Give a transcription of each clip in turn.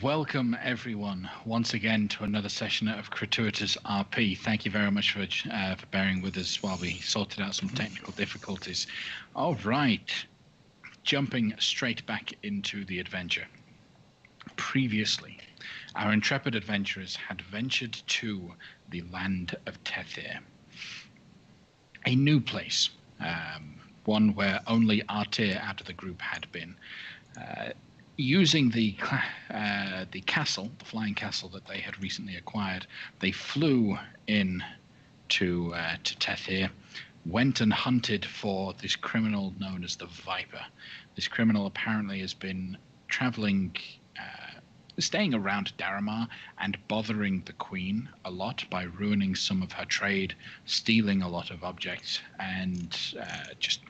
Welcome, everyone, once again to another session of Crituitous RP. Thank you very much for bearing with us while we sorted out some technical difficulties. All right, jumping straight back into the adventure. Previously, our intrepid adventurers had ventured to the land of Tethir, a new place, one where only Artir out of the group had been. Using the castle, the flying castle that they had recently acquired, they flew in to Tethir, went and hunted for this criminal known as the Viper. This criminal apparently has been traveling, staying around Daramar and bothering the Queen a lot by ruining some of her trade, stealing a lot of objects, and just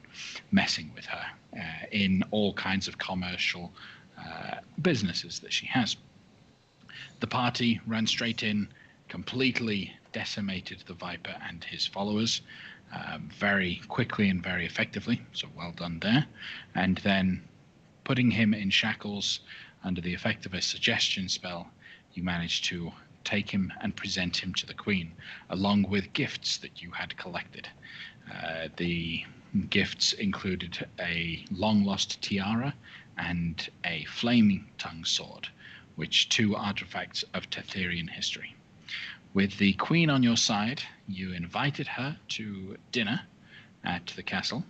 messing with her in all kinds of commercial businesses that she has. The party ran straight in, completely decimated the Viper and his followers very quickly and very effectively, so well done there. And then, putting him in shackles under the effect of a suggestion spell, you managed to take him and present him to the Queen, along with gifts that you had collected. The gifts included a long-lost tiara and a flaming tongue sword, which two artifacts of Tetherian history. With the Queen on your side, you invited her to dinner at the castle,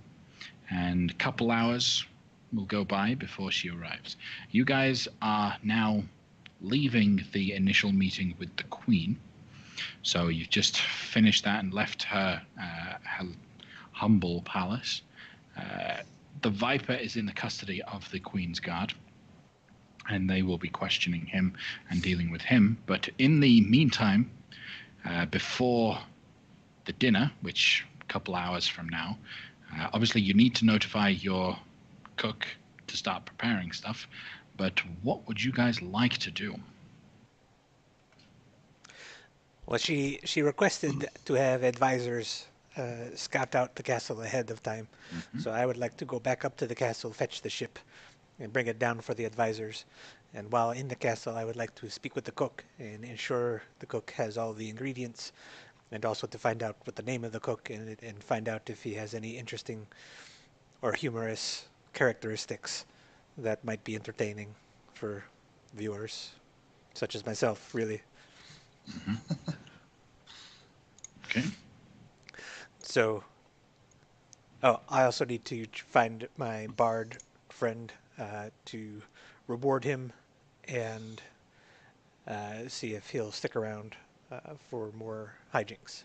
and a couple hours will go by before she arrives. You guys are now leaving the initial meeting with the Queen, so you've just finished that and left her humble palace. The Viper is in the custody of the Queen's Guard, and they will be questioning him and dealing with him. But in the meantime, before the dinner, which a couple hours from now, obviously you need to notify your cook to start preparing stuff. But what would you guys like to do? Well, she requested to have advisors scout out the castle ahead of time. Mm-hmm. So I would like to go back up to the castle, fetch the ship, and bring it down for the advisors. And while in the castle, I would like to speak with the cook and ensure the cook has all the ingredients, and also to find out what the name of the cook and find out if he has any interesting or humorous characteristics that might be entertaining for viewers, such as myself, really. Mm-hmm. Okay. So, I also need to find my bard friend to reward him and see if he'll stick around for more hijinks.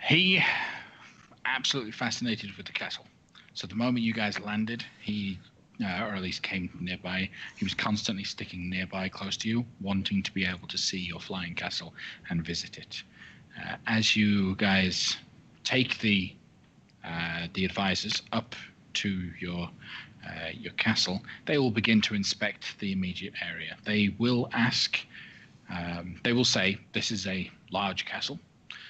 He absolutely fascinated with the castle. So the moment you guys landed, he, or at least came nearby, he was constantly sticking nearby close to you, wanting to be able to see your flying castle and visit it. As you guys take the advisors up to your castle, they will begin to inspect the immediate area. They will ask, they will say, this is a large castle,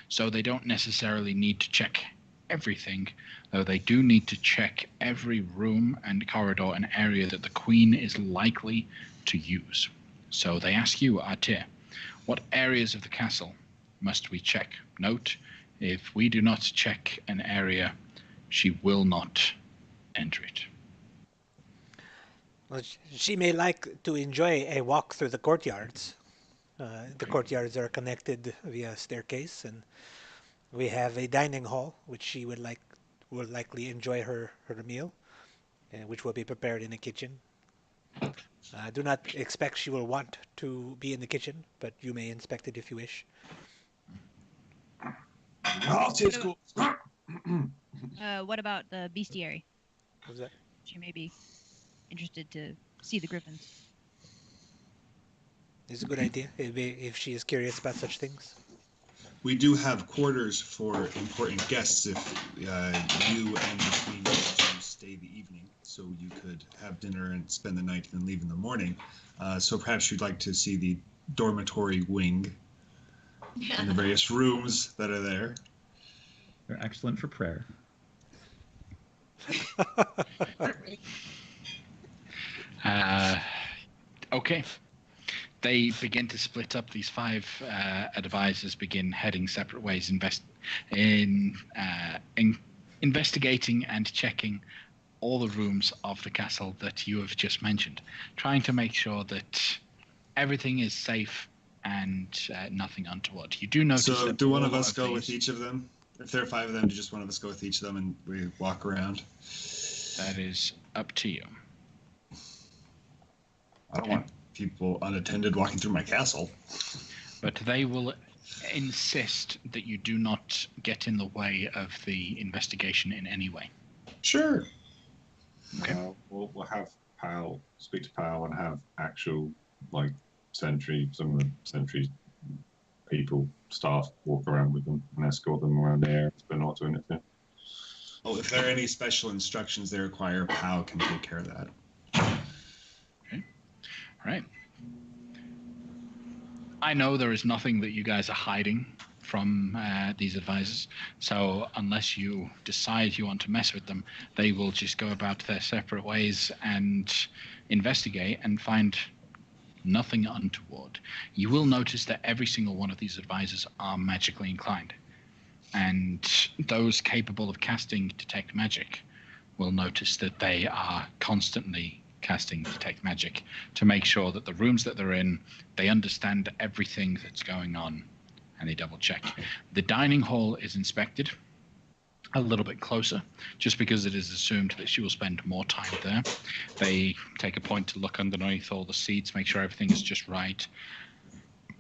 so they don't necessarily need to check everything, though they do need to check every room and corridor and area that the Queen is likely to use. So they ask you, Artir, what areas of the castle must we check? Note, if we do not check an area, she will not enter it. Well, she may like to enjoy a walk through the courtyards. The courtyards are connected via staircase, and we have a dining hall, which she will likely enjoy her meal, which will be prepared in a kitchen. I do not expect she will want to be in the kitchen, but you may inspect it if you wish. What about the bestiary? What's that? She may be interested to see the griffins. It's a good idea if she is curious about such things. We do have quarters for important guests if you and the Queen wish to stay the evening, so you could have dinner and spend the night and then leave in the morning. So perhaps you'd like to see the dormitory wing and the various rooms that are there. They're excellent for prayer. they begin to split up. These 5 advisors begin heading separate ways, investigating and checking all the rooms of the castle that you have just mentioned, trying to make sure that everything is safe and nothing untoward. You do notice. So, that do one of all us go with these- each of them? If there are 5 of them, do just one of us go with each of them and we walk around? That is up to you. I don't want people unattended walking through my castle. But they will insist that you do not get in the way of the investigation in any way. Sure. Okay. We'll have Pal speak to Pal and have actual some of the sentry people, staff, walk around with them and escort them around the area, but not to interfere. Oh, if there are any special instructions they require, POW can take care of that. Okay. All right. I know there is nothing that you guys are hiding from these advisors, so unless you decide you want to mess with them, they will just go about their separate ways and investigate and find nothing untoward. You will notice that every single one of these advisors are magically inclined, and those capable of casting Detect Magic will notice that they are constantly casting Detect Magic to make sure that the rooms that they're in, they understand everything that's going on, and they double check. The dining hall is inspected a little bit closer, just because it is assumed that she will spend more time there. They take a point to look underneath all the seats, make sure everything is just right,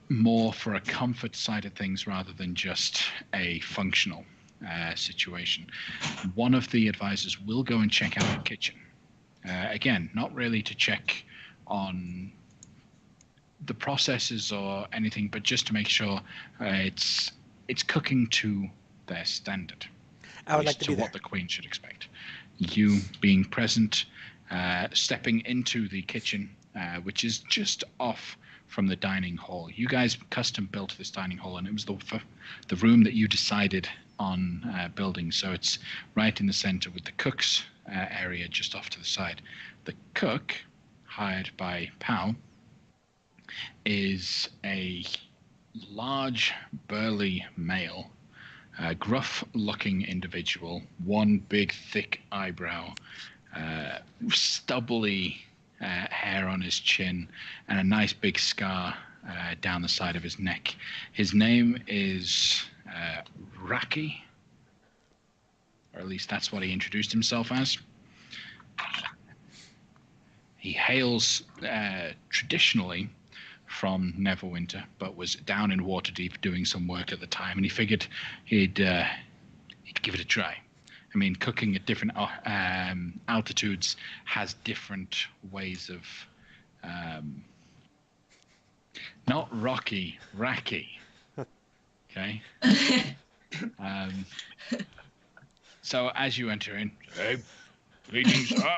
more for a comfort side of things rather than just a functional situation. One of the advisors will go and check out the kitchen. Again, not really to check on the processes or anything, but just to make sure it's cooking to their standard. I would like to be there. What the Queen should expect. You being present, stepping into the kitchen, which is just off from the dining hall. You guys custom built this dining hall, and it was the room that you decided on building. So it's right in the center with the cook's area just off to the side. The cook, hired by Pau, is a large, burly male, gruff-looking individual, one big, thick eyebrow, stubbly hair on his chin, and a nice big scar down the side of his neck. His name is Raki, or at least that's what he introduced himself as. He hails traditionally from Neverwinter, but was down in Waterdeep doing some work at the time, and he figured he'd give it a try. I mean, cooking at different altitudes has different ways of not rocky, racky. Okay. So as you enter in, hey, greetings, sir.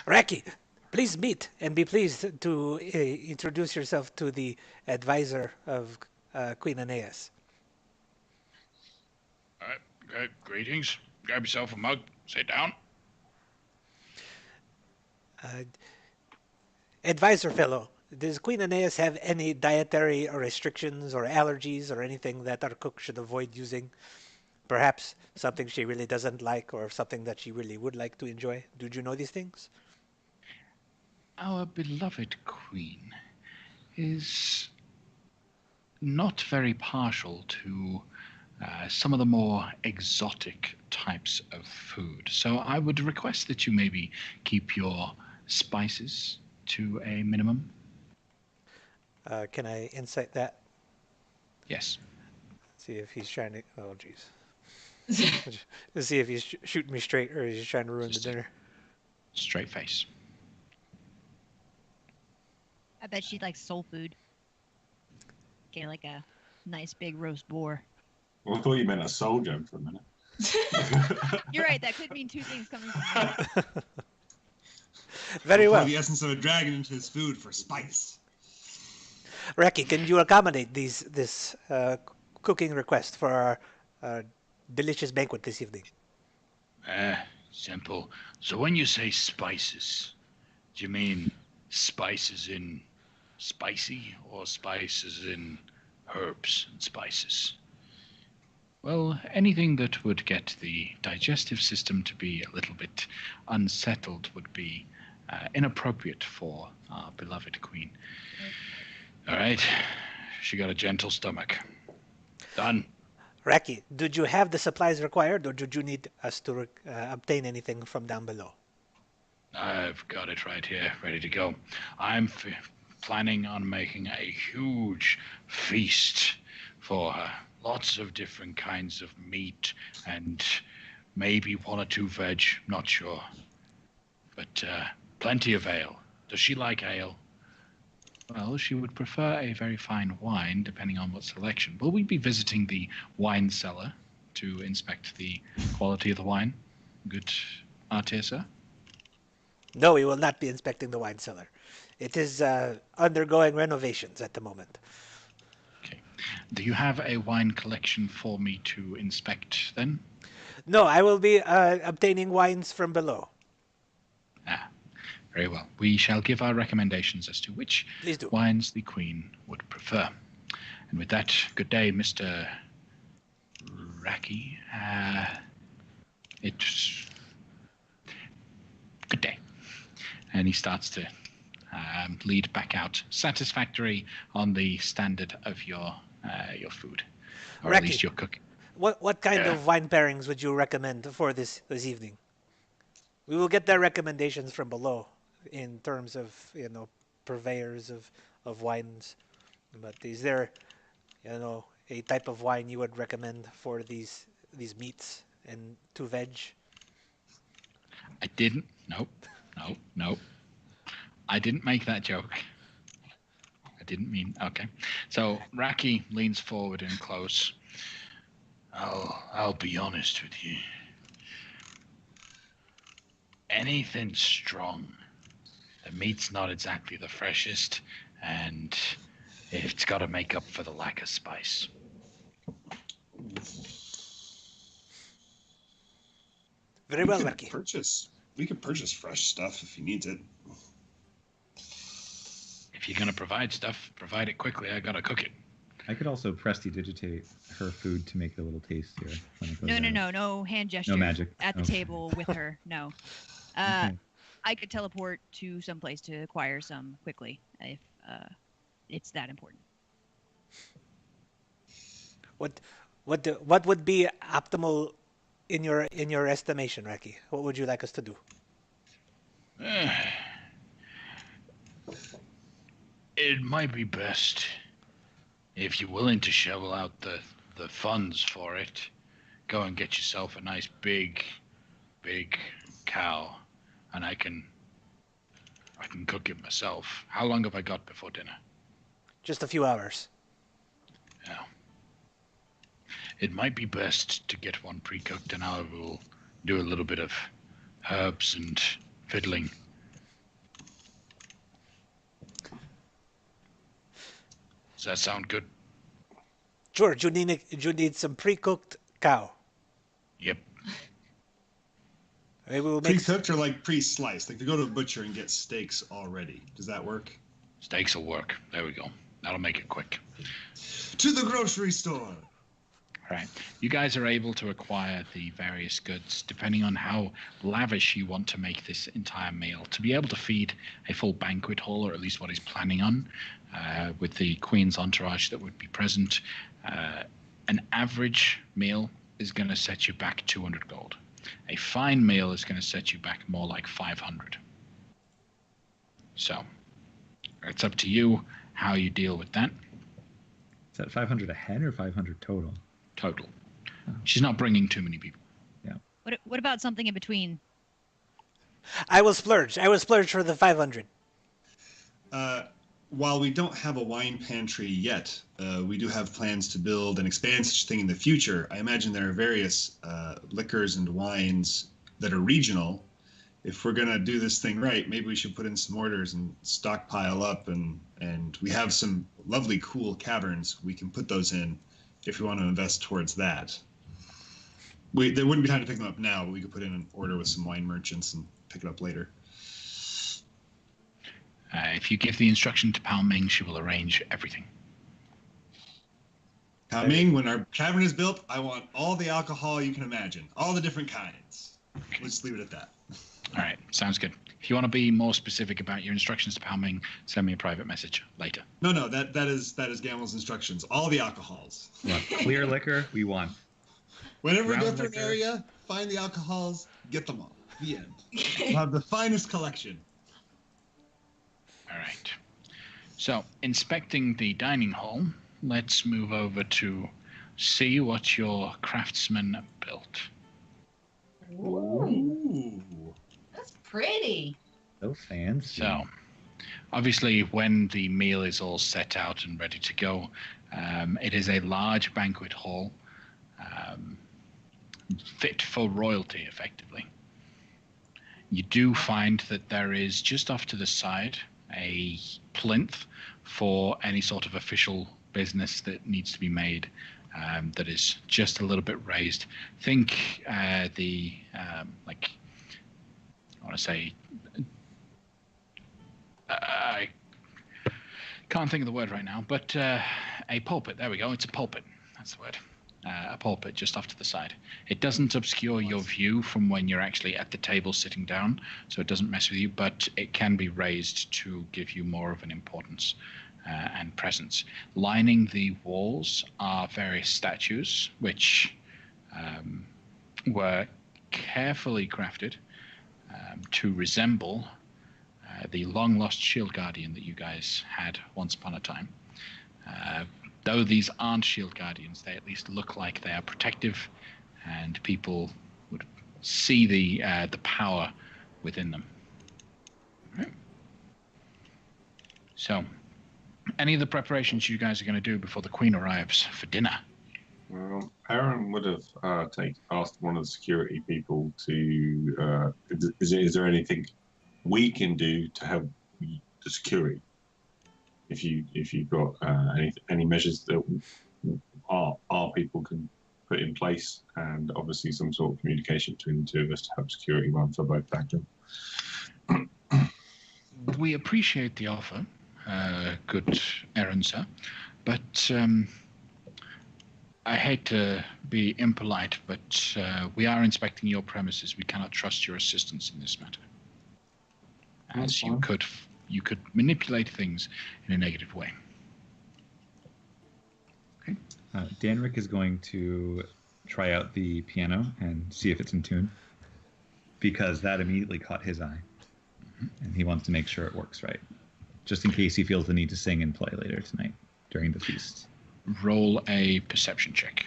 Raki, please meet and be pleased to introduce yourself to the advisor of Queen Aeneas. All right, greetings. Grab yourself a mug. Sit down. Advisor fellow, does Queen Aeneas have any dietary restrictions or allergies or anything that our cook should avoid using? Perhaps something she really doesn't like or something that she really would like to enjoy? Did you know these things? Our beloved queen is not very partial to some of the more exotic types of food. So I would request that you maybe keep your spices to a minimum. Can I insight that? Yes. See if he's trying to... Oh, jeez. Let's see if he's shooting me straight or he's trying to ruin the dinner. Straight face. I bet she likes soul food. Get like a nice big roast boar. Well, I thought you meant a soul joke for a minute. You're right. That could mean two things coming from me. Very Pour well. the essence of a dragon into his food for spice. Raki, can you accommodate this cooking request for our delicious banquet this evening? Simple. So when you say spices, do you mean spices in spicy, or spices in herbs and spices? Well, anything that would get the digestive system to be a little bit unsettled would be inappropriate for our beloved queen. All right. She got a gentle stomach. Done. Raki, did you have the supplies required, or did you need us to obtain anything from down below? I've got it right here, ready to go. I'm planning on making a huge feast for her. Lots of different kinds of meat and maybe one or two veg, not sure. But plenty of ale. Does she like ale? Well, she would prefer a very fine wine, depending on what selection. Will we be visiting the wine cellar to inspect the quality of the wine? Good Artir, sir? No, we will not be inspecting the wine cellar. It is undergoing renovations at the moment. Okay. Do you have a wine collection for me to inspect then? No, I will be obtaining wines from below. Ah, very well. We shall give our recommendations as to which Please do. wines the Queen would prefer. And with that, good day, Mr. Raki. It's good day. And he starts to lead back out, satisfactory on the standard of your food, or at Raki, least your cooking. What kind of wine pairings would you recommend for this evening? We will get their recommendations from below in terms of, purveyors of wines. But is there, a type of wine you would recommend for these meats and two veg? I didn't. Nope. I didn't make that joke. I didn't mean. Okay. So Raki leans forward and close. I'll be honest with you. Anything strong. The meat's not exactly the freshest, and it's got to make up for the lack of spice. Very well, Raki. We could purchase fresh stuff if he needs it. If you're gonna provide stuff, provide it quickly. I gotta cook it. I could also prestidigitate her food to make it a little tastier. No hand gesture. No magic. At the Okay. table with her. No. Okay. I could teleport to some place to acquire some quickly if it's that important. What would be optimal in your estimation, Raki? What would you like us to do? It might be best if you're willing to shovel out the funds for it. Go and get yourself a nice big cow, and I can cook it myself. How long have I got before dinner? Just a few hours. Yeah. It might be best to get one pre-cooked, and I will do a little bit of herbs and fiddling. Does that sound good? Sure. You need some pre-cooked cow. Yep. Maybe we'll make Pre-cooked or like pre-sliced? Like to go to a butcher and get steaks already. Does that work? Steaks will work. There we go. That'll make it quick. To the grocery store. All right. You guys are able to acquire the various goods depending on how lavish you want to make this entire meal. To be able to feed a full banquet hall, or at least what he's planning on, with the Queen's entourage that would be present, an average meal is going to set you back 200 gold. A fine meal is going to set you back more like 500. So it's up to you how you deal with that. Is that 500 a head or 500 total? Total. She's not bringing too many people. Yeah. What about something in between? I will splurge. For the 500. While we don't have a wine pantry yet, we do have plans to build and expand such a thing in the future. I imagine there are various liquors and wines that are regional. If we're going to do this thing right, maybe we should put in some orders and stockpile up, and we have some lovely cool caverns. We can put those in if we want to invest towards that. There wouldn't be time to pick them up now, but we could put in an order with some wine merchants and pick it up later. If you give the instruction to Pao Ming, she will arrange everything. Pao Ming, when our tavern is built, I want all the alcohol you can imagine, all the different kinds. Let's just leave it at that. All right, sounds good. If you want to be more specific about your instructions to Pao Ming, send me a private message later. No, that is Gamel's instructions. All the alcohols. Yeah, clear liquor, we want. Whenever we go Brown through an liquor. area, find the alcohols, get them all. The end. We'll have the finest collection. All right. So, inspecting the dining hall, let's move over to see what your craftsman built. Ooh. That's pretty. So fancy. So, obviously, when the meal is all set out and ready to go, it is a large banquet hall, fit for royalty, effectively. You do find that there is, just off to the side, a plinth for any sort of official business that needs to be made, that is just a little bit raised. Think like, I want to say, I can't think of the word right now, but a pulpit. There we go. It's a pulpit. That's the word. A pulpit just off to the side. It doesn't obscure your view from when you're actually at the table sitting down, so it doesn't mess with you, but it can be raised to give you more of an importance and presence. Lining the walls are various statues, which were carefully crafted to resemble the long-lost shield guardian that you guys had once upon a time. Though these aren't shield guardians, they at least look like they are protective, and people would see the power within them. Right. So, any of the preparations you guys are going to do before the Queen arrives for dinner? Well, Aaron would have asked one of the security people to. Is there anything we can do to help the security? If you've got any measures that our people can put in place, and obviously some sort of communication between the two of us to help security run for both background. We appreciate the offer, good Aaron, sir, but I hate to be impolite, but we are inspecting your premises. We cannot trust your assistance in this matter, as you could manipulate things in a negative way. Okay. Danrick is going to try out the piano and see if it's in tune, because that immediately caught his eye, and he wants to make sure it works right, just in case he feels the need to sing and play later tonight during the feast. Roll a perception check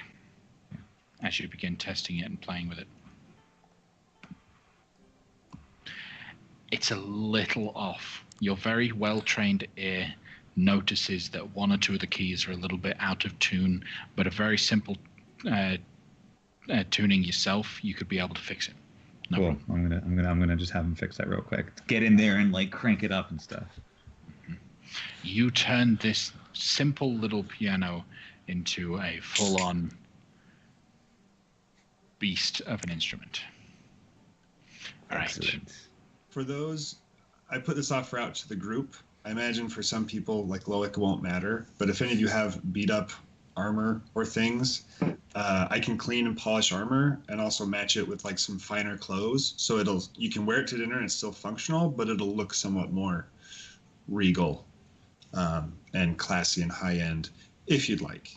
as you begin testing it and playing with it. It's a little off. Your very well-trained ear notices that one or two of the keys are a little bit out of tune, but a very simple tuning yourself, you could be able to fix it. No Cool. problem. I'm gonna just have him fix that real quick. Get in there and like crank it up and stuff. You turn this simple little piano into a full-on beast of an instrument. All right. Excellent. For those, I put this offer out to the group. I imagine for some people, like Loic, won't matter. But if any of you have beat up armor or things, I can clean and polish armor and also match it with like some finer clothes. So you can wear it to dinner and it's still functional, but it'll look somewhat more regal and classy and high end, if you'd like.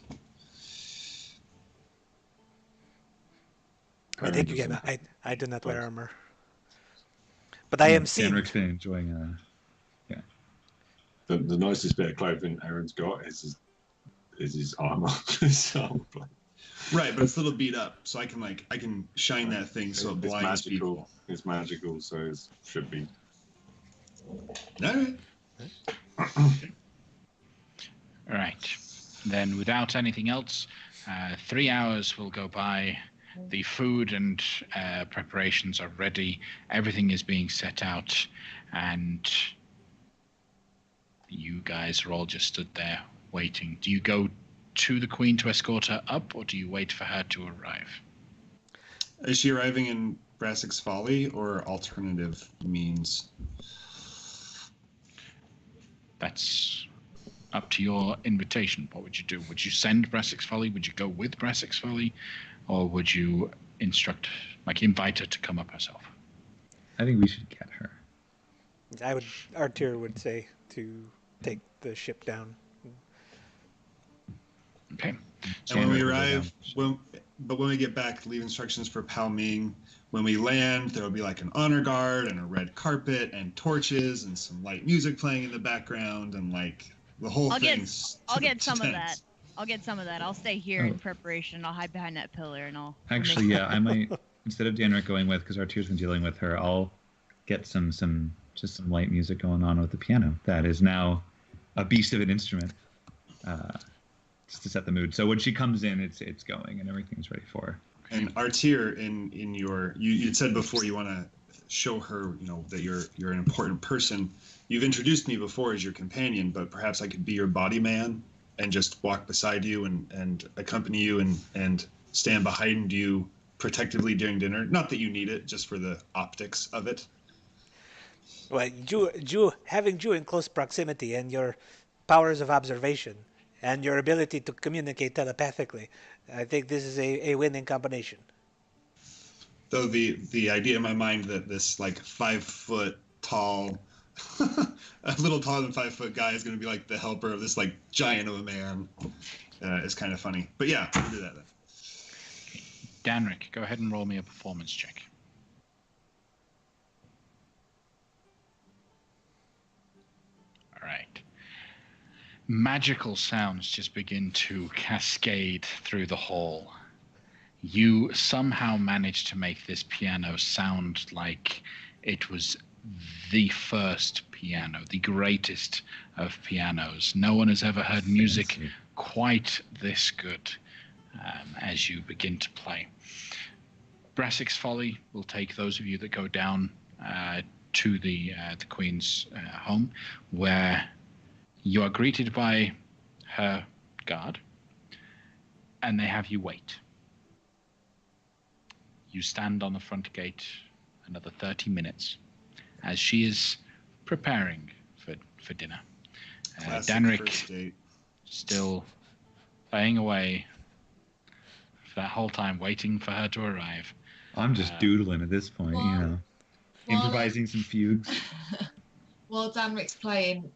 I think you get I do not wear armor. But I am seen. Danrick's been enjoying The nicest bit of clothing Aaron's got is his armor. So, Right, but it's a little beat up, so I can shine that thing so it blinds people. It's magical, so it should be. All right. All right. Then, without anything else, 3 hours will go by. The food and preparations are ready. Everything is being set out, and you guys are all just stood there waiting. Do you go to the Queen to escort her up, or do you wait for her to arrive? Is she arriving in Brassick's Folly or alternative means? That's up to your invitation. What would you do? Would you send Brassix Folly? Would you go with Brassix Folly? Or would you invite her to come up herself? I think we should get her. Artir would say to take the ship down. Okay. And when we Danrik will go arrive, down. when we get back, leave instructions for Pao Ming. When we land, there will be like an honor guard and a red carpet and torches and some light music playing in the background and like the whole thing's. I'll get some of that. tense. I'll get some of that. I'll stay here in preparation. I'll hide behind that pillar and I'll. Actually, yeah, I might, instead of Danrik going with, because Artir's been dealing with her, I'll get some light music going on with the piano. That is now a beast of an instrument, just to set the mood. So when she comes in, it's going and everything's ready for her. And Artir, in your, you said before you want to show her, that you're an important person. You've introduced me before as your companion, but perhaps I could be your body man and just walk beside you and accompany you and stand behind you protectively during dinner. Not that you need it, just for the optics of it. Well, having you in close proximity and your powers of observation and your ability to communicate telepathically, I think this is a winning combination. Though the idea in my mind that this like 5 foot tall, a little taller than 5 foot guy is going to be like the helper of this like giant of a man is kind of funny. But yeah, we'll do that then. Danrik, go ahead and roll me a performance check. All right. Magical sounds just begin to cascade through the hall. You somehow manage to make this piano sound like it was the first piano, the greatest of pianos. No one has ever heard music quite this good as you begin to play. Brassix Folly will take those of you that go down to the Queen's home, where you are greeted by her guard, and they have you wait. You stand on the front gate another 30 minutes as she is preparing for dinner. Classic Danrik first date. still playing away for that whole time, waiting for her to arrive. I'm just doodling at this point, Well, improvising some fugues. While Danrik's playing,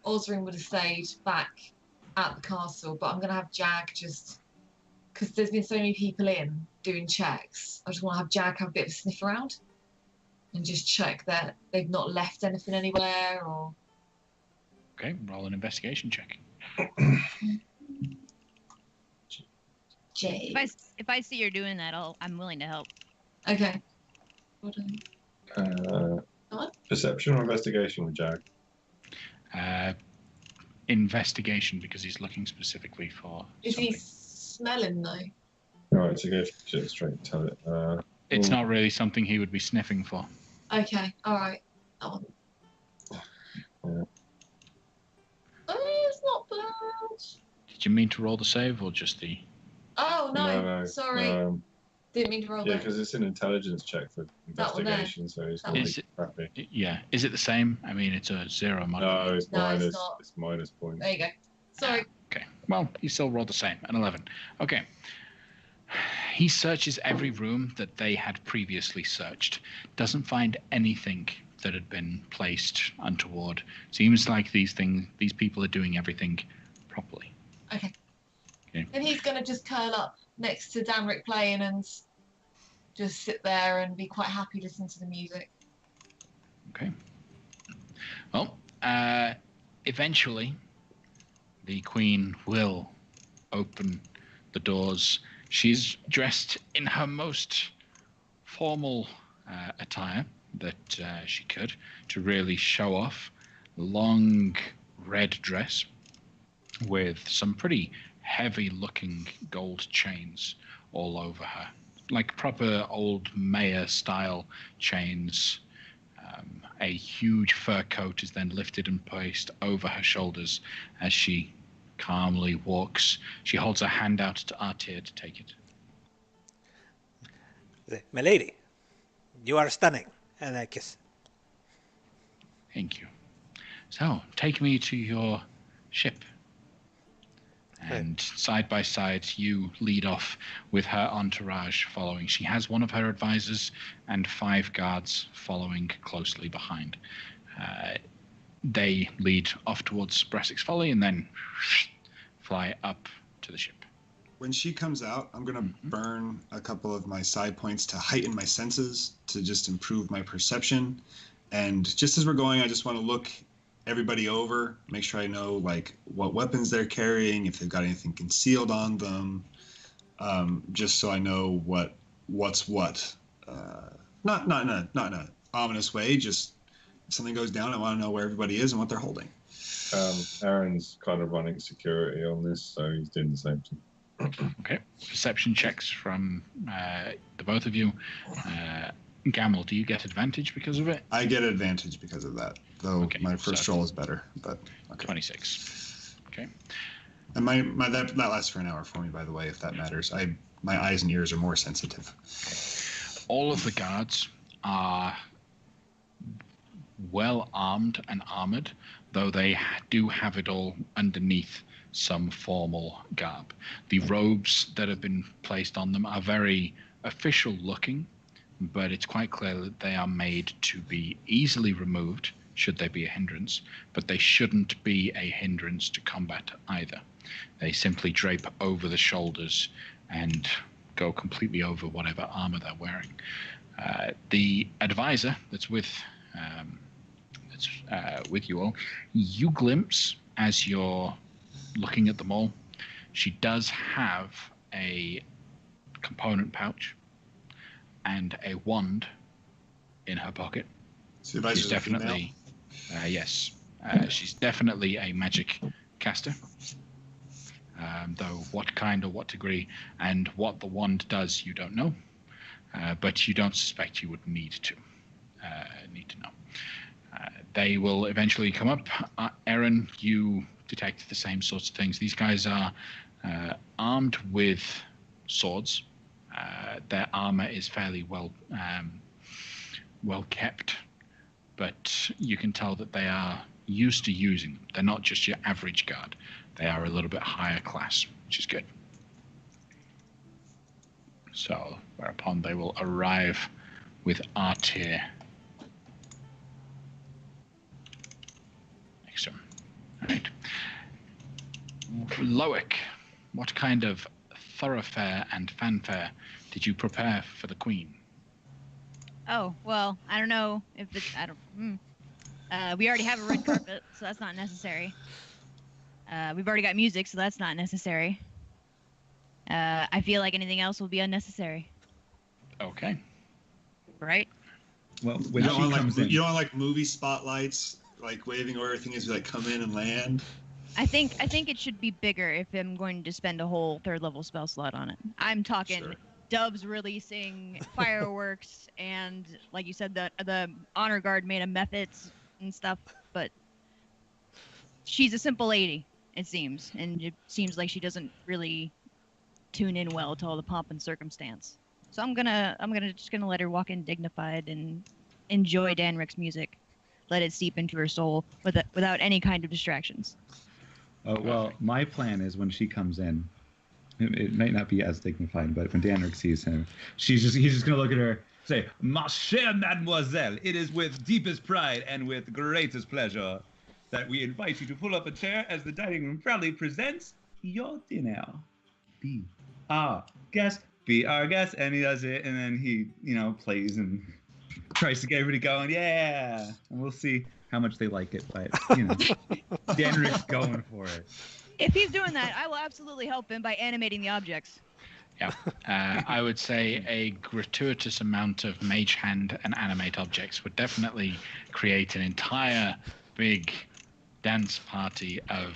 Osrin would have stayed back at the castle, but I'm going to have Jag just, because there's been so many people in doing checks, I just want to have Jag have a bit of a sniff around and just check that they've not left anything anywhere or... Okay, roll an investigation check. Jay. If I see you're doing that, I'm willing to help. Okay. Hold on. Perception or investigation with Jag? Investigation, because he's looking specifically for Is something. he smelling though? Alright, so go straight and tell it. It's not really something he would be sniffing for. Okay, alright. That one. Yeah. Oh, it's not bad. Did you mean to roll the save or just the... Oh, no. Sorry. Didn't mean to roll Yeah, that. because it's an intelligence check for That one there. investigation, so it's That going one. to be crappy. Yeah, is it the same? I mean, it's a 0 modifier. No, it's No, it's minus. not. It's minus points. There you go. Sorry. Okay, well, he still rolled the same, an 11. Okay. He searches every room that they had previously searched. Doesn't find anything that had been placed untoward. Seems like these people are doing everything properly. Okay. Okay. And he's going to just curl up next to Danrik playing and just sit there and be quite happy listening to the music. Okay. Well, eventually, the Queen will open the doors. She's dressed in her most formal attire that she could to really show off. Long red dress with some pretty heavy-looking gold chains all over her, like proper old mayor-style chains. A huge fur coat is then lifted and placed over her shoulders as she calmly walks. She holds her hand out to Artir to take it. My lady, you are stunning. And I kiss. Thank you. So, take me to your ship. And side by side, you lead off with her entourage following. She has one of her advisors and 5 guards following closely behind. They lead off towards Bressik's Folly and then fly up to the ship. When she comes out, I'm going to burn a couple of my side points to heighten my senses, to just improve my perception. And just as we're going, I just want to look everybody over, make sure I know like what weapons they're carrying, if they've got anything concealed on them, just so I know what's what. Not in a ominous way, just if something goes down, I want to know where everybody is and what they're holding. Aaron's kind of running security on this, so he's doing the same thing. Okay. Perception checks from the both of you. Gamel, do you get advantage because of it? I get advantage because of that, though my first roll is better. But okay. 26. Okay. And that lasts for an hour for me, by the way, if that matters. My eyes and ears are more sensitive. All of the guards are well armed and armored, though they do have it all underneath some formal garb. The robes that have been placed on them are very official looking, but it's quite clear that they are made to be easily removed should they be a hindrance, but they shouldn't be a hindrance to combat either. They simply drape over the shoulders and go completely over whatever armor they're wearing. The advisor that's with you all, you glimpse as you're looking at them all, she does have a component pouch and a wand in her pocket. So she's definitely, yes, she's definitely a magic caster. Though what kind or what degree and what the wand does, you don't know. But you don't suspect you would need to know. They will eventually come up. Aaron, you detect the same sorts of things. These guys are armed with swords. Their armor is fairly well kept, but you can tell that they are used to using them. They're not just your average guard. They are a little bit higher class, which is good. So, whereupon they will arrive with Artir next to him. All right. Loic, what kind of thoroughfare and fanfare did you prepare for the Queen? Oh, well, I don't know if it's... we already have a red carpet, so that's not necessary. We've already got music, so that's not necessary. I feel like anything else will be unnecessary. Okay. Right? Well, when she comes in... You don't want, like, movie spotlights, like, waving where everything is, like, come in and land? I think it should be bigger if I'm going to spend a whole 3rd level spell slot on it. I'm talking doves releasing, fireworks, and, like you said, the honor guard made of methods and stuff, but she's a simple lady, it seems, and it seems like she doesn't really tune in well to all the pomp and circumstance. So I'm gonna let her walk in dignified and enjoy Danric's music, let it seep into her soul without any kind of distractions. Oh well, my plan is when she comes in, it might not be as dignified, but when Danric sees him, he's just gonna look at her, say, "Ma chère mademoiselle, it is with deepest pride and with greatest pleasure that we invite you to pull up a chair as the dining room proudly presents your dinner. Be our guest, be our guest," and he does it, and then he, plays and tries to get everybody going, yeah, and we'll see how much they like it, but, Danric's going for it. If he's doing that, I will absolutely help him by animating the objects. Yeah, I would say a gratuitous amount of mage hand and animate objects would definitely create an entire big dance party of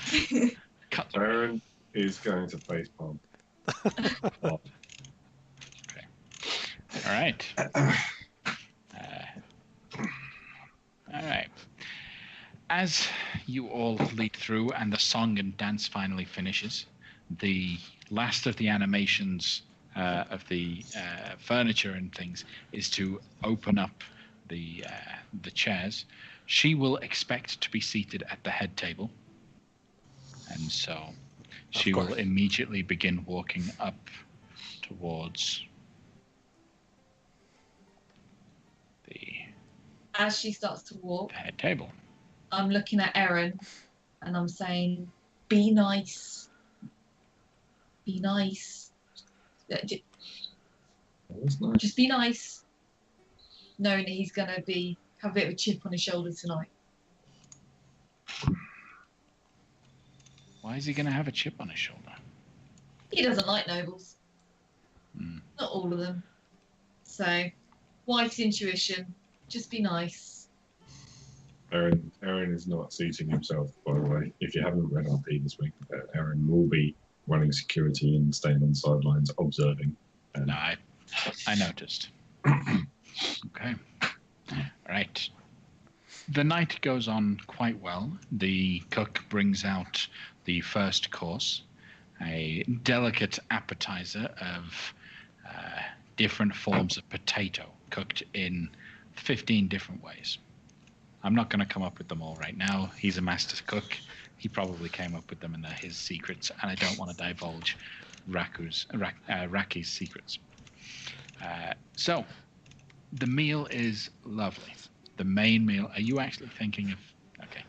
cutlery. Aaron is going to facepalm. Okay. All right. All right. As you all lead through and the song and dance finally finishes, the last of the animations of the furniture and things is to open up the chairs. She will expect to be seated at the head table, and so she will immediately begin walking up towards the As she starts to walk, head table. I'm looking at Erin and I'm saying, be nice. Be nice. That's nice. Just be nice. Knowing that he's going to have a bit of a chip on his shoulder tonight. Why is he going to have a chip on his shoulder? He doesn't like nobles. Not all of them. So, wife's intuition. Just be nice. Aaron is not seating himself, by the way. If you haven't read RP this week, Aaron will be running security and staying on the sidelines, observing. No, I noticed. Okay. Right. The night goes on quite well. The cook brings out the first course, a delicate appetizer of different forms of potato cooked in 15 different ways. I'm not going to come up with them all right now. He's a master cook. He probably came up with them and they're his secrets, and I don't want to divulge Raki's secrets. So, the meal is lovely. The main meal. Are you actually thinking of? Okay.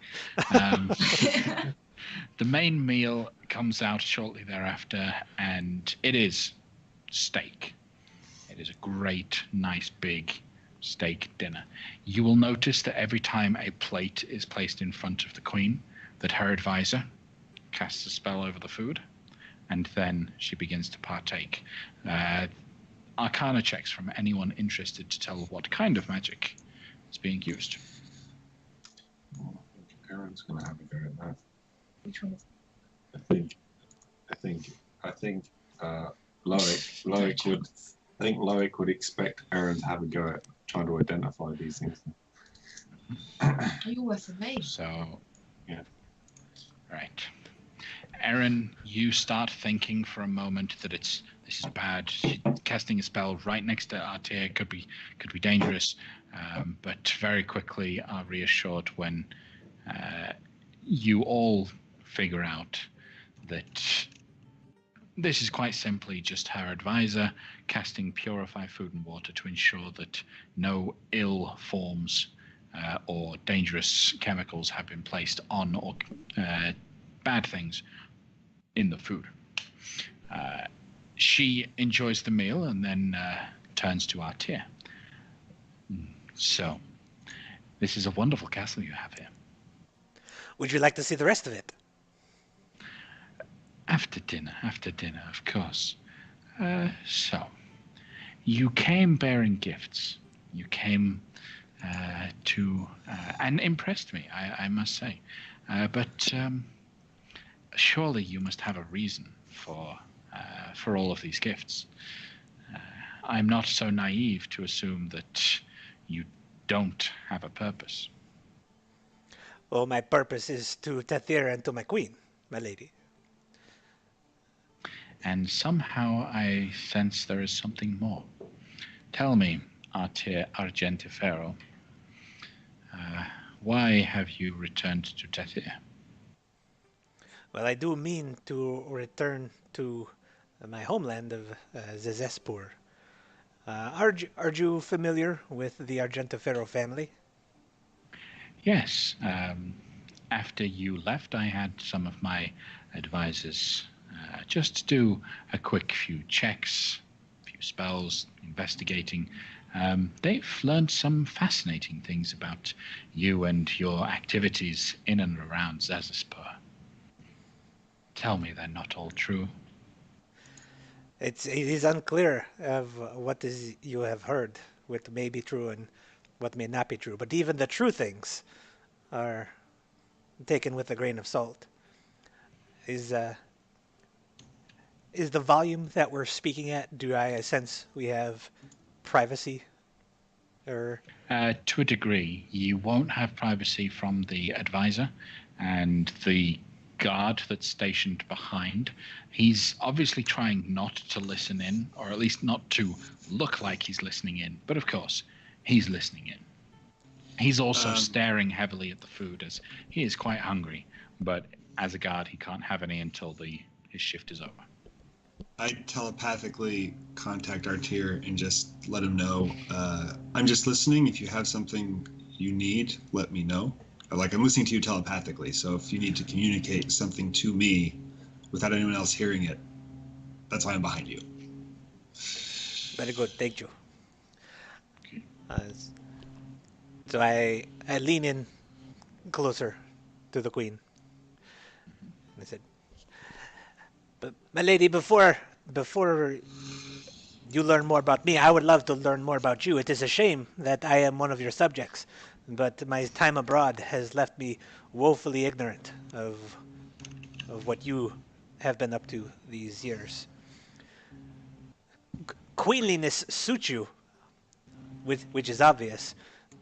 The main meal comes out shortly thereafter, and it is steak. It is a great, nice, big steak dinner. You will notice that every time a plate is placed in front of the queen, that her advisor casts a spell over the food, and then she begins to partake. Arcana checks from anyone interested to tell what kind of magic is being used. I think Aaron's going to have a go at that. Which one is I think Loic would expect Aaron to have a go at trying to identify these things. You're worse than me. So, yeah. Right. Erin, you start thinking for a moment that this is bad. Casting a spell right next to Artir could be dangerous, but very quickly are reassured when you all figure out that this is quite simply just her advisor casting Purify Food and Water to ensure that no ill forms or dangerous chemicals have been placed on or bad things in the food. She enjoys the meal and then turns to Artir. So, this is a wonderful castle you have here. Would you like to see the rest of it? After dinner, of course. So, you came bearing gifts. You came and impressed me, I must say. But surely you must have a reason for all of these gifts. I'm not so naive to assume that you don't have a purpose. Well, my purpose is to Tathira and to my queen, my lady. And somehow I sense there is something more. Tell me, Artir Argentifero, why have you returned to Tathir? Well, I do mean to return to my homeland of Zezespur. Are you familiar with the Argentifero family? Yes. After you left, I had some of my advisors just do a quick few checks, a few spells, investigating. They've learned some fascinating things about you and your activities in and around Zezespur. Tell me they're not all true. It is unclear of what you have heard, what may be true and what may not be true. But even the true things are taken with a grain of salt. Is the volume that we're speaking at? Do I sense we have privacy? Or to a degree, you won't have privacy from the advisor and the guard that's stationed behind. He's obviously trying not to listen in, or at least not to look like he's listening in. But of course, he's listening in. He's also staring heavily at the food as he is quite hungry, but as a guard, he can't have any until his shift is over. I telepathically contact Artir and just let him know, I'm just listening. If you have something you need, let me know. Like, I'm listening to you telepathically, so if you need to communicate something to me without anyone else hearing it, that's why I'm behind you. Very good, thank you. So I lean in closer to the queen. I said, "But my lady, before you learn more about me, I would love to learn more about you. It is a shame that I am one of your subjects, but my time abroad has left me woefully ignorant of what you have been up to these years. Queenliness suits you, which is obvious,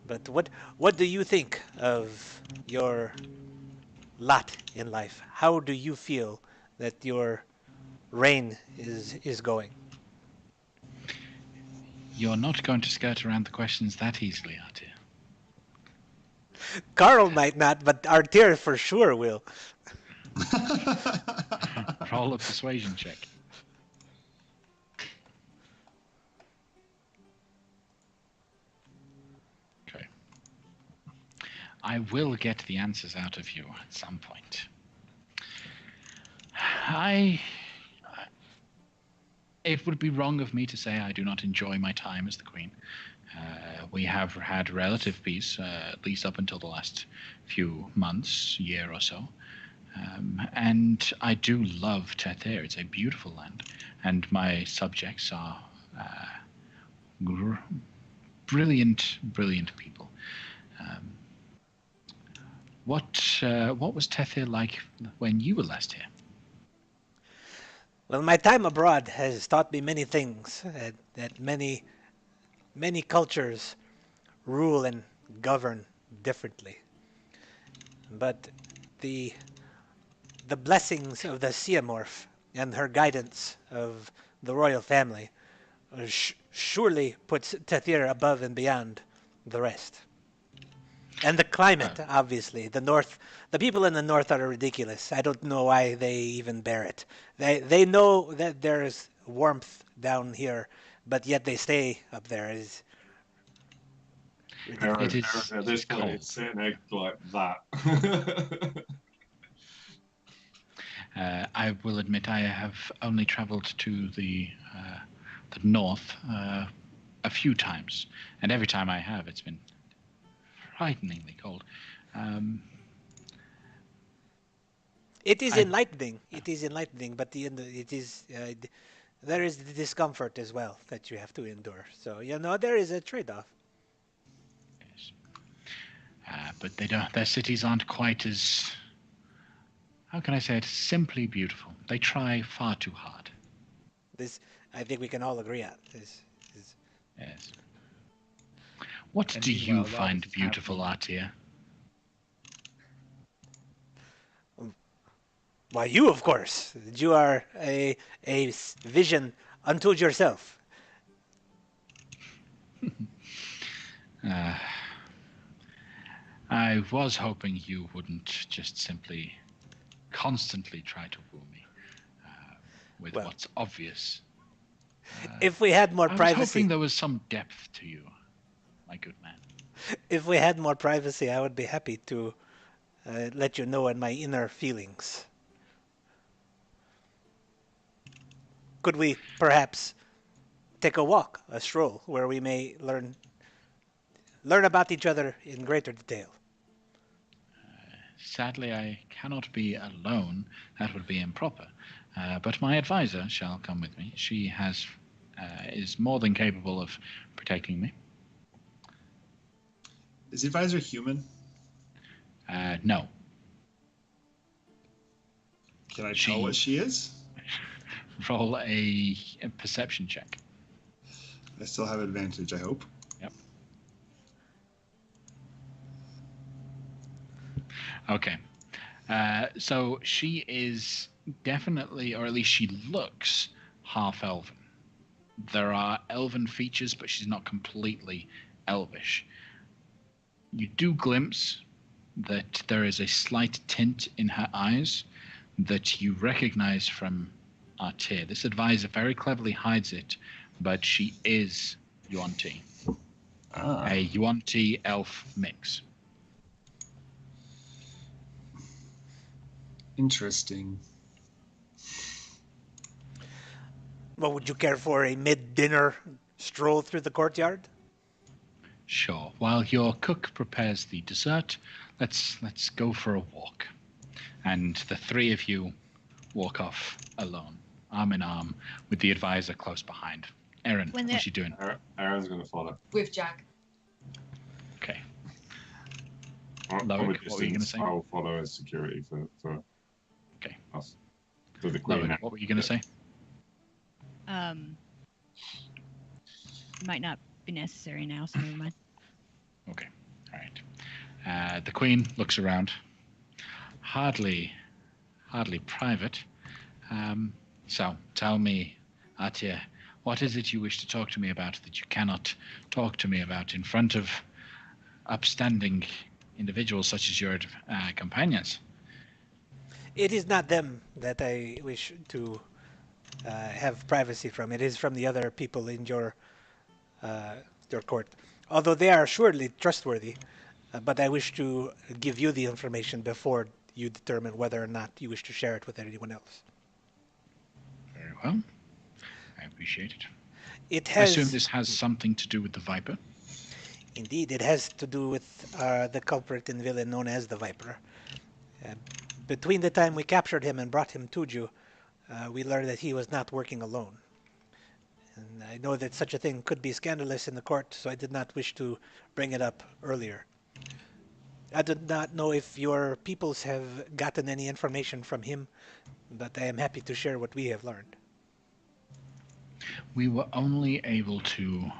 but what do you think of your lot in life? How do you feel that your reign is going?" You're not going to skirt around the questions that easily, Artir. Carl might not, but Artir for sure will. Roll a persuasion check. Okay. I will get the answers out of you at some point. It would be wrong of me to say I do not enjoy my time as the Queen. We have had relative peace, at least up until the last few months, year or so. And I do love Tether. It's a beautiful land. And my subjects are brilliant, brilliant people. What was Tether like when you were last here? Well, my time abroad has taught me many things, that many cultures rule and govern differently. But the blessings of the Siamorph and her guidance of the royal family surely puts Tathir above and beyond the rest. And the climate, obviously. The people in the north are ridiculous. I don't know why they even bear it. They know that there's warmth down here, but yet they stay up there. It is At this point, it's sitting there like that. I will admit I have only travelled to the north a few times, and every time I have, it's been frighteningly cold. It is enlightening. It is enlightening, but it is there is the discomfort as well that you have to endure. So there is a trade-off. Yes. But they don't. Their cities aren't quite as, how can I say it? Simply beautiful. They try far too hard. This, I think we can all agree on. Yes. What do you find beautiful, Artir? Why, you, of course. You are a vision unto yourself. I was hoping you wouldn't just simply constantly try to woo me with what's obvious. If we had more privacy... I was hoping there was some depth to you, my good man. If we had more privacy, I would be happy to let you know in my inner feelings. Could we perhaps take a walk, a stroll, where we may learn about each other in greater detail? Sadly, I cannot be alone. That would be improper. But my advisor shall come with me. She is more than capable of protecting me. Is the advisor human? No. Can I tell what she is? Roll a perception check. I still have advantage, I hope. Yep. Okay. So she is definitely, or at least she looks, half elven. There are elven features, but she's not completely elvish. You do glimpse that there is a slight tint in her eyes that you recognize from Artir. This advisor very cleverly hides it, but she is Yuan-Ti. A Yuan-Ti elf mix. Interesting. Well, would you care for a mid-dinner stroll through the courtyard? Sure. While your cook prepares the dessert, let's go for a walk. And the three of you walk off alone, arm in arm, with the advisor close behind. Erin, what's she doing? Aaron's going to follow. With Jag. Okay. From Loic, a what were you going to distance, say? I'll follow as security for Okay. us. For the queen. Loic, what were you going to say? Might not be necessary now, so never mind. Okay. All right. The queen looks around. Hardly private. So tell me, Artir, what is it you wish to talk to me about that you cannot talk to me about in front of upstanding individuals such as your companions? It is not them that I wish to have privacy from. It is from the other people in your court. Although they are assuredly trustworthy, but I wish to give you the information before you determine whether or not you wish to share it with anyone else. Very well. I appreciate it. It I has, assume this has something to do with the Viper. indeed, it has to do with the culprit and villain known as the Viper. Between the time we captured him and brought him to you, we learned that he was not working alone. And I know that such a thing could be scandalous in the court, so I did not wish to bring it up earlier. I did not know if your peoples have gotten any information from him, but I am happy to share what we have learned. We were only able to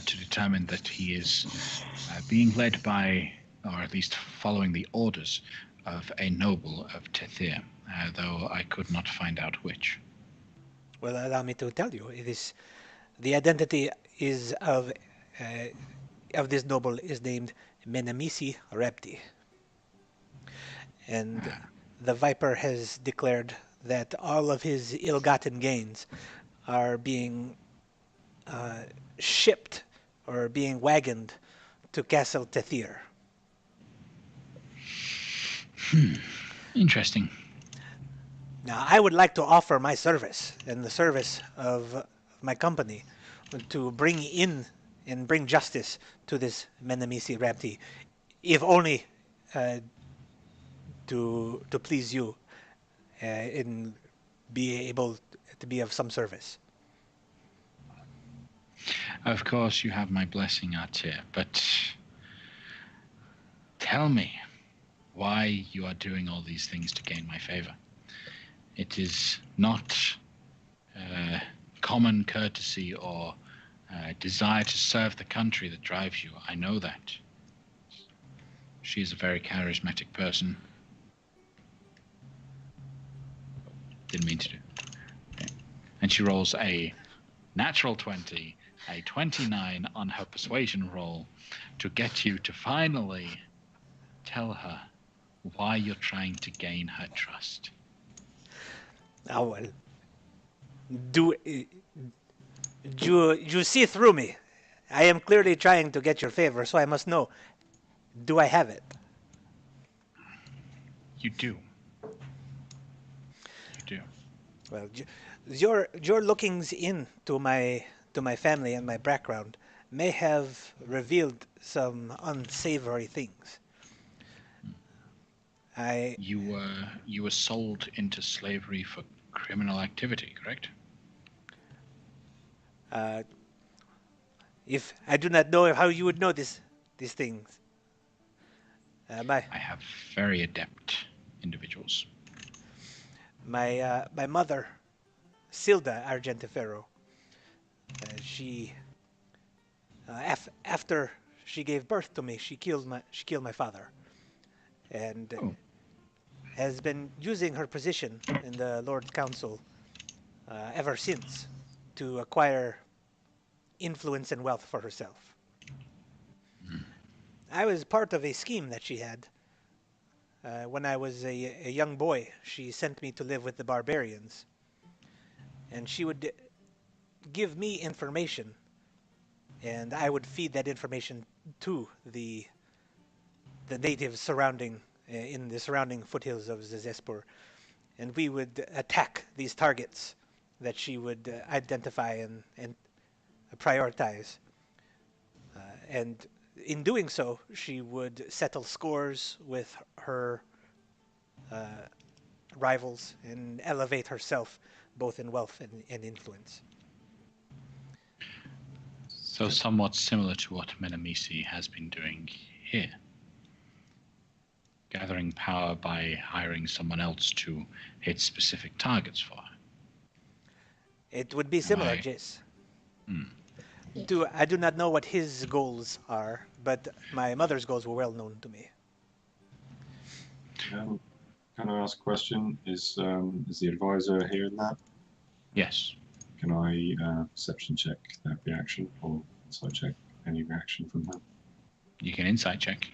determine that he is being led by, or at least following the orders of a noble of Tethir, though I could not find out which. Well, allow me to tell you, it is the identity is of this noble is named Menemisi Repti, and the Viper has declared that all of his ill-gotten gains are being shipped or being wagoned to Castle Tethir. Interesting. Now, I would like to offer my service and the service of my company to bring in and bring justice to this Menemisi Repti, if only to please you and be able to be of some service. Of course, you have my blessing, Artir, but tell me why you are doing all these things to gain my favor. It is not common courtesy or desire to serve the country that drives you. I know that. She is a very charismatic person. Didn't mean to do. Okay. And she rolls a natural 20, a 29 on her persuasion roll to get you to finally tell her why you're trying to gain her trust. Oh, well. Do you see through me? I am clearly trying to get your favor, so I must know. Do I have it? You do. You do. Well, your lookings into my family and my background may have revealed some unsavory things. You were sold into slavery for criminal activity, correct? If I do not know how you would know these things. I have very adept individuals. My mother, Silda Argentiferro, she after she gave birth to me, she killed my father, and has been using her position in the Lord's Council ever since to acquire influence and wealth for herself. I was part of a scheme that she had. When I was a young boy, she sent me to live with the barbarians. And she would give me information, and I would feed that information to the natives surrounding in the surrounding foothills of Zezespor, and we would attack these targets that she would identify and prioritize. And in doing so, she would settle scores with her rivals and elevate herself both in wealth and influence. So somewhat similar to what Menemisi has been doing here. Gathering power by hiring someone else to hit specific targets for her. It would be similar, Right. Jace. Hmm. I do not know what his goals are, but my mother's goals were well known to me. Can I ask a question? Is the advisor hearing that? Yes. Can I perception check that reaction, or insight check any reaction from her? You can insight check.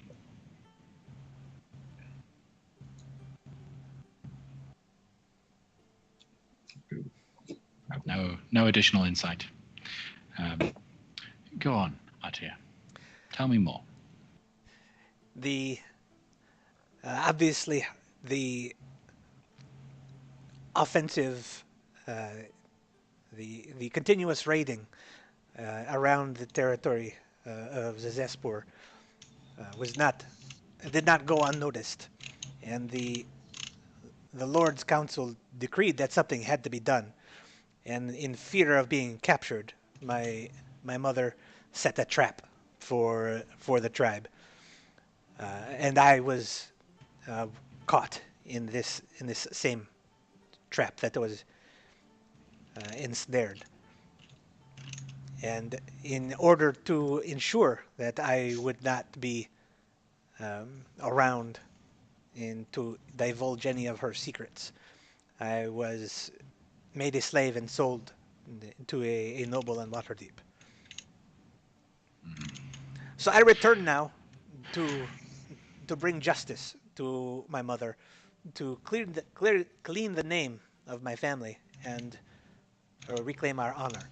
Good. No additional insight. Go on, Atia. Tell me more. The obviously the offensive, the continuous raiding around the territory of Zezespor did not go unnoticed, and the Lord's Council decreed that something had to be done. And in fear of being captured, my mother set a trap for the tribe, and I was caught in this same trap that was ensnared. And in order to ensure that I would not be around and to divulge any of her secrets, I was made a slave and sold to a noble in Waterdeep. So I return now to bring justice to my mother, to clean the name of my family and reclaim our honor.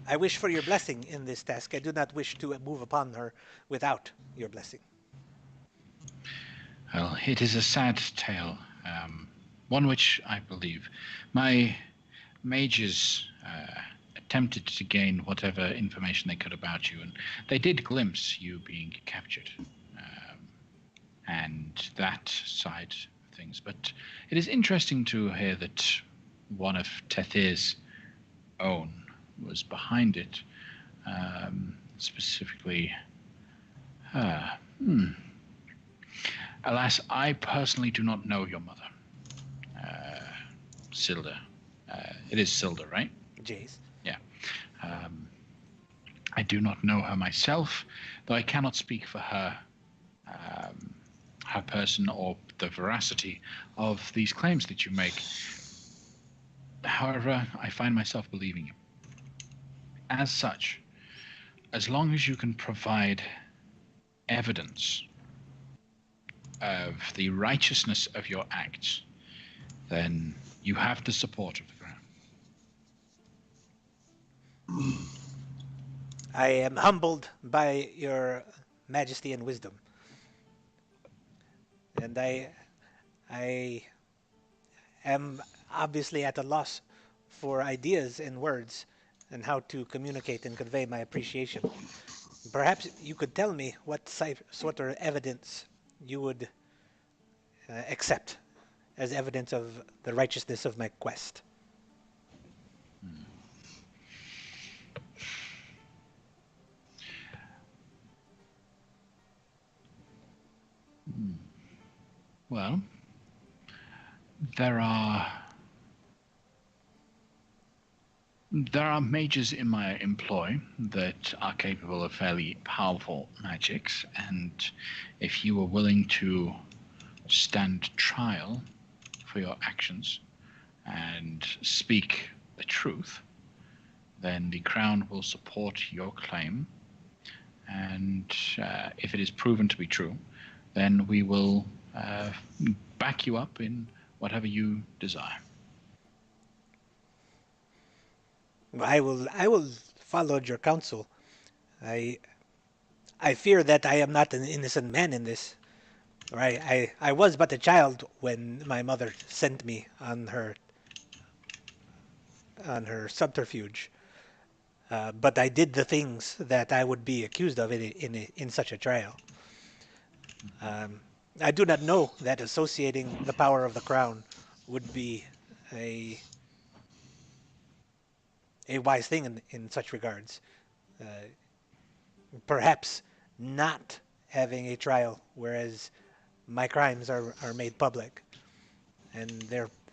I wish for your blessing in this task. I do not wish to move upon her without your blessing. Well, it is a sad tale, one which I believe my mages attempted to gain whatever information they could about you, and they did glimpse you being captured, and that side of things. But it is interesting to hear that one of Tethir's own was behind it, specifically her. Alas, I personally do not know your mother, Silda. It is Silda, right? Jace. Yeah. I do not know her myself, though I cannot speak for her, her person, or the veracity of these claims that you make. However, I find myself believing you. As such, as long as you can provide evidence of the righteousness of your acts, then you have the support of the ground. I am humbled by your majesty and wisdom. And I am obviously at a loss for ideas and words and how to communicate and convey my appreciation. Perhaps you could tell me what sort of evidence you would accept as evidence of the righteousness of my quest. Well, there are mages in my employ that are capable of fairly powerful magics, and if you were willing to stand trial for your actions and speak the truth, then the crown will support your claim, and if it is proven to be true, then we will back you up in whatever you desire. I will follow your counsel. I fear that I am not an innocent man in this. I was but a child when my mother sent me on her subterfuge. But I did the things that I would be accused of in such a trial. I do not know that associating the power of the crown would be a wise thing in such regards. Perhaps not having a trial, whereas my crimes are made public, and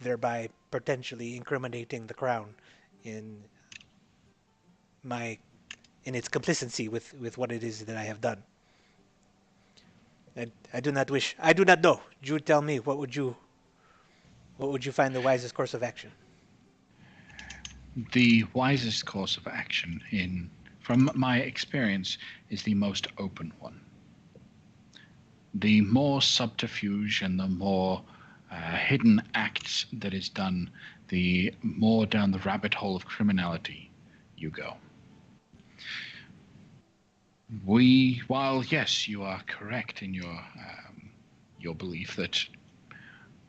thereby potentially incriminating the crown in its complicity with what it is that I have done. I do not know. You tell me, what would you find the wisest course of action? The wisest course of action, from my experience, is the most open one. The more subterfuge and the more hidden acts that is done, the more down the rabbit hole of criminality you go. While yes, you are correct in your belief that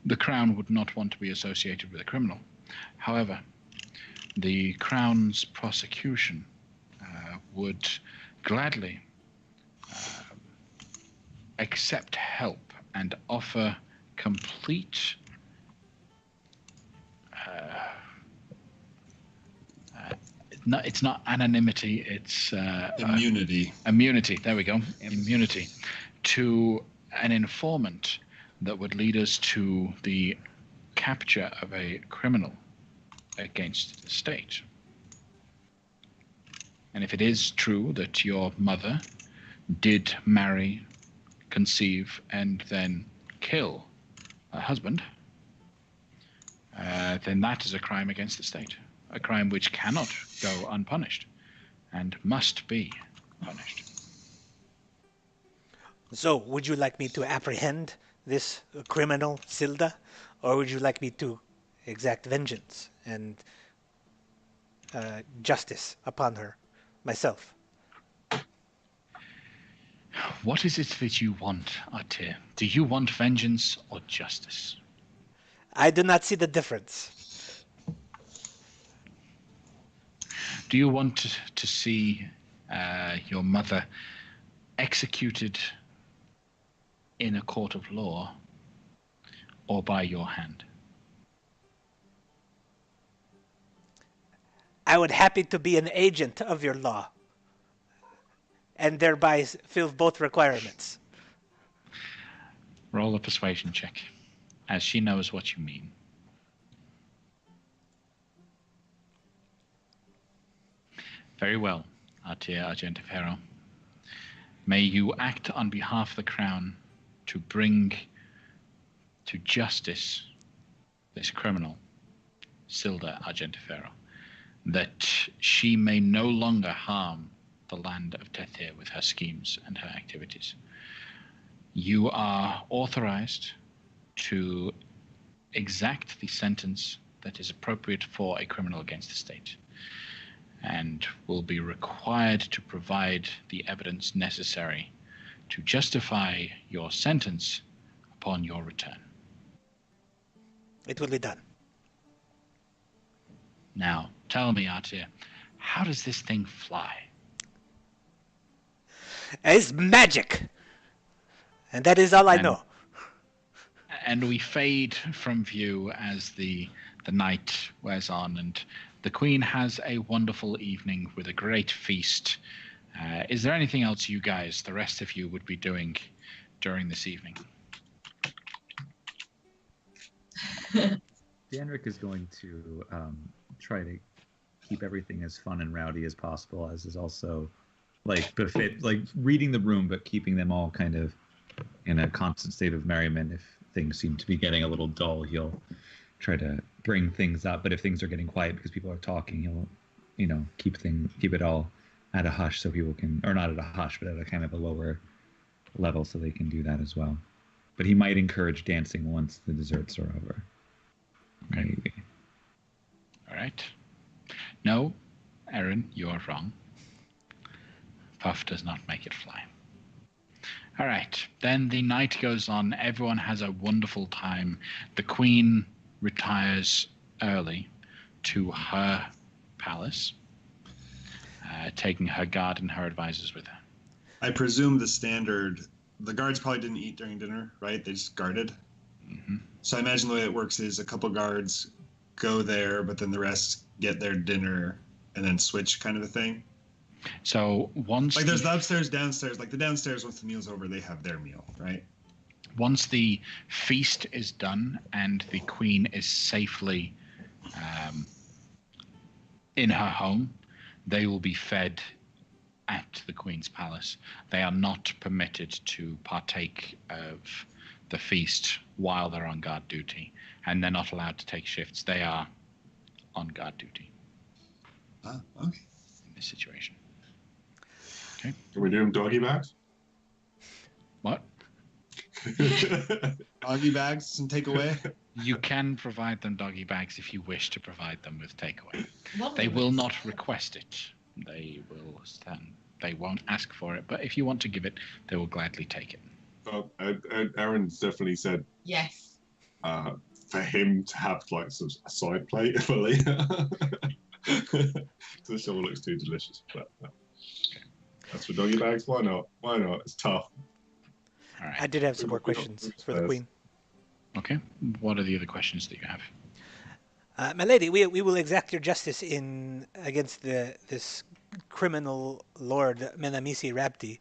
the Crown would not want to be associated with a criminal. However, the Crown's prosecution would gladly accept help and offer complete it's not anonymity, it's immunity. Immunity, there we go. Immunity to an informant that would lead us to the capture of a criminal against the state. And if it is true that your mother did marry, conceive, and then kill her husband, then that is a crime against the state. A crime which cannot go unpunished and must be punished. So, would you like me to apprehend this criminal, Silda? Or would you like me to exact vengeance and justice upon her myself? What is it that you want, Artir? Do you want vengeance or justice? I do not see the difference. Do you want to see your mother executed in a court of law or by your hand? I would happy to be an agent of your law and thereby fill both requirements. Roll a persuasion check, as she knows what you mean. Very well, Artir Argentifero. May you act on behalf of the Crown to bring to justice this criminal, Silda Argentifero, that she may no longer harm the land of Tethir with her schemes and her activities. You are authorized to exact the sentence that is appropriate for a criminal against the state, and will be required to provide the evidence necessary to justify your sentence upon your return. It will be done. Now, tell me, Artir, how does this thing fly? It's magic! And that is all I know. And we fade from view as the night wears on, and the Queen has a wonderful evening with a great feast. Is there anything else you guys, the rest of you, would be doing during this evening? Danric is going to try to keep everything as fun and rowdy as possible, as is also befit, reading the room, but keeping them all kind of in a constant state of merriment. If things seem to be getting a little dull, he'll try to bring things up. But if things are getting quiet because people are talking, he'll, keep it all at a hush so people can, or not at a hush, but at a kind of a lower level so they can do that as well. But he might encourage dancing once the desserts are over. Okay. Maybe. All right. No, Aaron, you are wrong. Puff does not make it fly. All right. Then the night goes on. Everyone has a wonderful time. The queen retires early to her palace, taking her guard and her advisors with her. I presume the guards probably didn't eat during dinner, right? They just guarded. Mm-hmm. So I imagine the way it works is a couple guards go there, but then the rest get their dinner and then switch, kind of a thing. So once like there's the upstairs, downstairs. Like the downstairs, once the meal's over, they have their meal, right? Once the feast is done and the queen is safely in her home, they will be fed at the Queen's Palace. They are not permitted to partake of the feast while they're on guard duty, and they're not allowed to take shifts. They are on guard duty. Ah, okay. In this situation. Okay. Can we do them doggy bags? What? Doggy bags, some takeaway. You can provide them doggy bags if you wish to provide them with takeaway. Lovely. They will not request it. They will stand. They won't ask for it, but if you want to give it, they will gladly take it. Well, Aaron's definitely said Yes. for him to have like a side plate fully. So this all looks too delicious. But, that's for doggy bags. Why not? Why not? It's tough. All right. I did have some more questions for the queen. Okay. What are the other questions that you have? My lady, we will exact your justice against this criminal Lord Menamisi Rabti,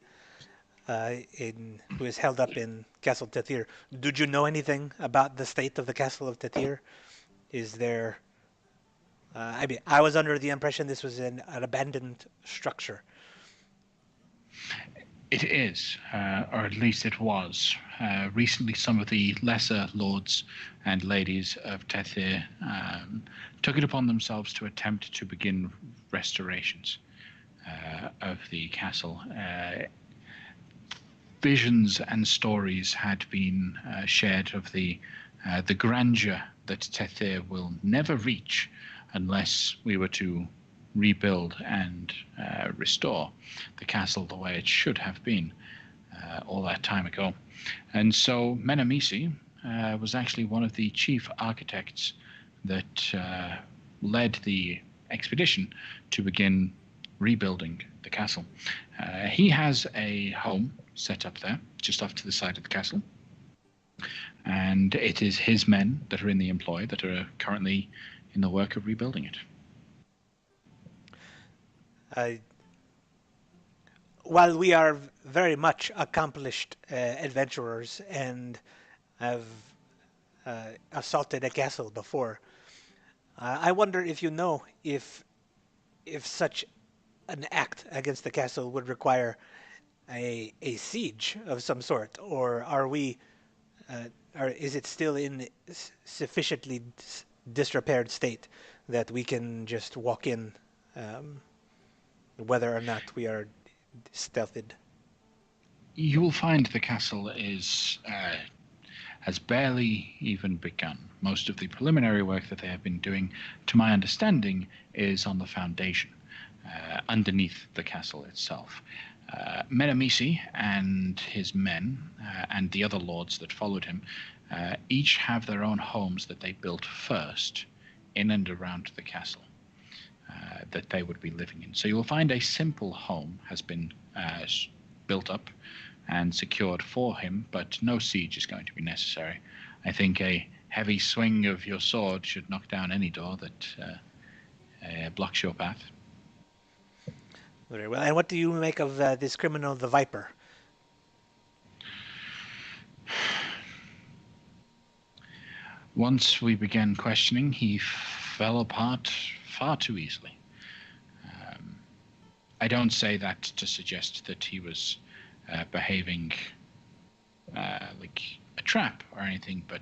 who is held up in Castle Tathir. Did you know anything about the state of the Castle of Tathir? Is there... I was under the impression this was an abandoned structure. It is, or at least it was. Recently, some of the lesser lords and ladies of Tathir took it upon themselves to attempt to begin restorations of the castle. Visions and stories had been shared of the grandeur that Tathir will never reach unless we were to rebuild and restore the castle the way it should have been all that time ago. And so Menamisi was actually one of the chief architects that led the expedition to begin rebuilding the castle. He has a home set up there, just off to the side of the castle. And it is his men that are in the employ that are currently in the work of rebuilding it. While we are very much accomplished adventurers and have assaulted a castle before, I wonder if you know if such an act against the castle would require a siege of some sort, or are we, or is it still in sufficiently disrepaired state that we can just walk in, whether or not we are stealthed? You will find the castle has barely even begun. Most of the preliminary work that they have been doing, to my understanding, is on the foundation, underneath the castle itself. Menamisi and his men, and the other lords that followed him, each have their own homes that they built first in and around the castle that they would be living in. So you will find a simple home has been built up and secured for him, but no siege is going to be necessary. I think a heavy swing of your sword should knock down any door that blocks your path. Very well. And what do you make of this criminal, the Viper? Once we began questioning, he fell apart far too easily. I don't say that to suggest that he was behaving like a trap or anything, but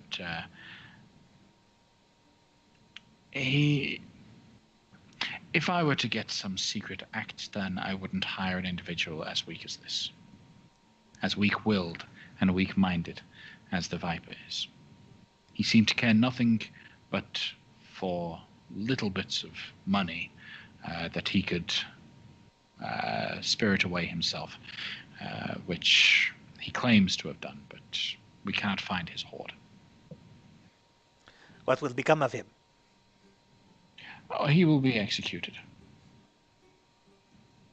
it If I were to get some secret act done, I wouldn't hire an individual as weak as this. As weak-willed and weak-minded as the Viper is. He seemed to care nothing but for little bits of money that he could spirit away himself, which he claims to have done, but we cannot find his hoard. What will become of him? Oh, he will be executed.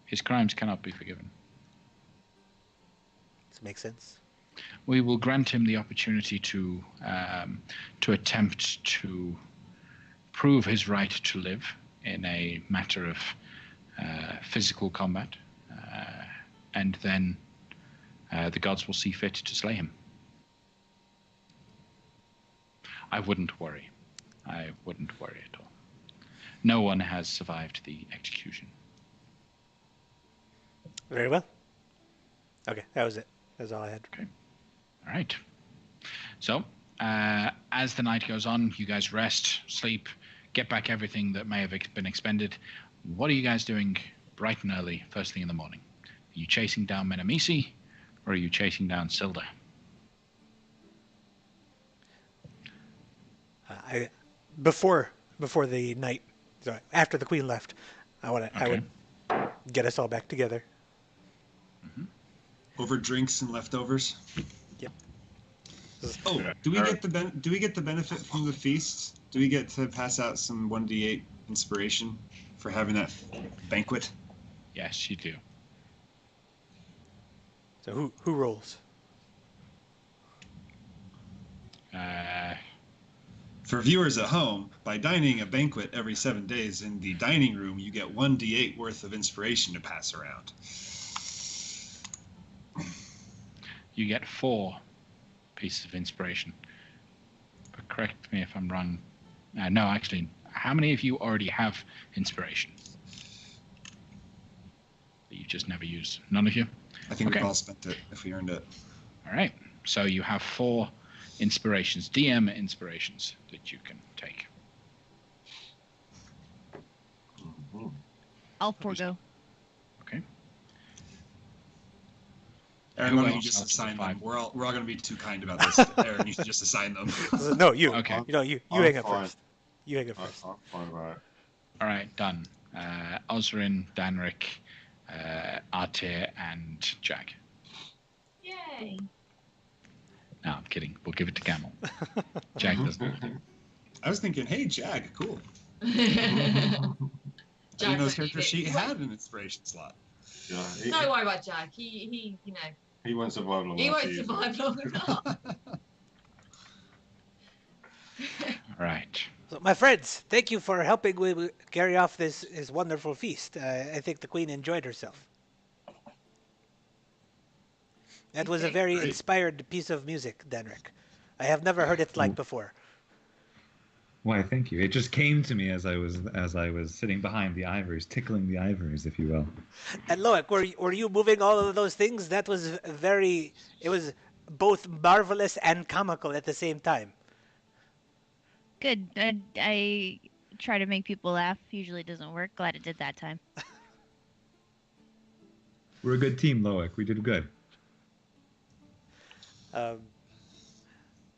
His crimes cannot be forgiven. This makes sense. We will grant him the opportunity to attempt to prove his right to live in a matter of physical combat, and then the gods will see fit to slay him. I wouldn't worry. I wouldn't worry at all. No one has survived the execution. Very well. Okay, that was it. That's all I had. Okay. All right. So, as the night goes on, you guys rest, sleep, get back everything that may have been expended. What are you guys doing bright and early, first thing in the morning? Are you chasing down Menemisi, or are you chasing down Silda? Before the night, sorry, after the queen left, I would get us all back together. Over drinks and leftovers. Yep. Oh, do we get the benefit from the feast? Do we get to pass out some 1d8 inspiration for having that banquet? Yes, you do. So who rolls? For viewers at home, by dining a banquet every 7 days in the dining room, you get 1d8 worth of inspiration to pass around. You get 4 pieces of inspiration. But correct me if I'm wrong. No, actually, how many of you already have inspiration that you just never use? None of you? I think Okay. we've all spent it if we earned it. All right. So you have 4 inspirations, DM inspirations that you can take. I'll forego. Okay. Aaron, Who why don't you else just else is assign a 5? them? We're all going to be too kind about this. Aaron, you should just assign them. No, you. Okay. You I'm hang up fine. first. You hang up first. I'm fine about it. All right, done. Osrin, Danrik, Artir, and Jag. Yay. No, I'm kidding. We'll give it to Gamel. Jag doesn't. I was thinking, hey, Jag, cool. I Jack, didn't know his character sheet wait, had an inspiration slot. Yeah, don't worry about Jack. He you know, he won't survive long he enough. won't to use it. survive long enough. All right. So, my friends, thank you for helping me carry off this wonderful feast. I think the queen enjoyed herself. That was a very Great. inspired piece of music, Danrik. I have never heard it like before. Why, thank you. It just came to me as I was sitting behind the ivories, tickling the ivories, if you will. And Loic, were you moving all of those things? That was it was both marvelous and comical at the same time. Good. I try to make people laugh. Usually doesn't work. Glad it did that time. We're a good team, Loic. We did good.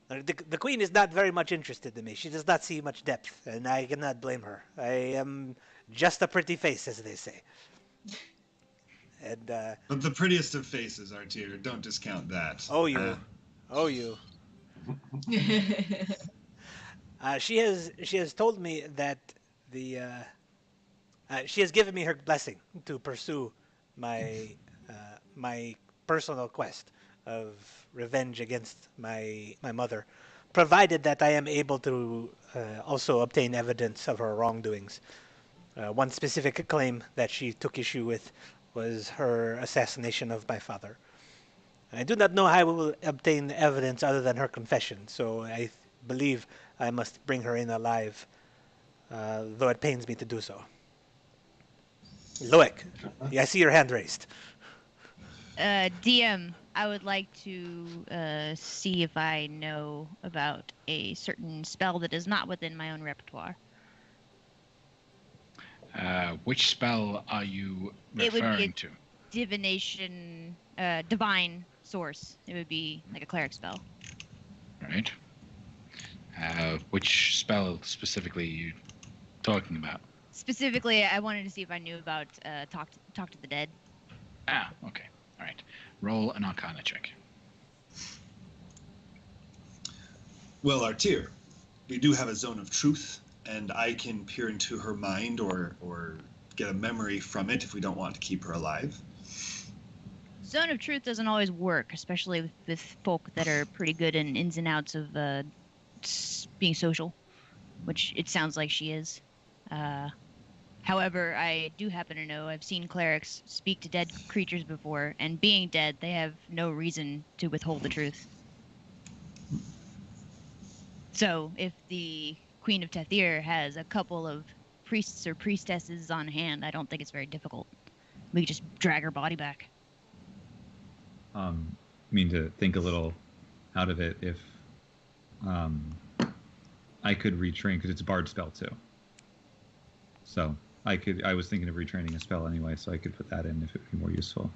The queen is not very much interested in me. She does not see much depth, and I cannot blame her. I am just a pretty face, as they say. And But the prettiest of faces, Artir. Don't discount that. you. She has told me that she has given me her blessing to pursue my personal quest of revenge against my mother, provided that I am able to also obtain evidence of her wrongdoings. One specific claim that she took issue with was her assassination of my father. I do not know how I will obtain evidence other than her confession, so I believe I must bring her in alive, though it pains me to do so. Loic, I see your hand raised. DM, I would like to see if I know about a certain spell that is not within my own repertoire. Which spell are you It would be referring to? Divination, divine source. It would be like a cleric spell. Right. Which spell specifically are you talking about? Specifically, I wanted to see if I knew about talk to the dead. Ah, okay. All right. Roll an Arcana check. Well, Artir, we do have a zone of truth, and I can peer into her mind or get a memory from it if we don't want to keep her alive. Zone of truth doesn't always work, especially with folk that are pretty good in ins and outs of being social, which it sounds like she is. However, I do happen to know I've seen clerics speak to dead creatures before, and being dead, they have no reason to withhold the truth. So, if the Queen of Tethir has a couple of priests or priestesses on hand, I don't think it's very difficult. We could just drag her body back. I mean, to think a little out of it, if I could retrain, because it's a bard spell too. So I was thinking of retraining a spell anyway, so I could put that in if it would be more useful.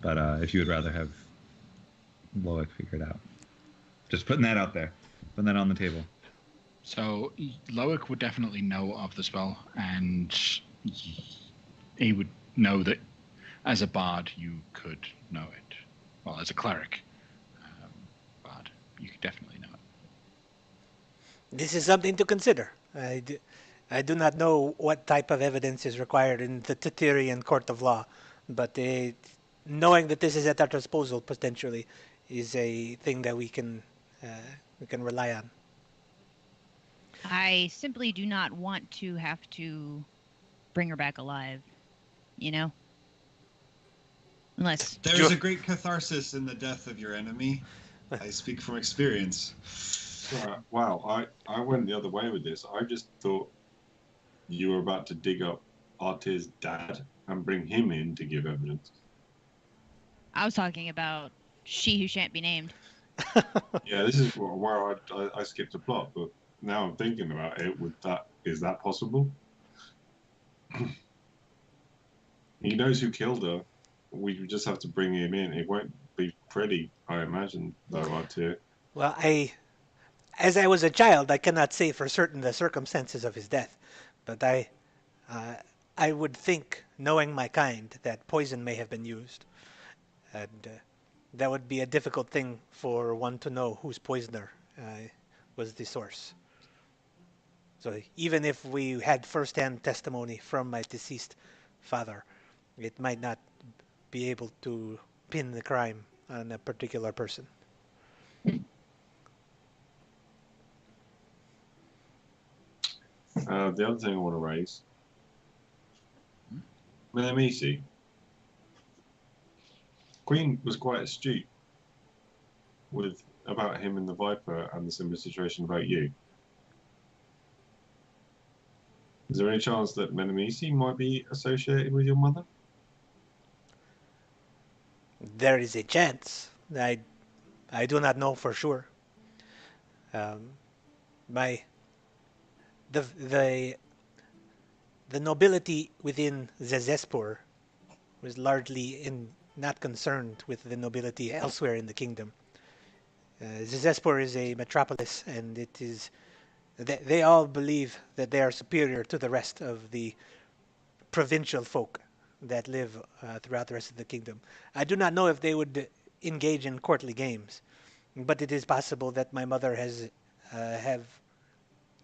But if you would rather have Loic figure it out. Just putting that out there. Putting that on the table. So Loic would definitely know of the spell, and he would know that as a bard you could know it. Well, as a cleric bard, you could definitely know it. This is something to consider. I do not know what type of evidence is required in the Tethirian court of law, but knowing that this is at our disposal potentially is a thing that we can rely on. I simply do not want to have to bring her back alive, you know? Unless... There's a great catharsis in the death of your enemy. I speak from experience. Wow, I went the other way with this. I just thought you were about to dig up Artir's dad and bring him in to give evidence. I was talking about she who shan't be named. Yeah, this is where I skipped a plot, but now I'm thinking about it. Is that possible? He knows who killed her. We just have to bring him in. It won't be pretty, I imagine, though, Artir. Well, as I was a child, I cannot say for certain the circumstances of his death, but I would think, knowing my kind, that poison may have been used, and that would be a difficult thing for one to know whose poisoner was the source. So even if we had first-hand testimony from my deceased father, it might not be able to pin the crime on a particular person. The other thing I want to raise, Menemisi. Queen was quite astute about him and the Viper and the similar situation about you. Is there any chance that Menemisi might be associated with your mother? There is a chance. I do not know for sure. The nobility within Zezespor was largely not concerned with the nobility elsewhere in the kingdom. Zezespor is a metropolis, and it is they all believe that they are superior to the rest of the provincial folk that live throughout the rest of the kingdom. I do not know if they would engage in courtly games, but it is possible that my mother has have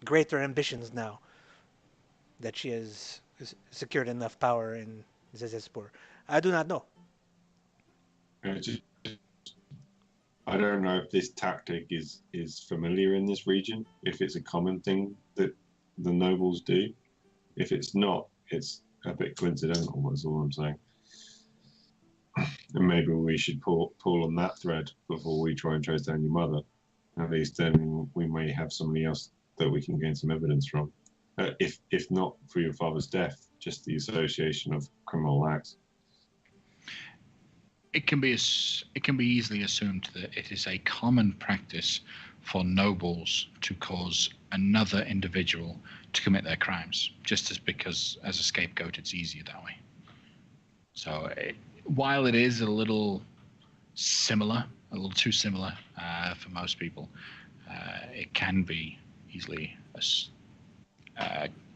greater ambitions now that she has secured enough power in Zezespor. I do not know. I don't know if this tactic is familiar in this region, if it's a common thing that the nobles do. If it's not, it's a bit coincidental, that's all I'm saying. And maybe we should pull on that thread before we try and trace down your mother. At least then we may have somebody else that we can gain some evidence from. If not for your father's death, just the association of criminal acts. It can be easily assumed that it is a common practice for nobles to cause another individual to commit their crimes, just because as a scapegoat it's easier that way. So while it is a little similar, a little too similar for most people, it can be easily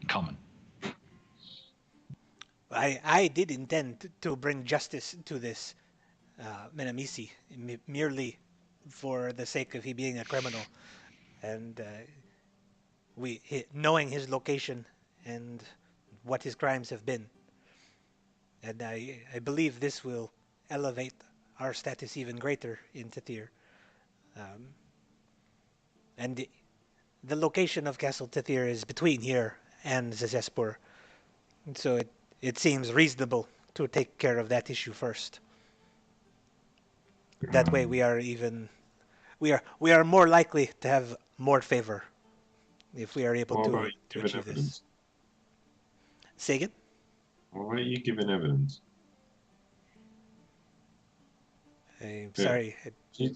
common. I did intend to bring justice to this Menamisi merely for the sake of he being a criminal, and knowing his location and what his crimes have been. And I believe this will elevate our status even greater in Tatir. And the location of Castle Tatir is between here and Zazespor. So it seems reasonable to take care of that issue first. That way we are more likely to have more favor if we are able to achieve this. Say again? Why are you giving evidence? I'm sorry.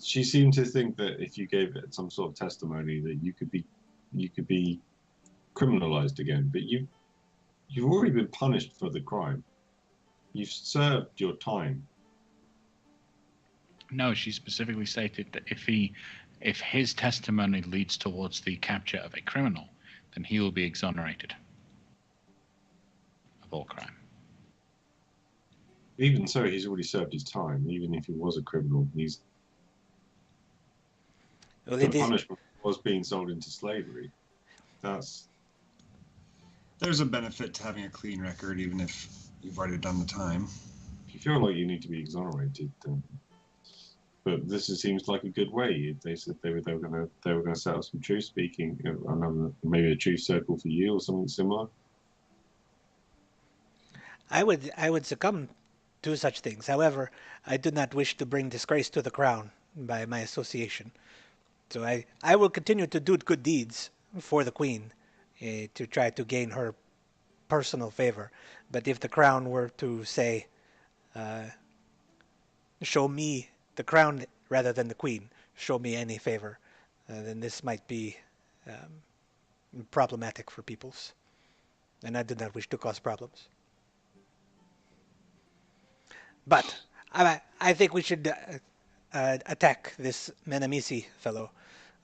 She seemed to think that if you gave it some sort of testimony that you could be criminalized again, but you've already been punished for the crime. You've served your time. No, she specifically stated that if his testimony leads towards the capture of a criminal, then he will be exonerated of all crime. Even so, he's already served his time. Even if he was a criminal, the punishment was being sold into slavery. There's a benefit to having a clean record, even if you've already done the time. If you feel like you need to be exonerated, but this seems like a good way. They said they were going to set up some truth speaking, maybe a truth circle for you or something similar. I would succumb to such things. However, I do not wish to bring disgrace to the crown by my association. So I will continue to do good deeds for the queen to try to gain her personal favor. But if the crown were to say, show me the crown rather than the queen, show me any favor, then this might be problematic for peoples. And I do not wish to cause problems. But I think we should attack this Menamisi fellow.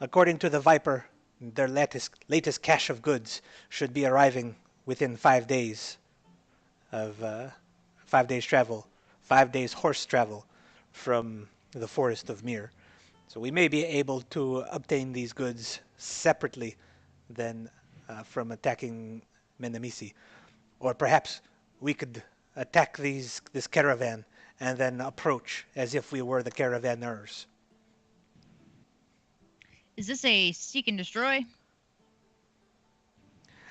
According to the Viper, their latest cache of goods should be arriving within 5 days of 5 days travel, 5 days horse travel from the forest of Mir. So we may be able to obtain these goods separately than from attacking Menamisi. Or perhaps we could attack this caravan and then approach as if we were the caravanners. Is this a seek and destroy?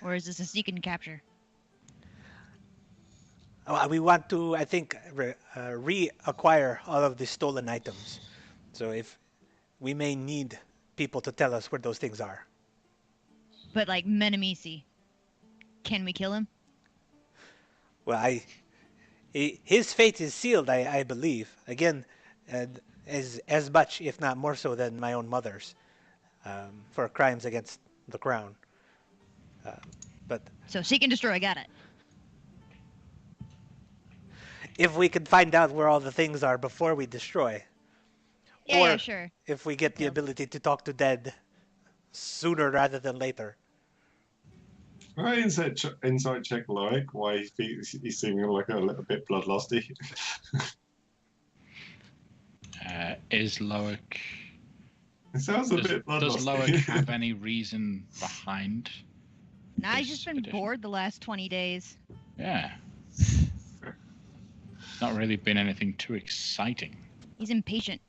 Or is this a seek and capture? We want to, I think, reacquire all of the stolen items. So if we may need people to tell us where those things are. But like Menamisi, can we kill him? Well, his fate is sealed, I believe. Again, as much, if not more so, than my own mother's, for crimes against the crown. But so seek and destroy, got it. If we could find out where all the things are before we destroy, yeah, sure. If we get the ability to talk to dead sooner rather than later. Right, insight check Loic, why he's seeming like a little bit bloodlusty. Is Loic... It sounds a bit bloodlusty. Does Loic have any reason behind? Nah, he's just been bored the last 20 days. Yeah. Not really been anything too exciting. He's impatient.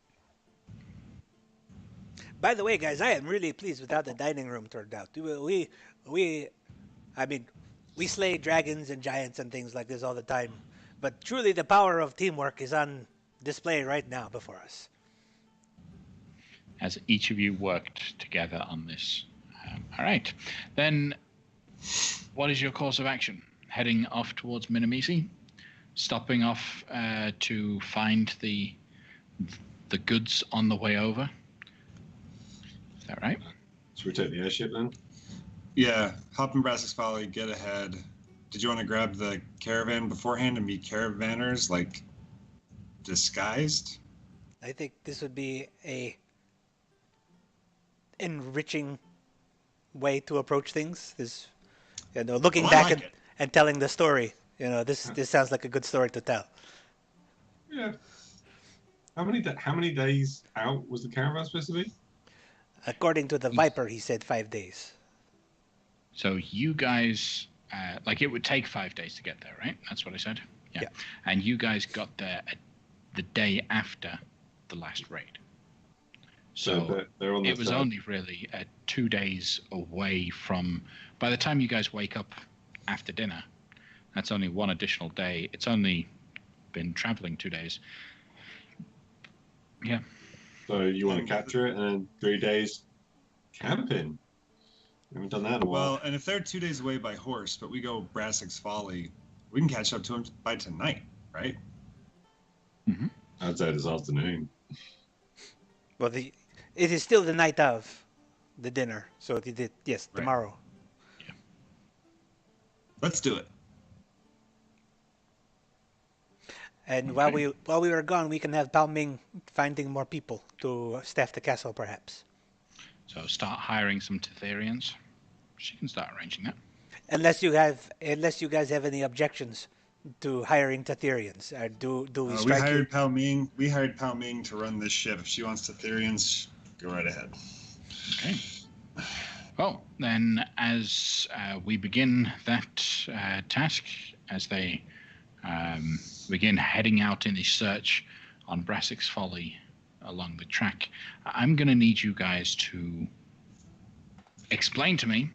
By the way, guys, I am really pleased with how the dining room turned out. We slay dragons and giants and things like this all the time, but truly the power of teamwork is on display right now before us. As each of you worked together on this. All right. Then, what is your course of action? Heading off towards Minamisi? Stopping off to find the goods on the way over? Is that right? Should we take the airship then? Yeah, hop in Brassic's Folly, get ahead. Did you want to grab the caravan beforehand and be caravanners, like, disguised? I think this would be a enriching way to approach things. This, looking Well, I back like it. and telling the story. This sounds like a good story to tell. Yeah. How many days out was the caravan supposed to be? According to the Viper, he said 5 days. So you guys, it would take 5 days to get there, right? That's what I said? Yeah. And you guys got there the day after the last raid. So they're on the it was third. only really 2 days away from... By the time you guys wake up after dinner, that's only one additional day. It's only been traveling 2 days. Yeah. So you want to capture it and then 3 days camping? We haven't done that in a while. Well, and if they're 2 days away by horse, but we go Brassic's Folly, we can catch up to them by tonight, right? Mm-hmm. I'd say this afternoon. Well, it is still the night of the dinner, so yes, Right. tomorrow. Let's do it. And Okay. while we were gone, we can have Pao Ming finding more people to staff the castle, perhaps. So start hiring some Tetherians. She can start arranging that. Unless you guys have any objections to hiring Tetherians, do we We strike you? hired Pao Ming. We hired Pao Ming to run this ship. If she wants Tetherians, go right ahead. Okay. Well, then, as we begin that task, as they begin heading out in the search on Brassic's Folly along the track, I'm going to need you guys to explain to me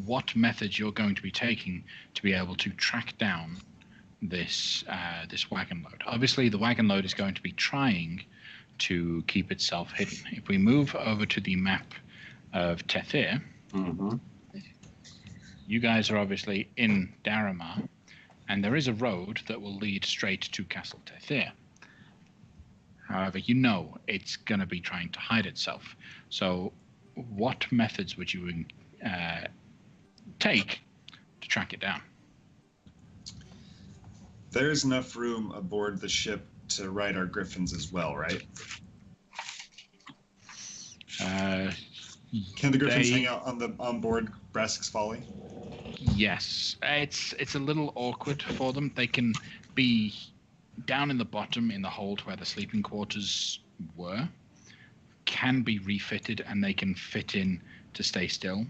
what methods you're going to be taking to be able to track down this wagon load. Obviously, the wagon load is going to be trying to keep itself hidden. If we move over to the map of Tethir, Mm-hmm. you guys are obviously in Daramar, and there is a road that will lead straight to Castle Tethir. However, it's going to be trying to hide itself. So what methods would you take to track it down? There's enough room aboard the ship to ride our griffins as well, right? Can the griffins hang out on board Brassic's Folly? Yes, it's a little awkward for them. They can be down in the bottom in the hold where the sleeping quarters were, can be refitted, and they can fit in to stay still.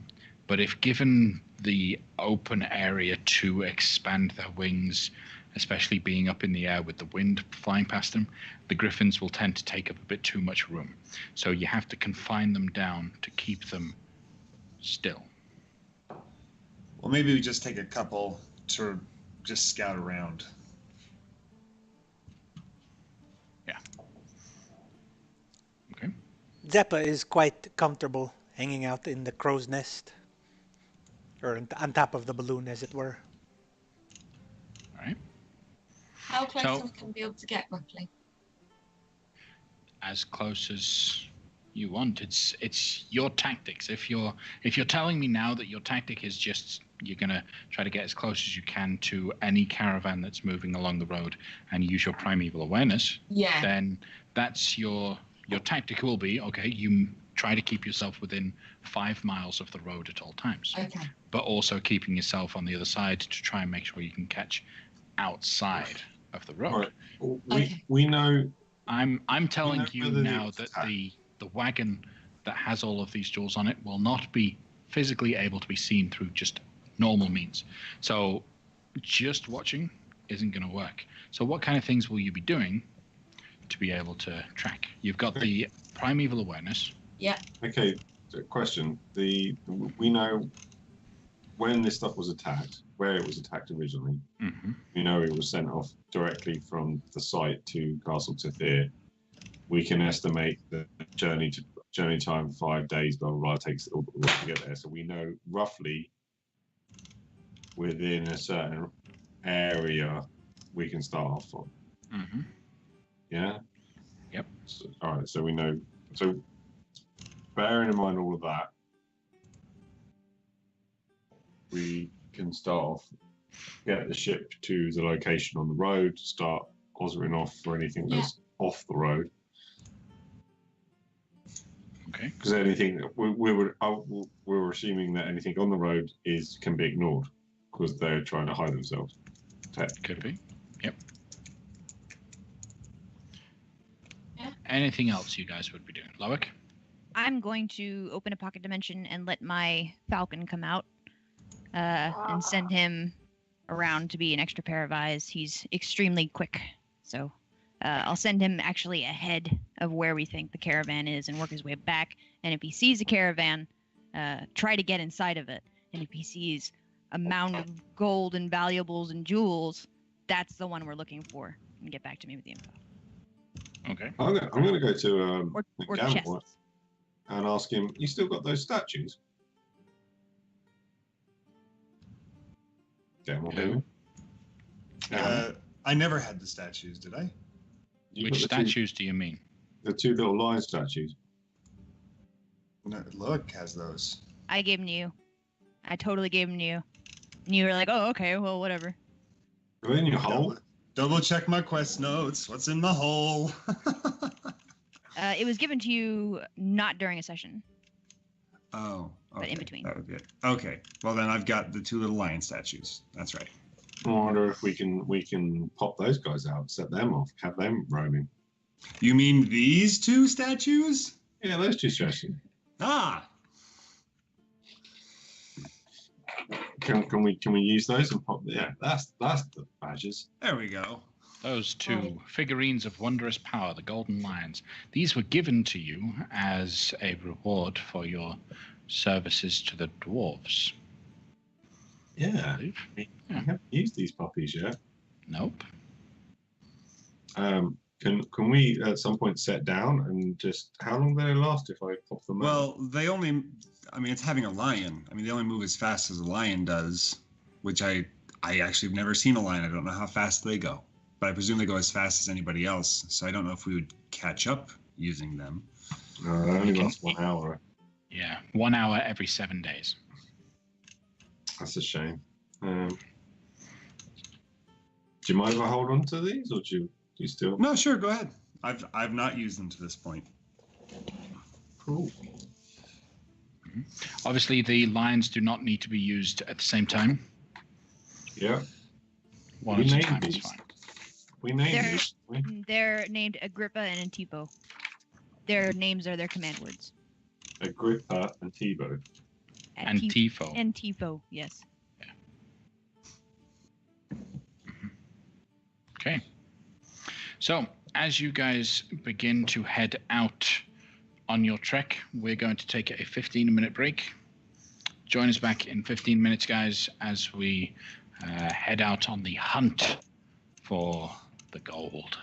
But if given the open area to expand their wings, especially being up in the air with the wind flying past them, the griffins will tend to take up a bit too much room. So you have to confine them down to keep them still. Well, maybe we just take a couple to just scout around. Yeah. Okay. Zeppa is quite comfortable hanging out in the crow's nest, or on top of the balloon, as it were. All right. How close So- are we going to be able to get roughly? As close as you want. It's your tactics. If you're telling me now that your tactic is just you're gonna try to get as close as you can to any caravan that's moving along the road and use your primeval awareness, Yeah. then that's your tactic will be, okay, you try to keep yourself within 5 miles of the road at all times, Okay. but also keeping yourself on the other side to try and make sure you can catch outside of the road. All right. Okay. We know. I'm telling know you whether now it's that attacked. the wagon that has all of these jewels on it will not be physically able to be seen through just normal means. So just watching isn't going to work. So what kind of things will you be doing to be able to track? You've got the primeval awareness. Yeah. Okay. So question: we know when this stuff was attacked, where it was attacked originally. Mm-hmm. We know it was sent off directly from the site to Castle Tethir. We can estimate the journey time 5 days, blah blah blah, takes all the way to get there. So we know roughly within a certain area we can start off from. Mm-hmm. Yeah. Yep. So, all right. So we know. So bearing in mind all of that, we can start off, get the ship to the location on the road, start Osring off for anything that's off the road. Okay. Because anything we were assuming that anything on the road can be ignored because they're trying to hide themselves. Could be. Yep. Yeah. Anything else you guys would be doing? Loic? I'm going to open a pocket dimension and let my falcon come out and send him around to be an extra pair of eyes. He's extremely quick, so I'll send him actually ahead of where we think the caravan is and work his way back. And if he sees a caravan, try to get inside of it. And if he sees a mound of gold and valuables and jewels, that's the one we're looking for. And get back to me with the info. Okay. I'm going to go to Or Gamble chests. and ask him, you still got those statues? Gamble, Who? I never had the statues, did I? Which statues do you mean? The two little lion statues. No, look, has those. I gave them to you. I totally gave them to you. And you were like, oh, okay, well, whatever. Are they in your hole? Double check my quest notes. What's in the hole? It was given to you not during a session. Oh, okay. But in between. That was good. Okay. Well, then I've got the two little lion statues. That's right. I wonder if we can pop those guys out, set them off, have them roaming. You mean these two statues? Yeah, those two statues. Ah, Can we use those and pop? Yeah, that's the badges. there we go. Those two figurines of wondrous power, the golden lions. These were given to you as a reward for your services to the dwarves. I Yeah, believe. we haven't used these puppies yet. Nope. Can we at some point set down and just how long do they last if I pop them out? Well, they only, I mean, it's having a lion. I mean, they only move as fast as a lion does, which I actually have never seen a lion. I don't know how fast they go, but I presume they go as fast as anybody else. So I don't know if we would catch up using them. No, they only last 1 hour. Yeah, 1 hour every 7 days. That's a shame. Do you mind if I hold on to these, or do you still? No, sure, go ahead. I've not used them to this point. Cool. Obviously, the lions do not need to be used at the same time. Yeah. One We at a named time is these. fine. We named They're- these. didn't we? They're named Agrippa and Antipo. Their names are their command words. Agrippa and Tebow. And Tifo. Antipo, yes. Okay. So, as you guys begin to head out on your trek, we're going to take a 15-minute break. Join us back in 15 minutes, guys, as we head out on the hunt for the gold.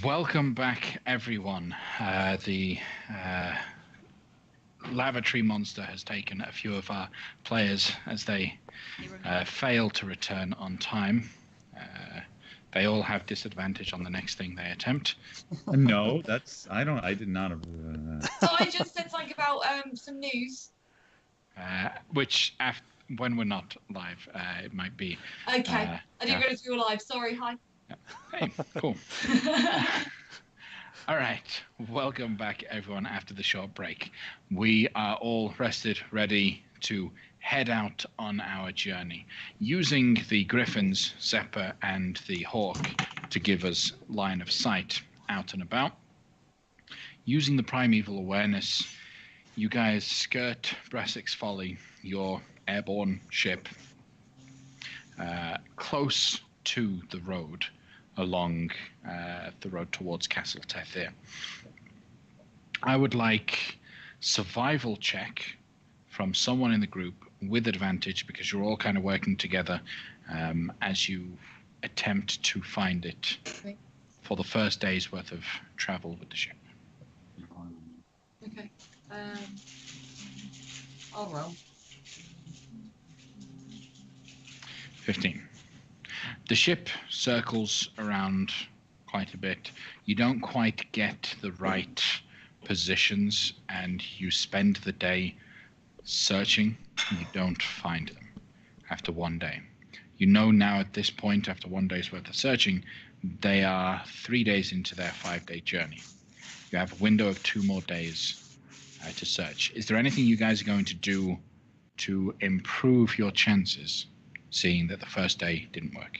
Welcome back, everyone. The lavatory monster has taken a few of our players as they fail to return on time. They all have disadvantage on the next thing they attempt. No, I did not. So I just said something about some news. Which, when we're not live, it might be. Okay. I didn't realize we were live. Sorry. Hi. Hey, cool. All right. Welcome back, everyone, after the short break. We are all rested, ready to head out on our journey, using the Griffins, Zephyr, and the Hawk to give us line of sight out and about. Using the primeval awareness, you guys skirt Bressik's Folly, your airborne ship, close to the road along the road towards Castle Tethir. I would like survival check from someone in the group with advantage, because you're all kind of working together as you attempt to find it for the first day's worth of travel with the ship. Okay. I'll roll. 15. The ship circles around quite a bit. You don't quite get the right positions, and you spend the day searching. You don't find them after one day. You know now at this point, after one day's worth of searching, they are 3 days into their 5-day journey. You have a window of 2 more days to search. Is there anything you guys are going to do to improve your chances, seeing that the first day didn't work?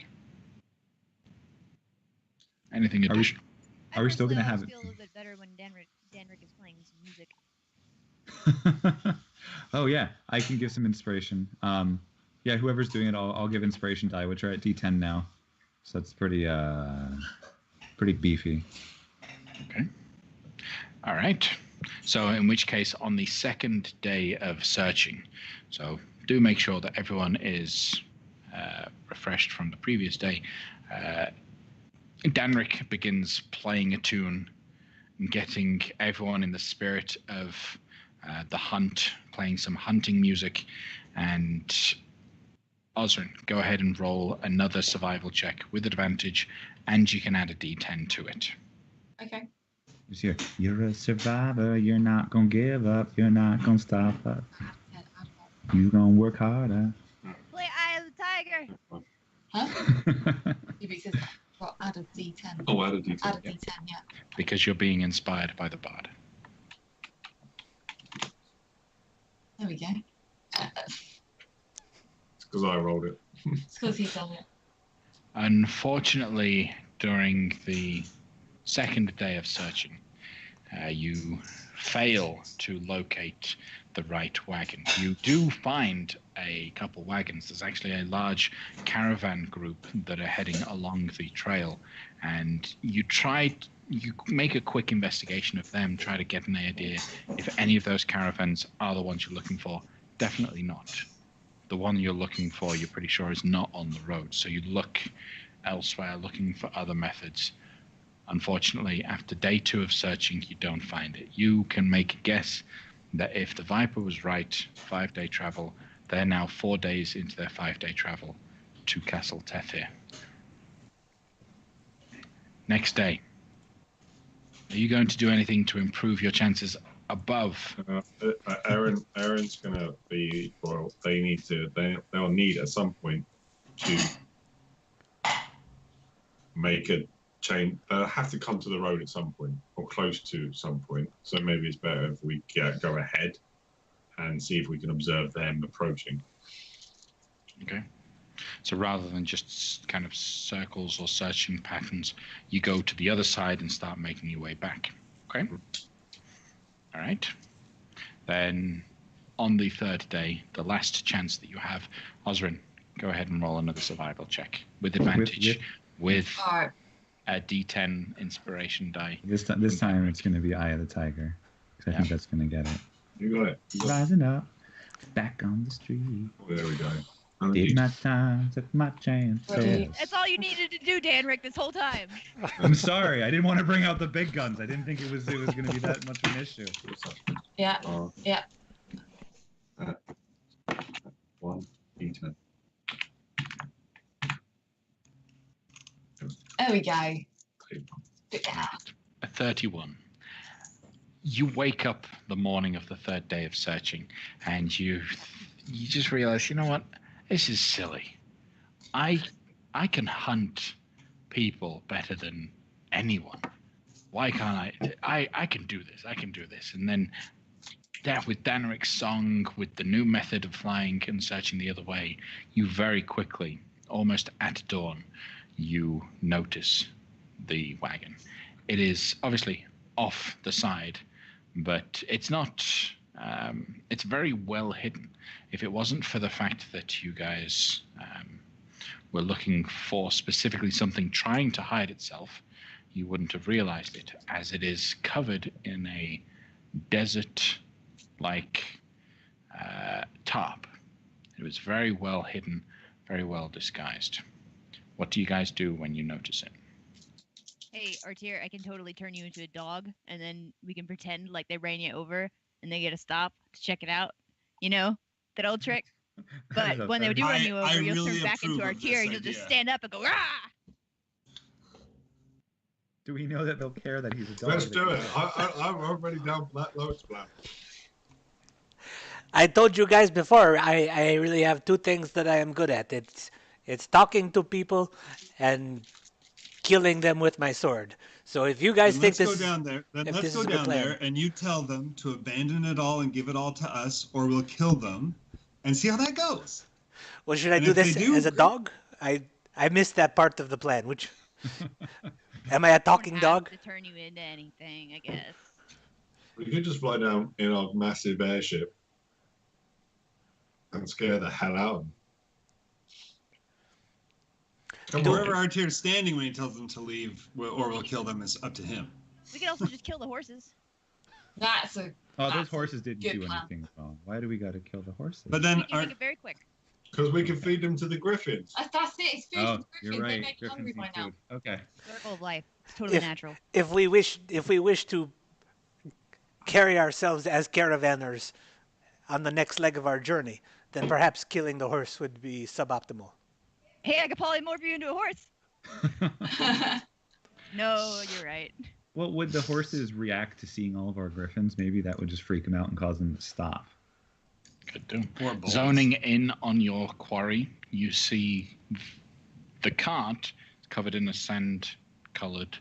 Anything additional? Are we still going to have it? I feel a little bit better when Danrick is playing some music. Oh yeah, I can give some inspiration. Yeah, whoever's doing it, I'll give inspiration die, which are at D10 now, so that's pretty beefy. Okay. All right. So in which case, on the second day of searching, so do make sure that everyone is refreshed from the previous day. Danrick begins playing a tune and getting everyone in the spirit of the hunt, playing some hunting music. And Osrin, go ahead and roll another survival check with advantage, and you can add a D10 to it. Okay. You're a survivor, you're not gonna give up, you're not gonna stop up. You're gonna work harder. Play Eye of the Tiger. Huh? Yeah, because well, add a D10. Oh, add a D10. Add a D10, yeah. Because you're being inspired by the bard. There we go. It's because I rolled it. It's because he's done it. Unfortunately, during the second day of searching, you fail to locate the right wagon. You do find a couple wagons. There's actually a large caravan group that are heading along the trail, and you make a quick investigation of them, try to get an idea if any of those caravans are the ones you're looking for. Definitely not. The one you're looking for, you're pretty sure, is not on the road. So you look elsewhere, looking for other methods. Unfortunately, after day 2 of searching, you don't find it. You can make a guess that if the Viper was right, 5-day travel, they're now 4 days into their 5-day travel to Castle Tethir. Next day. Are you going to do anything to improve your chances above? Aaron's gonna be. Well, they'll need at some point to make a change. They'll have to come to the road at some point, or close to some point. So maybe it's better if we go ahead and see if we can observe them approaching. Okay. So rather than just kind of circles or searching patterns, you go to the other side and start making your way back. Okay? All right. Then on the third day, the last chance that you have, Osrin, go ahead and roll another survival check with advantage with a D10 inspiration die. This time it's going to be Eye of the Tiger, because I think that's going to get it. You got it. Rising up, back on the street. Oh, there we go. Take my time, took my chances. That's all you needed to do, Danrick, this whole time. I'm sorry, I didn't want to bring out the big guns. I didn't think it was going to be that much of an issue. Yeah. Yeah. 1 d10. There we go. A 31. You wake up the morning of the third day of searching, and you just realize, you know what? This is silly. I can hunt people better than anyone. Why can't I can do this. I can do this. And then that with Danrick's song, with the new method of flying and searching the other way, you very quickly, almost at dawn, you notice the wagon. It is obviously off the side, but it's not, it's very well hidden. If it wasn't for the fact that you guys were looking for specifically something trying to hide itself, you wouldn't have realized it, as it is covered in a desert-like tarp. It was very well hidden, very well disguised. What do you guys do when you notice it? Hey, Artier, I can totally turn you into a dog, and then we can pretend like they ran you over, and they get a stop to check it out. You know, that old trick? But when they do run you over, you'll really turn back into Artier, and you'll just stand up and go, "Rah!" Do we know that they'll care that he's a dog? Let's do it. I'm already down for that Lois plan. I told you guys before, I really have two things that I am good at. It's talking to people and killing them with my sword. So if you guys think this, let's go down there. Let's go down there, and you tell them to abandon it all and give it all to us, or we'll kill them, and see how that goes. Well, should I do this as a dog? I missed that part of the plan. Which am I a talking dog? To turn you into anything, I guess. We could just fly down in our massive airship and scare the hell out of them. Wherever Artier's standing when he tells them to leave, or we'll kill them, is up to him. We could also just kill the horses. That's a. Those horses didn't do plan. anything wrong. Why do we got to kill the horses? But then, We can make it very quick. Because we can feed them to the griffins. That's it. It's food Oh, for you're Griffins. They right. make you hungry Griffins by need now. food. Okay. Circle of life. It's totally natural. If we wish to carry ourselves as caravanners on the next leg of our journey, then perhaps killing the horse would be suboptimal. Hey, I could polymorph you into a horse. No, you're right. Well, would the horses react to seeing all of our griffins? Maybe that would just freak them out and cause them to stop. Could do. Zoning in on your quarry, you see the cart covered in a sand-colored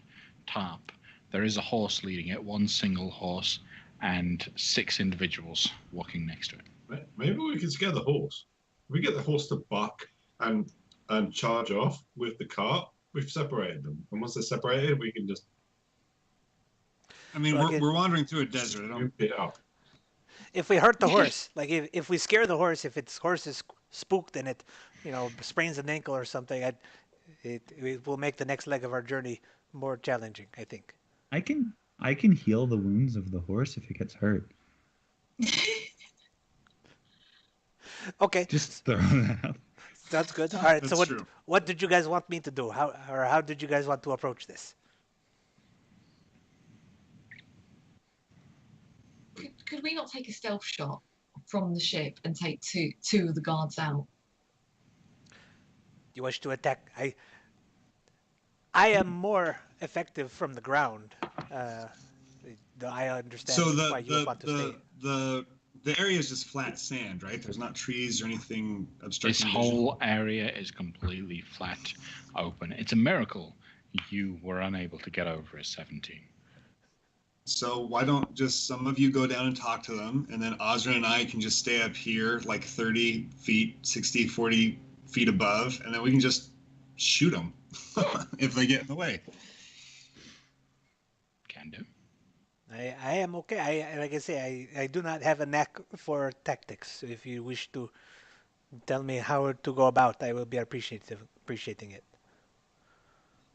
tarp. There is a horse leading it, one single horse, and 6 individuals walking next to it. Maybe we can scare the horse. If we get the horse to buck and charge off with the cart, we've separated them. And once they're separated, we can just... I mean, we're wandering through a desert. I don't... it up. If we hurt the horse, like if we scare the horse, if its horse is spooked and it, sprains an ankle or something, it will make the next leg of our journey more challenging, I think. I can heal the wounds of the horse if it gets hurt. Okay. Just throw that out. That's good. All right. That's So true. what did you guys want me to do? How did you guys want to approach this? Could we not take a stealth shot from the ship and take two of the guards out? You wish to attack? I am more effective from the ground. I understand So why you would want to stay. the area is just flat sand, right? There's not trees or anything This obstructing vision. whole area is completely flat open. It's a miracle you were unable to get over a 17. So why don't just some of you go down and talk to them, and then Osrin and I can just stay up here like 30 feet, 60, 40 feet above, and then we can just shoot them if they get in the way. Can do. I am okay. Like I say, I do not have a knack for tactics. If you wish to tell me how to go about, I will be appreciating it.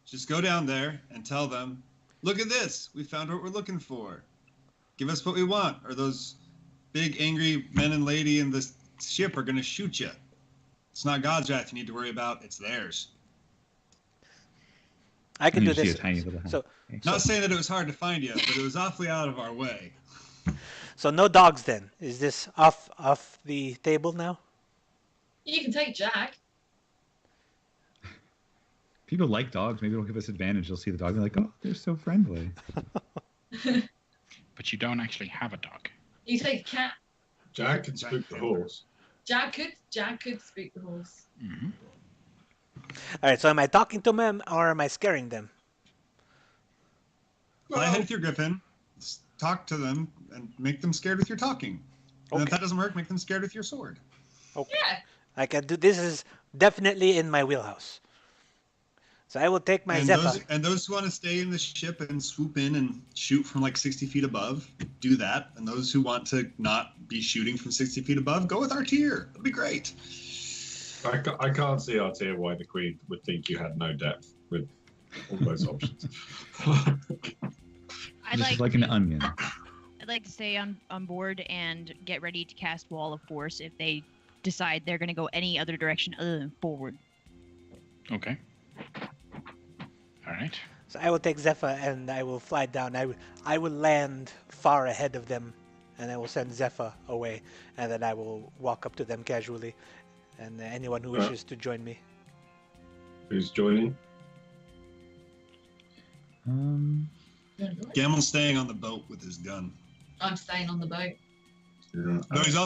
Just go down there and tell them, look at this. We found what we're looking for. Give us what we want, or those big angry men and lady in the ship are going to shoot you. It's not God's wrath you need to worry about. It's theirs. I can And do you see this. a tiny little So, Not saying that it was hard to find you, but it was awfully out of our way. so no dogs then. Is this off the table now? You can take Jack. People like dogs. Maybe it'll give us advantage. They'll see the dog and be like, oh, they're so friendly. But you don't actually have a dog. You take a cat. Jack can spook the horse. Jack could spook the horse. Mm-hmm. All right. So am I talking to them or am I scaring them? Fly ahead with your griffin, talk to them, and make them scared with your talking. And if that doesn't work, make them scared with your sword. Okay. Yeah. I can do. This is definitely in my wheelhouse. So I will take my Zephyr. And those who want to stay in the ship and swoop in and shoot from like 60 feet above, do that. And those who want to not be shooting from 60 feet above, go with our tier. That'd be great. I can't see our tier why the Queen would think you had no depth with all those options. Just like an onion. I'd like to stay on board and get ready to cast Wall of Force if they decide they're going to go any other direction other than forward. Okay. All right. So I will take Zephyr and I will fly down. I will land far ahead of them, and I will send Zephyr away, and then I will walk up to them casually, and anyone who wishes to join me. Who's joining? Gamel's staying on the boat with his gun. I'm staying on the boat. Yeah. No, I'm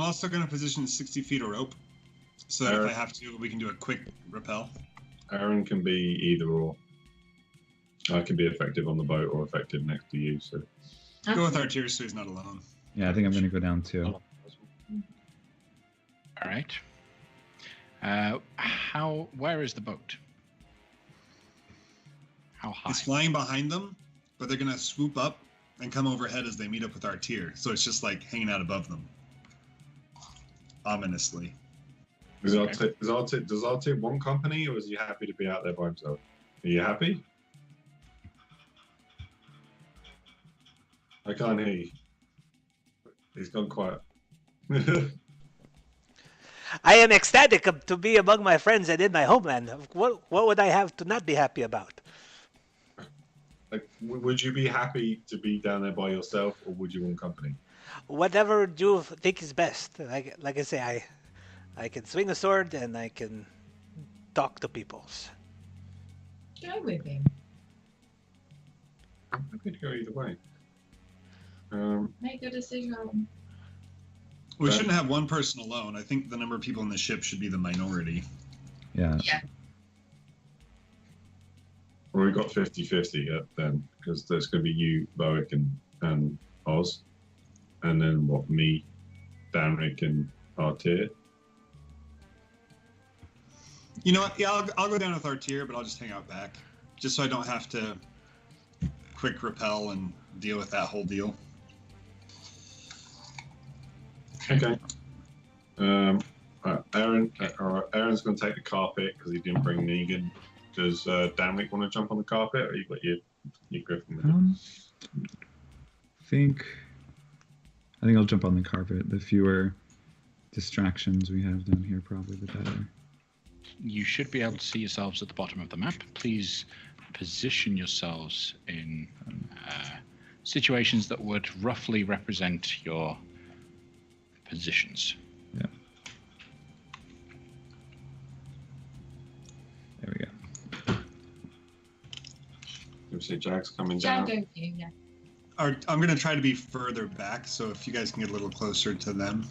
also gonna position 60 feet of rope, so that if I have to, we can do a quick rappel. Aaron can be either or. I can be effective on the boat or effective next to you. So Go with our tier so he's not alone. Yeah, I think I'm going to go down too. All right. Where is the boat? How high? It's flying behind them, but they're gonna swoop up and come overhead as they meet up with our tier. So it's just like hanging out above them, ominously. does our tier want company, or is he happy to be out there by himself? Are you happy? I can't hear you. He's gone quiet. I am ecstatic to be among my friends and in my homeland. What would I have to not be happy about? Like, would you be happy to be down there by yourself, or would you want company? Whatever you think is best. Like I say, I can swing a sword and I can talk to people. Go with him. I could go either way. Make a decision. We shouldn't have one person alone. I think the number of people in the ship should be the minority. Yeah. Yeah. Well, we got 50-50 then, because there's going to be you, Bowick, and Oz, and then me, Danric, and our tier. You know what? Yeah, I'll go down with our tier, but I'll just hang out back, just so I don't have to quick rappel and deal with that whole deal. Okay. Aaron's going to take the carpet because he didn't bring Negan. Does Danwick want to jump on the carpet, or you got your griffin with you? I think I'll jump on the carpet. The fewer distractions we have down here, probably the better. You should be able to see yourselves at the bottom of the map. Please position yourselves in situations that would roughly represent your positions. Yeah. There we go. You say Jack's coming Jack, down. go with you, yeah. I'm going to try to be further back, so if you guys can get a little closer to them,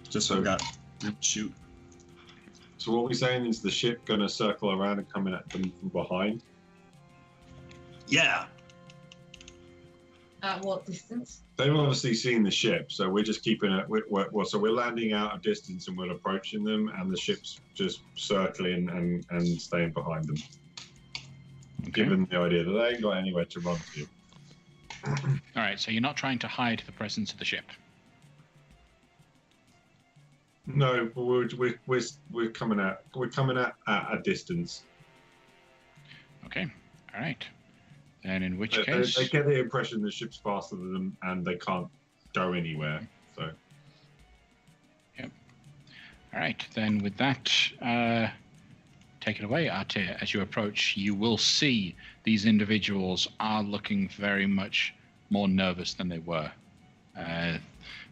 just so I've got shoot. So what we're saying is the ship going to circle around and coming at them from behind. Yeah. At what distance? They've obviously seen the ship, so we're just keeping it. So we're landing out of distance and we're approaching them, and the ship's just circling and staying behind them. Okay. Given the idea that they ain't got anywhere to run to. All right, so you're not trying to hide the presence of the ship. No, we're coming at a distance. Okay. All right. Then in which They case... get the impression the ship's faster than them and they can't go anywhere. So. Yep. All right, then with that, take it away, Artir. As you approach, you will see these individuals are looking very much more nervous than they were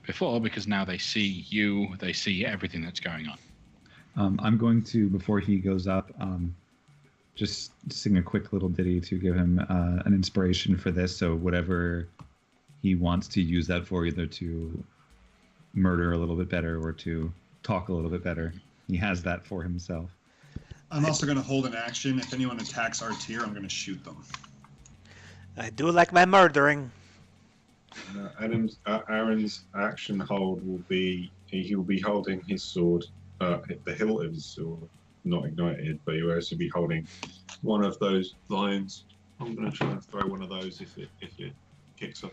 before, because now they see you, they see everything that's going on. I'm going to, before he goes up, just sing a quick little ditty to give him an inspiration for this. So whatever he wants to use that for, either to murder a little bit better or to talk a little bit better, he has that for himself. I'm also going to hold an action. If anyone attacks our tier, I'm going to shoot them. I do like my murdering. Aaron's action hold will be, he will be holding his sword, the hilt of his sword, not ignited, but he will also be holding one of those lions. I'm going to try and throw one of those if it kicks off.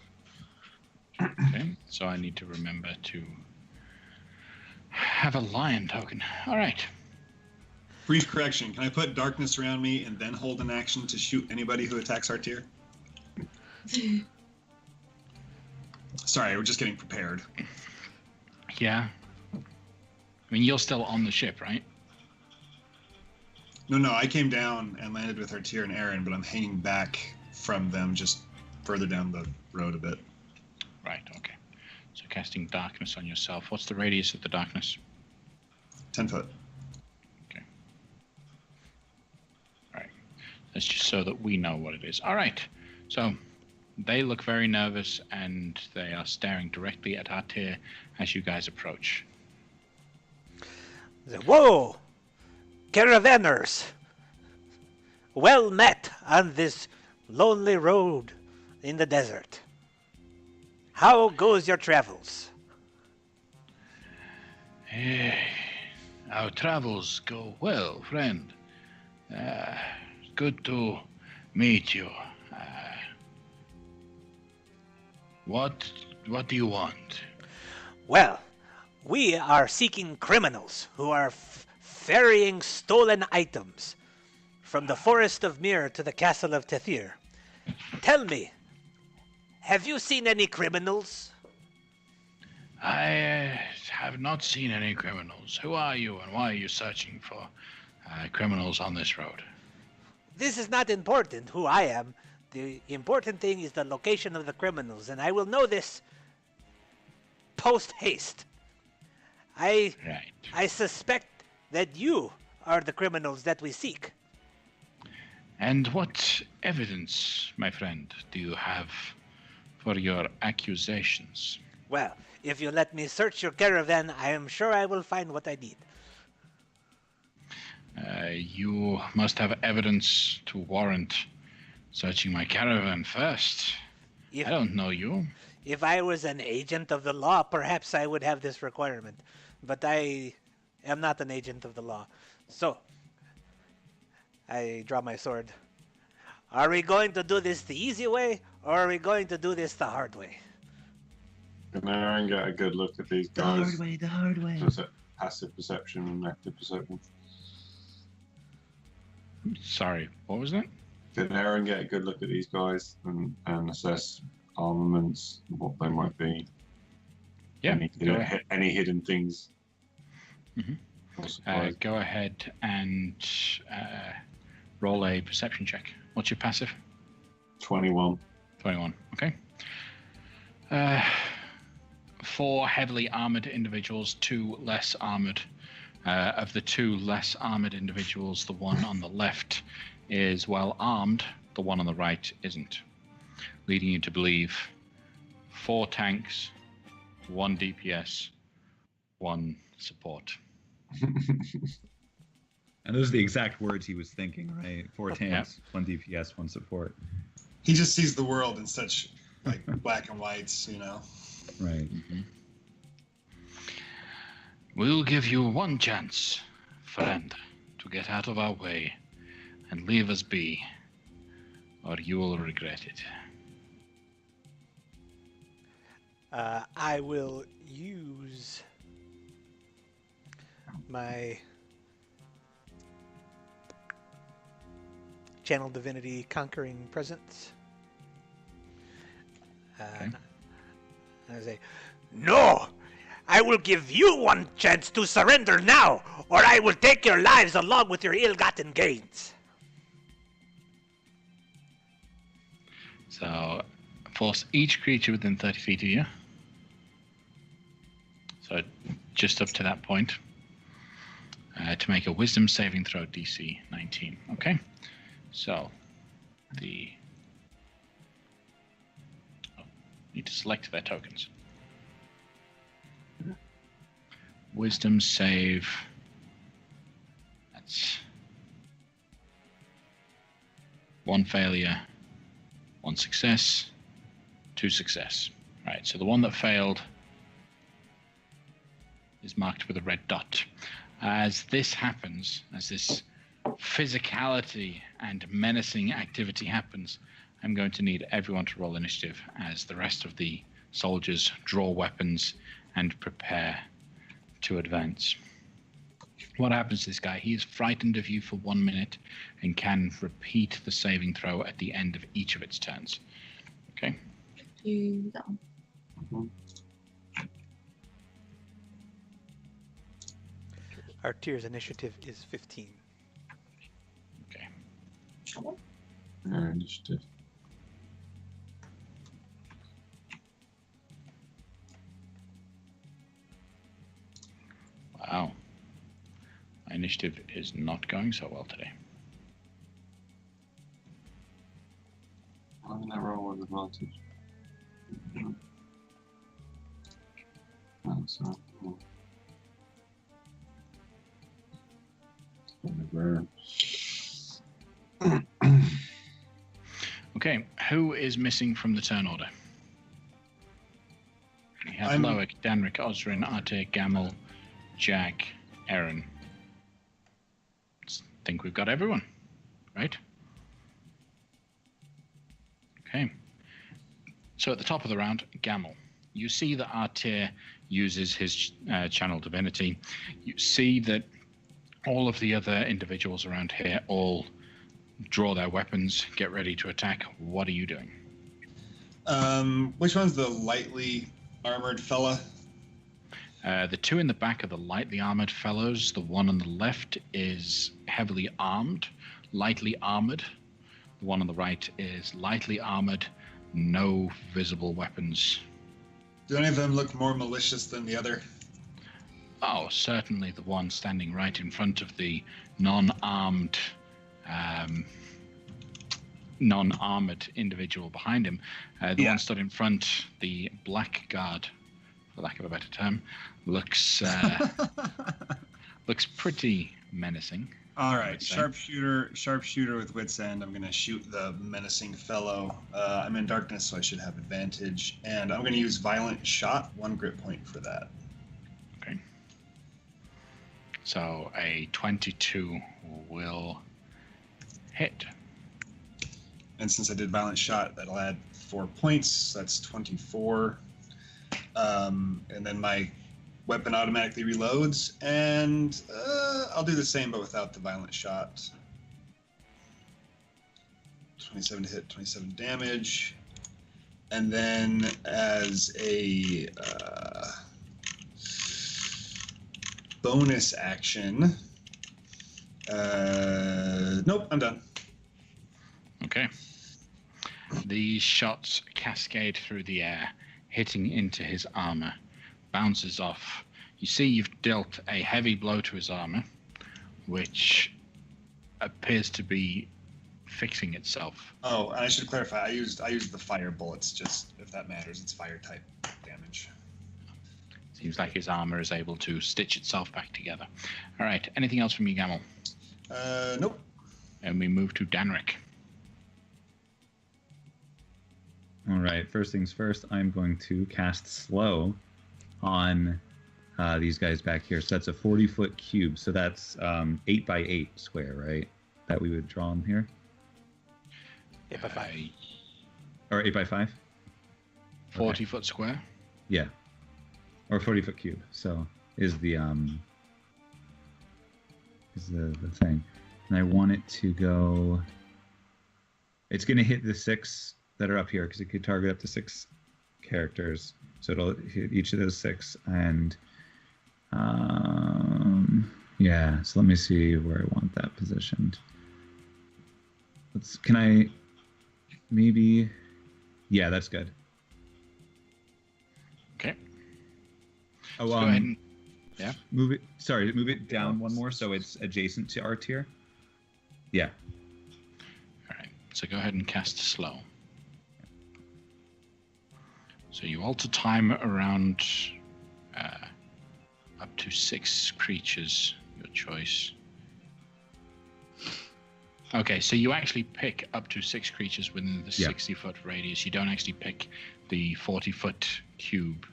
Okay, so I need to remember to have a lion token. All right. Brief correction. Can I put darkness around me and then hold an action to shoot anybody who attacks our tier? Sorry, we're just getting prepared. Yeah. I mean, you're still on the ship, right? No, I came down and landed with our tier and Aaron, but I'm hanging back from them just further down the road a bit. Right, okay. So casting darkness on yourself. What's the radius of the darkness? 10 foot. Okay. All right. That's just so that we know what it is. All right. So they look very nervous, and they are staring directly at Artir as you guys approach. Whoa! Caravanners! Well met on this lonely road in the desert. How goes your travels? Our travels go well, friend. Good to meet you. What do you want? Well, we are seeking criminals who are ferrying stolen items from the forest of Mir to the castle of Tethir. Tell me, have you seen any criminals? I have not seen any criminals. Who are you, and why are you searching for criminals on this road? This is not important, who I am. The important thing is the location of the criminals, and I will know this post-haste. I suspect that you are the criminals that we seek. And what evidence, my friend, do you have for your accusations? Well, if you let me search your caravan, I am sure I will find what I need. You must have evidence to warrant searching my caravan first. I don't know you. If I was an agent of the law, perhaps I would have this requirement. But I am not an agent of the law. So, I draw my sword. Are we going to do this the easy way, or are we going to do this the hard way? Can Aaron get a good look at these guys? The hard way. So is it passive perception and active perception? Sorry, what was that? Can Aaron get a good look at these guys and assess armaments, what they might be? Yeah, any hidden things? Mm-hmm. Go ahead and roll a perception check. What's your passive? 21. 21, okay. 4 heavily armored individuals, 2 less armored. Of the 2 less armored individuals, the one on the left is well armed, the one on the right isn't, leading you to believe 4 tanks, 1 DPS, 1 support. And those are the exact words he was thinking, right? 4 tanks, 1 DPS, 1 support. He just sees the world in such like black and whites, you know. Right. Mm-hmm. We'll give you 1 chance, friend, to get out of our way and leave us be, or you will regret it. I will use my Channel Divinity Conquering Presence. Okay. I say, no! I will give you one chance to surrender now, or I will take your lives along with your ill-gotten gains. So, force each creature within 30 feet of you. So, just up to that point. To make a wisdom saving throw, DC 19. Okay? So, need to select their tokens. Wisdom save. That's 1 failure, 1 success, 2 success. Right, so the one that failed is marked with a red dot. As this happens, as this physicality and menacing activity happens, I'm going to need everyone to roll initiative as the rest of the soldiers draw weapons and prepare to advance. What happens to this guy? He is frightened of you for 1 minute and can repeat the saving throw at the end of each of its turns. Okay? Do that one. Our tier's initiative is 15. Okay. Initiative. Wow. My initiative is not going so well today. Why did I roll with advantage? Oh, so, Okay, who is missing from the turn order? We have Loic, Danrik, Osrin, Arte, Gamel, Jack, Aaron. I think we've got everyone, right? Okay. So at the top of the round, Gamel. You see that Arte uses his channel divinity. You see that all of the other individuals around here all draw their weapons, get ready to attack. What are you doing? Which one's the lightly armored fella? The two in the back are the lightly armored fellows. The one on the left is heavily armed, lightly armored. The one on the right is lightly armored, no visible weapons. Do any of them look more malicious than the other? Oh, certainly the one standing right in front of the non-armored individual behind him. The one stood in front, the black guard, for lack of a better term, looks looks pretty menacing. All right, sharpshooter with wits end. I'm gonna shoot the menacing fellow. I'm in darkness, so I should have advantage, and I'm gonna use violent shot, 1 grit point for that. Okay. So a 22 will hit. And since I did violent shot, that'll add 4 points. That's 24. And then my weapon automatically reloads, and I'll do the same, but without the violent shot. 27 to hit, 27 damage. And then as a bonus action, nope, I'm done. Okay. These shots cascade through the air, hitting into his armor, bounces off. You see you've dealt a heavy blow to his armor, which appears to be fixing itself. Oh, and I should clarify, I used the fire bullets, just if that matters. It's fire type damage. Seems like his armor is able to stitch itself back together. All right, anything else from you, Gamel? Nope. And we move to Danrik. All right, first things first, I'm going to cast Slow on these guys back here. So that's a 40-foot cube. So that's 8 by 8 square, right? That we would draw on here? 8 by 5. Or 8 by 5? 40-foot square? Yeah. Or 40-foot cube. So is the thing. And I want it to go... It's going to hit the 6 that are up here because it could target up to 6 characters. So it'll hit each of those 6. And yeah, so let me see where I want that positioned. Can I maybe? Yeah, that's good. Okay. Oh, go ahead and, yeah. Move it down one more so it's adjacent to our tier. Yeah. All right. So go ahead and cast slow. So you alter time around up to 6 creatures, your choice. Okay, so you actually pick up to 6 creatures within the 60-foot radius. You don't actually pick the 40-foot cube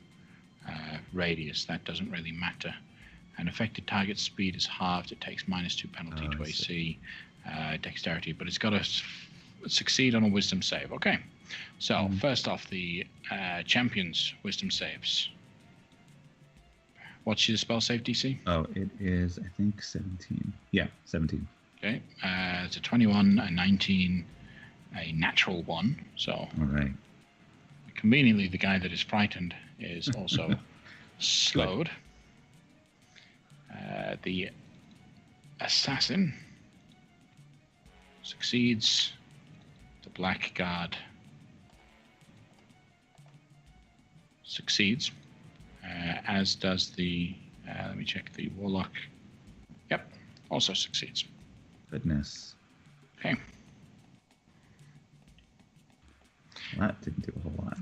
radius. That doesn't really matter. And affected target speed is halved. It takes -2 penalty to AC, dexterity, but it's got to succeed on a wisdom save. Okay, so first off, the champion's wisdom saves. What's your spell save DC? Oh, it is, I think, 17. Yeah, 17. Okay, it's a 21, a 19, a natural 1. So, all right. Conveniently, the guy that is frightened is also slowed. The assassin succeeds. The blackguard succeeds, as does the, let me check, the warlock. Yep, also succeeds. Goodness. Okay. Well, that didn't do a whole lot.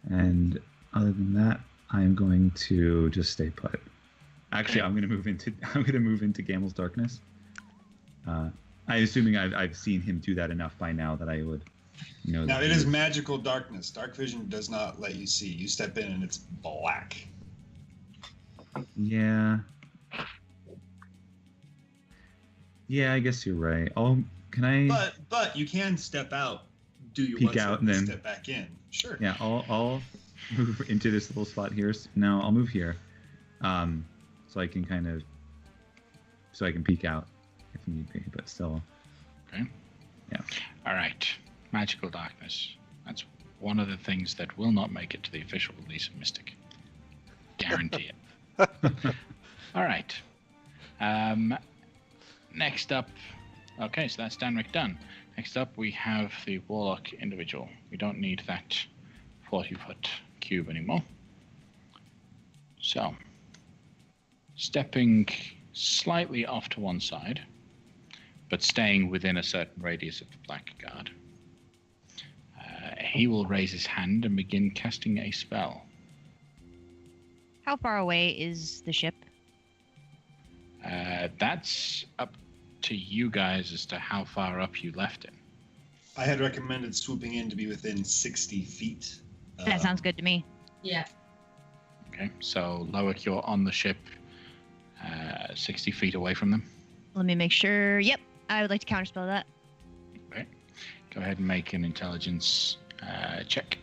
And other than that, I'm going to just stay put. Actually, I'm going to move into Gamel's Darkness. I'm assuming I've seen him do that enough by now that I would know. Now it is magical darkness. Dark vision does not let you see. You step in and it's black. Yeah. Yeah, I guess you're right. Can I? But you can step out, do your peek out, and then step back in. Sure. Yeah, I'll move into this little spot here. No, I'll move here, so I can peek out if need be, but still. Okay. Yeah. All right. Magical darkness. That's one of the things that will not make it to the official release of Mystic. Guarantee it. All right. Next up. Okay, so that's Danric done. Next up, we have the Warlock individual. We don't need that 40-foot cube anymore. So, stepping slightly off to one side, but staying within a certain radius of the blackguard, he will raise his hand and begin casting a spell. How far away is the ship? That's up to you guys as to how far up you left it. I had recommended swooping in to be within 60 feet. That sounds good to me. Yeah. Okay, so Loic, you're on the ship 60 feet away from them. Let me make sure. Yep, I would like to counterspell that. Okay, go ahead and make an intelligence check.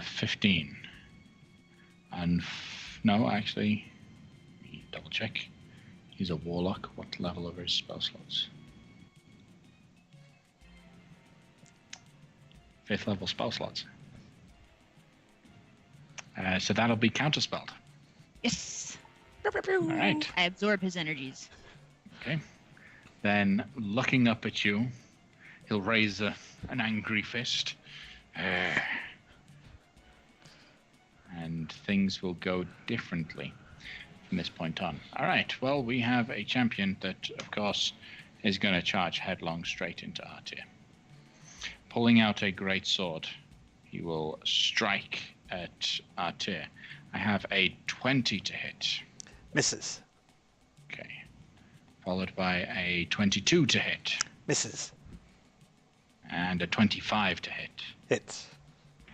15. And no, actually, let me double check. He's a warlock. What level of his spell slots? 5th level spell slots. So that'll be counterspelled. Yes. All right. I absorb his energies. Okay. Then, looking up at you, he'll raise an angry fist. And things will go differently from this point on. All right. Well, we have a champion that, of course, is going to charge headlong straight into Artir. Pulling out a great sword, he will strike at Artir. I have a 20 to hit. Misses. Okay. Followed by a 22 to hit. Misses. And a 25 to hit. Hits.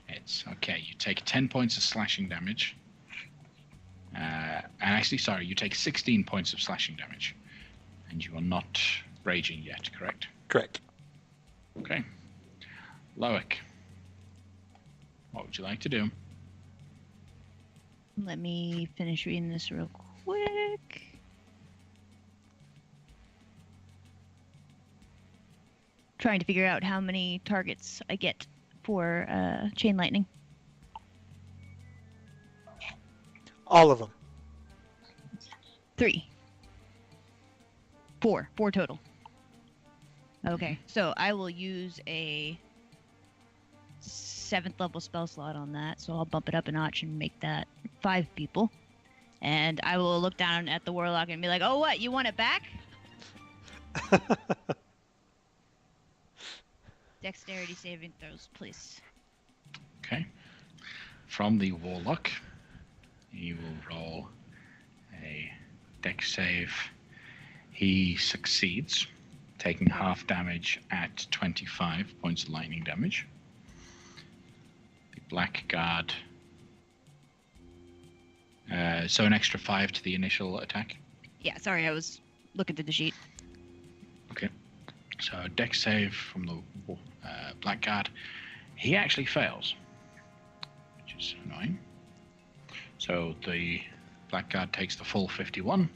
Hits. Okay, you take 10 points of slashing damage. And actually, sorry, you take 16 points of slashing damage. And you are not raging yet, correct? Correct. Okay. Loic, what would you like to do? Let me finish reading this real quick. trying to figure out how many targets I get for chain lightning. All of them. 3. 4 total. Okay, so I will use a 7th level spell slot on that, so I'll bump it up a notch and make that 5 people. And I will look down at the warlock and be like, "Oh, what? You want it back?" Dexterity saving throws, please. Okay. From the warlock, he will roll a dex save. He succeeds, taking half damage at 25 points of lightning damage. The blackguard. So an extra 5 to the initial attack. Yeah, sorry, I was looking through the sheet. Okay. So dex save from the blackguard. He actually fails, which is annoying. So the blackguard takes the full 51.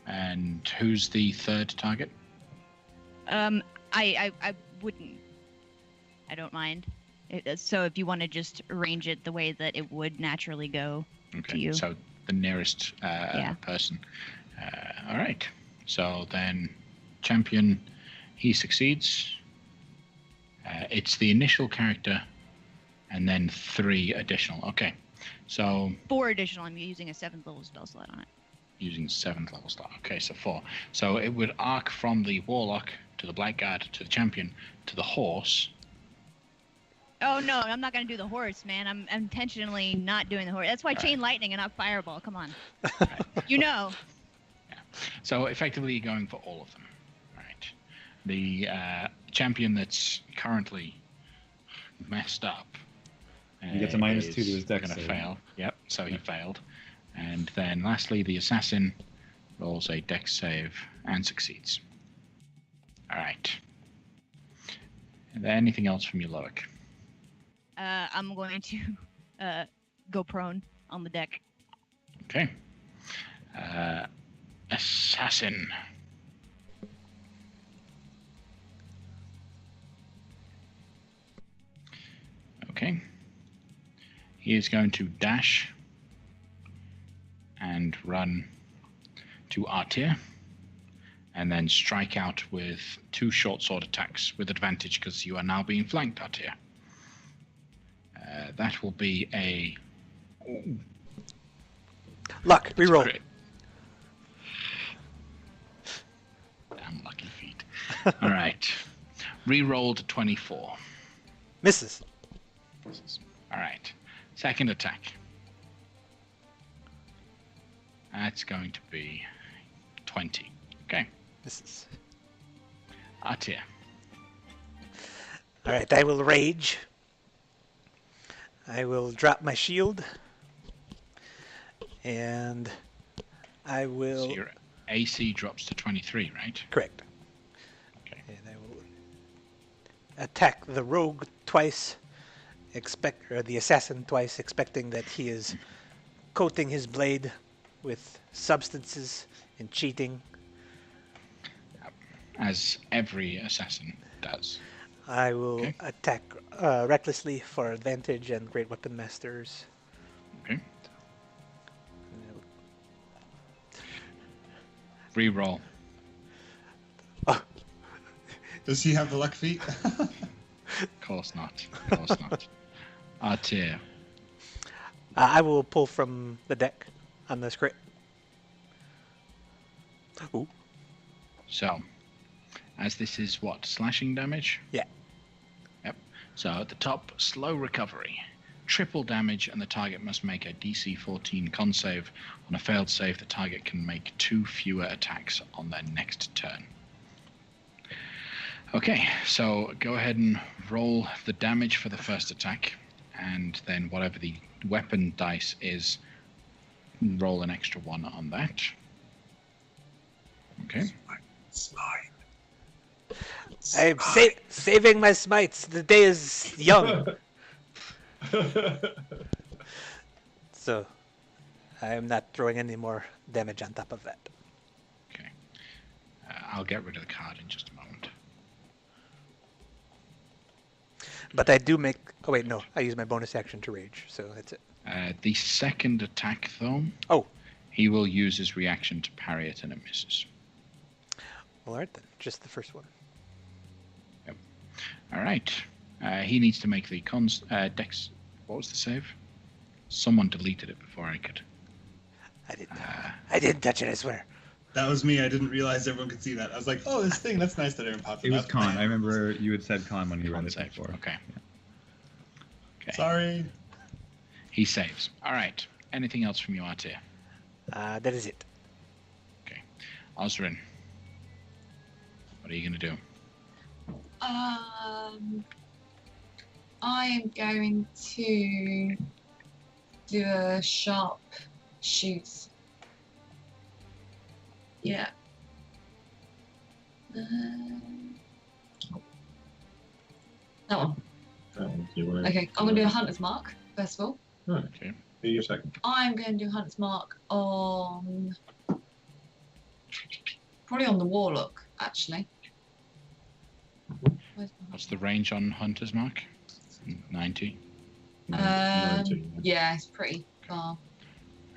And who's the third target? I wouldn't. I don't mind. So if you want to just arrange it the way that it would naturally go to you. So the nearest person. All right. So then champion, he succeeds. It's the initial character and then 3 additional. Okay. So 4 additional. I'm using a 7th level spell slot on it. Using 7th level slot. Okay, so 4. So it would arc from the warlock to the blackguard to the champion to the horse. Oh no, I'm not gonna do the horse, man. I'm intentionally not doing the horse. That's why chain lightning and not fireball. Come on. Right. You know. Yeah. So effectively you're going for all of them. Right. The champion that's currently messed up. He gets a -2 to his dex Going to save. fail. Yep. So he failed. And then lastly, the assassin rolls a dex save and succeeds. All right. Is there anything else from you, Loic? I'm going to go prone on the deck. Okay. Assassin. Okay. He is going to dash and run to Artir, and then strike out with 2 short sword attacks with advantage because you are now being flanked, Artir. That will be a Luck, reroll. crit. Damn lucky feet. All right, re-rolled 24. Misses. All right, second attack. That's going to be 20. Okay. Misses. Artir. All right, I will rage. I will drop my shield. And I will... So your AC drops to 23, right? Correct. Okay. And I will attack the rogue twice, or the assassin twice, expecting that he is coating his blade with substances and cheating. As every assassin does. I will attack recklessly for advantage and Great Weapon Masters. Okay. Reroll. Does he have the luck feat? Of course not. Of course not. Artir. I will pull from the deck on this crit. Ooh. So, as this is what? Slashing damage? Yeah. Yep. So at the top, slow recovery. Triple damage, and the target must make a DC 14 con save. On a failed save, the target can make 2 fewer attacks on their next turn. Okay, so go ahead and roll the damage for the first attack, and then whatever the weapon dice is, roll an extra 1 on that. Okay. Slide. I'm saving my smites. The day is young. So, I am not throwing any more damage on top of that. Okay. I'll get rid of the card in just a moment. But I do make... Oh, wait, no. I use my bonus action to rage, so that's it. The second attack, though, he will use his reaction to parry it, and it misses. Well, all right, then. Just the first one. Yep. All right. He needs to make the dex... What was the save? Someone deleted it before I could. I didn't touch it, I swear. That was me. I didn't realize everyone could see that. I was like, oh, this thing. That's nice that Aaron popped it It was up. con. I remember you had said con when you read it Save. before. Okay. Yeah. Okay. Sorry. He saves. All right. Anything else from you, Artir? That is it. Okay. Osrin, what are you going to do? I am going to do a sharp shoot. Yeah. That one. Okay, I'm going to do a hunter's mark, first of all. Right. Okay. Do your second. I'm going to do a hunter's mark on... Probably on the warlock, actually. Where's my What's the range on Hunter's Mark? 90. Yeah, it's pretty far. All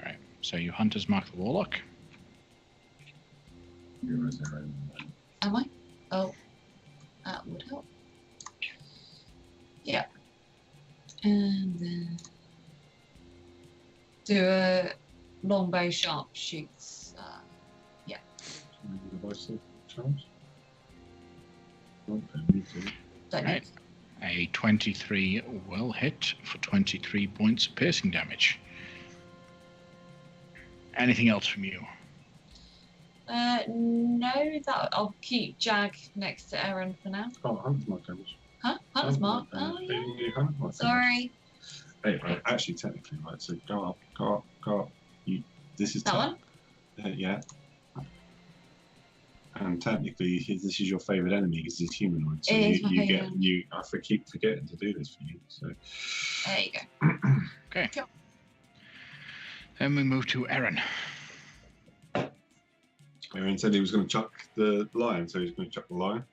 right. So you Hunter's Mark the Warlock. Am I? Oh, that would help. Yeah. And then do a longbow sharp shoots. Yeah. Don't Right. A 23 will hit for 23 points of piercing damage. Anything else from you? No, that I'll keep Jag next to Aaron for now. Oh, Hunter's Mark damage. Huh? Hunter's Mark? Hunter's Oh, Mark yeah. damage. You Hunter's Mark damage. Sorry. Hey, right, actually, technically, right, so go up. This is... That one? Yeah. And technically, this is your favourite enemy because he's humanoid. So It is my you favourite get enemy. I keep forgetting to do this for you. So There you go. Okay. Cool. Then we move to Aaron. Aaron said he was going to chuck the lion, so he's going to chuck the lion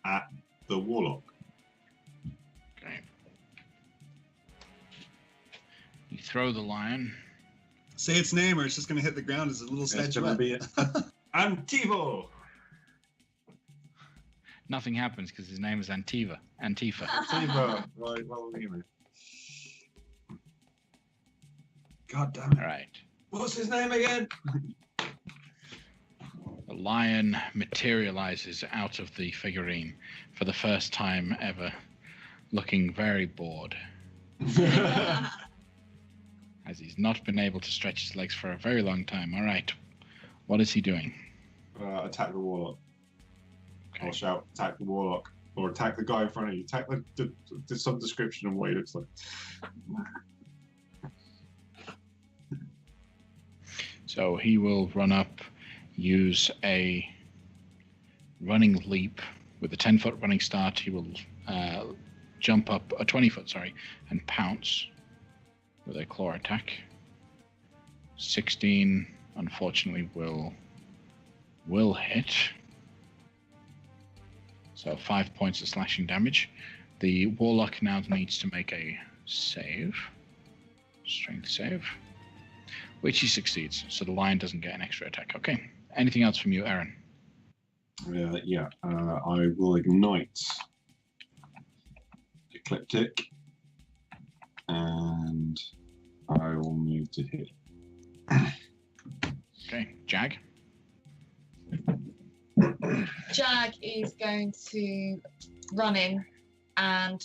at the warlock. Okay. You throw the lion. Say its name, or it's just going to hit the ground as a little It's going to statuette. be Antivo. Nothing happens because his name is Antifa. Antivo. Right, well, you know. God damn it. All right. What's his name again? The lion materializes out of the figurine for the first time ever, looking very bored, as he's not been able to stretch his legs for a very long time. All right. What is he doing? Attack the warlock. Okay. Or shout, attack the warlock. Or attack the guy in front of you. Attack the some description of what he looks like. So he will run up, use a running leap with a 10-foot running start. He will jump up a 20-foot, and pounce with a claw attack. 16, unfortunately, will hit. So 5 points of slashing damage. The warlock now needs to make a save, strength save, which he succeeds. So the lion doesn't get an extra attack. Okay. Anything else from you, Aaron? I will ignite Ecliptic, and I will move to hit. Okay. Jag? Jag is going to run in and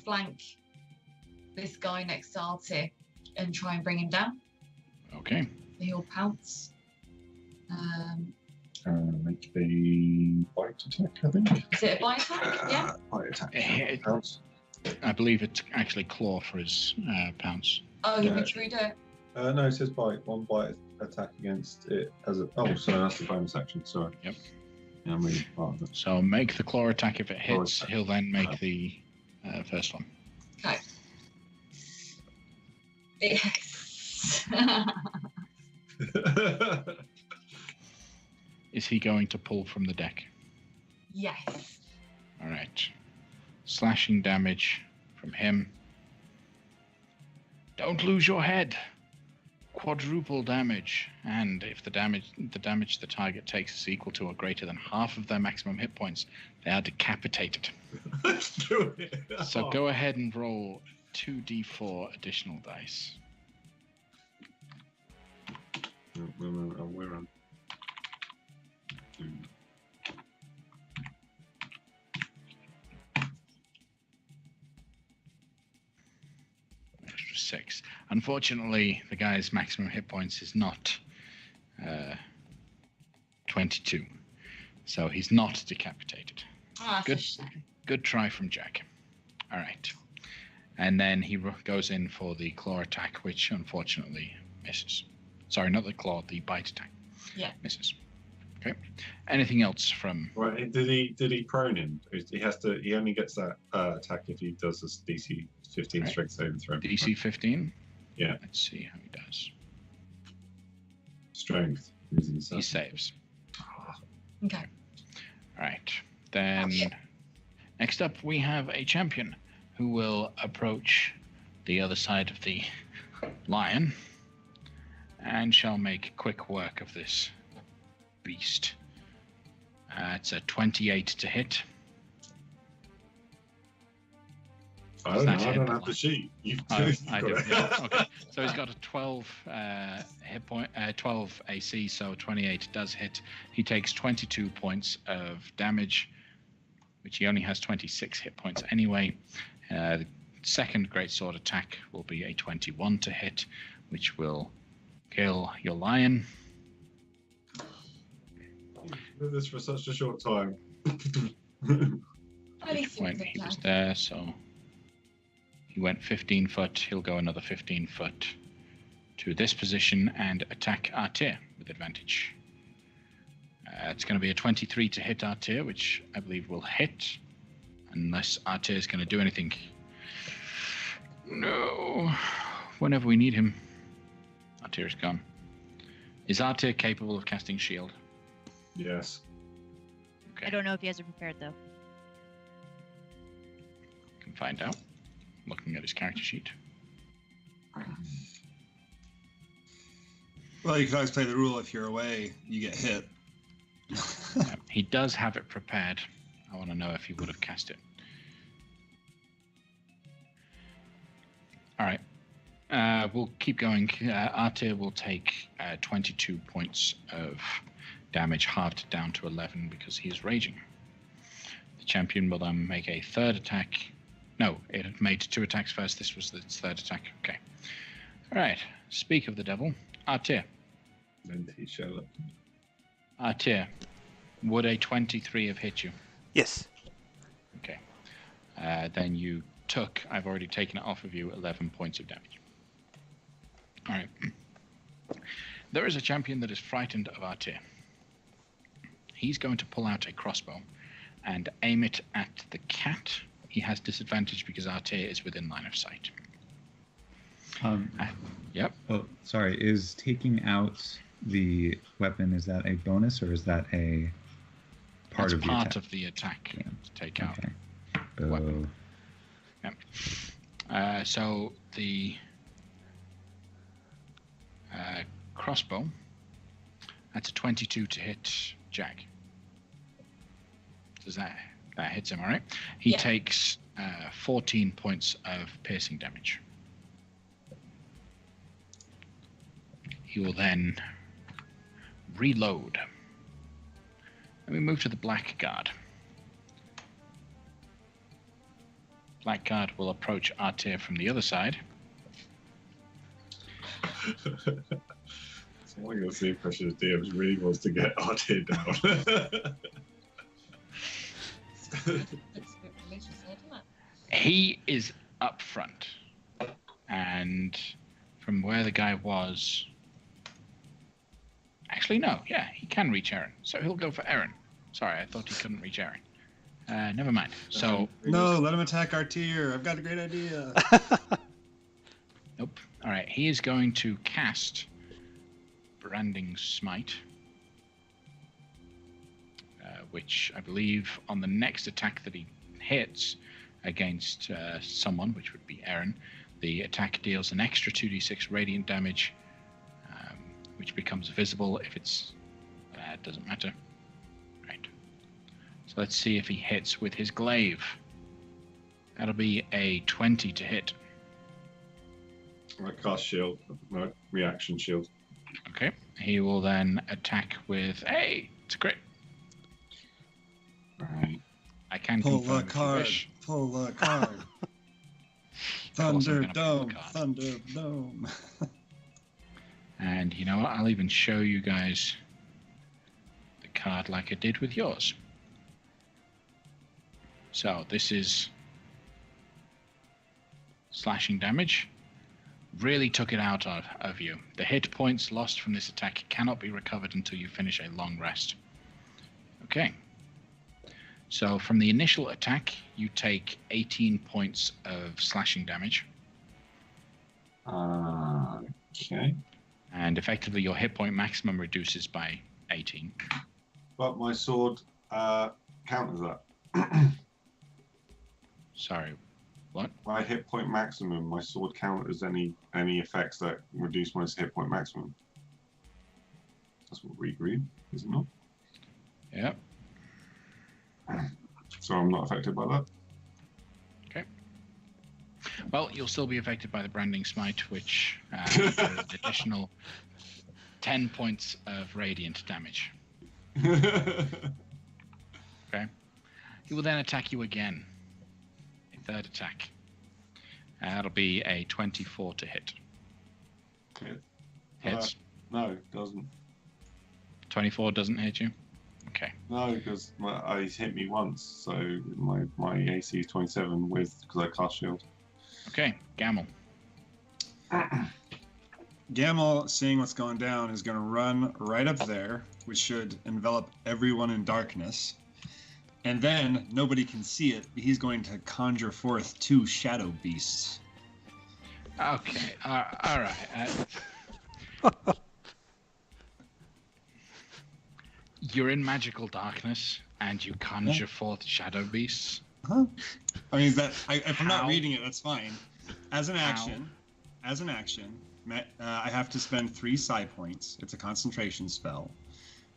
flank this guy next to Artir and try and bring him down. Okay. He'll pounce. Make a bite attack, I think. Is it a bite attack? Yeah. Bite attack. It- I believe it's actually claw for his pounce. Oh, you Yeah. want me to redo it? No, it says bite. One bite attack against it as a. Oh, sorry, that's the bonus action. Sorry. Yep. Yeah, I'm reading part of it. So make the claw attack. If it Claw hits, attack. he'll then make the first one. Okay. Yes. Is he going to pull from the deck? Yes. All right. Slashing damage from him. Don't lose your head. Quadruple damage, and if the damage the target takes is equal to or greater than half of their maximum hit points, they are decapitated. Let's do it. So go ahead and roll 2d4 additional dice. We're on. Extra 6. Unfortunately, the guy's maximum hit points is not 22, so he's not decapitated. Ah, Good. Good try from Jack. All right. And then he goes in for the claw attack, which unfortunately misses. Sorry, not the claw, the bite attack. Yeah. Misses. Okay. Anything else from... Right, did he prone him? He only gets that attack if he does this DC 15 Right. strength saving throw. DC 15? Yeah. Let's see how he does. Strength. He saves. Okay. All right. Then next up we have a champion who will approach the other side of the lion and shall make quick work of this beast. It's a 28 to hit. I don't know. That's I it. don't have the sheet. I do. Yeah. Okay. So he's got a 12 hit point, 12 AC. So 28 does hit. He takes 22 points of damage, which he only has 26 hit points anyway. The second greatsword attack will be a 21 to hit, which will kill your lion. Did this for such a short time. At least it was When he was okay. there, so he went 15 foot. He'll go another 15 foot to this position and attack Artir with advantage. It's going to be a 23 to hit Artir, which I believe will hit, unless Artir is going to do anything. No. Whenever we need him. Artir is gone. Is Artir capable of casting shield? Yes. Okay. I don't know if he has it prepared though. Can find out. Looking at his character sheet. Well, you can always play the rule: if you're away, you get hit. He does have it prepared. I want to know if he would have cast it. All right. We'll keep going. Artir will take 22 points of damage, halved down to 11 because he is raging. The champion will then make a third attack. No, it had made 2 attacks first. This was its third attack. Okay. All right. Speak of the devil. Artir. Then he shall up. Artir. Would a 23 have hit you? Yes. Okay. Then you took, I've already taken it off of you, 11 points of damage. All right. There is a champion that is frightened of Artir. He's going to pull out a crossbow and aim it at the cat. He has disadvantage because Artir is within line of sight. Yep. Oh, sorry. Is taking out the weapon, is that a bonus or is that a part That's of the part attack? of the attack Yeah. to take out. Okay. Weapon. Yep. So the crossbow, that's a 22 to hit Jag. Does that hits him, all right? He Yeah. takes 14 points of piercing damage. He will then reload. Then we move to the Blackguard. Blackguard will approach Artir from the other side. Someone got the impression that DMs really wants to get Artir down. Looks a bit religious there, doesn't it? He is up front. And from where the guy was... Actually, no. Yeah, he can reach Aaron. So he'll go for Aaron. Sorry, I thought he couldn't reach Aaron. Never mind. So... No, let him attack our tier. I've got a great idea. Nope. All right, he is going to cast Branding Smite, which I believe on the next attack that he hits against someone, which would be Aaron. The attack deals an extra 2d6 radiant damage, which becomes visible if it's... doesn't matter. Right. So let's see if he hits with his glaive. That'll be a 20 to hit. I cast shield. No, reaction shield. Okay. He will then attack with... Hey! It's a crit. Right. I can Pull confirm the if you card. wish. Pull the card. course I'm gonna pull the Thunderdome. card. Thunderdome. And you know what? I'll even show you guys the card like I did with yours. So this is slashing damage. Really took it out of you. The hit points lost from this attack cannot be recovered until you finish a long rest. Okay. So from the initial attack, you take 18 points of slashing damage. Okay. And effectively your hit point maximum reduces by 18. But my sword counters that. Sorry, what? My hit point maximum, my sword counters any effects that reduce my hit point maximum. That's what we agreed, is it not? Yep. So I'm not affected by that. Okay. Well, you'll still be affected by the branding smite, which does an additional 10 points of radiant damage. Okay. He will then attack you again. A third attack. That'll be a 24 to hit. Okay. Hits. No, it doesn't. 24 doesn't hit you? Okay. No, because he's hit me once, so my AC is 27 because I cast shield. Okay, Gamel. Gamel, seeing what's going down, is going to run right up there, which should envelop everyone in darkness. And then, nobody can see it, but he's going to conjure forth 2 shadow beasts. Okay, all right. You're in magical darkness, and you conjure forth shadow beasts. Huh? I mean, if I'm How? not reading it, that's fine. As an action, I have to spend 3 psi points. It's a concentration spell.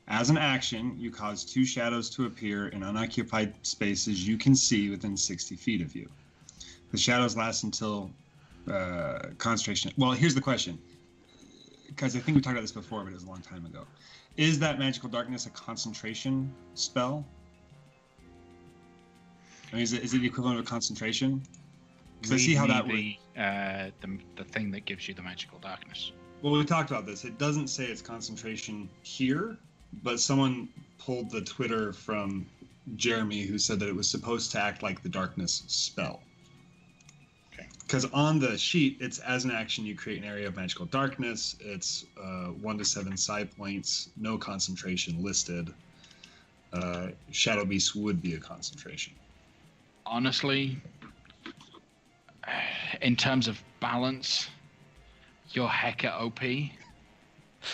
As an action, you cause 2 shadows to appear in unoccupied spaces you can see within 60 feet of you. The shadows last until concentration. Well, here's the question, because I think we talked about this before, but it was a long time ago. Is that magical darkness a concentration spell? I mean, is it the equivalent of concentration? Because I see how that would. The thing that gives you the magical darkness. Well, we talked about this. It doesn't say it's concentration here, but someone pulled the Twitter from Jeremy who said that it was supposed to act like the darkness spell. Okay. Because on the sheet, it's as an action you create an area of magical darkness. It's 1 to 7 psi points, no concentration listed. Shadow Beast would be a concentration. Honestly, in terms of balance, you're hecka OP.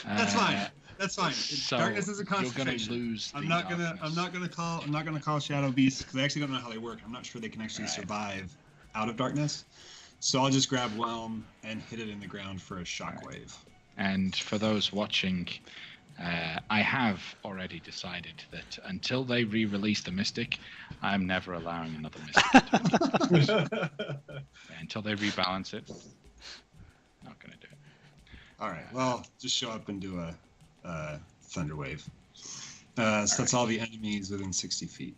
That's fine. That's fine. So Darkness is a concentration. You're gonna lose. I'm not gonna call Shadow Beasts because I actually don't know how they work. I'm not sure they can actually survive out of darkness. So I'll just grab Whelm and hit it in the ground for a shockwave. And for those watching, I have already decided that until they re-release the Mystic, I'm never allowing another Mystic. Until they rebalance it, not gonna do it. All right. Well, just show up and do a Thunder Wave. So that's all the enemies within 60 feet,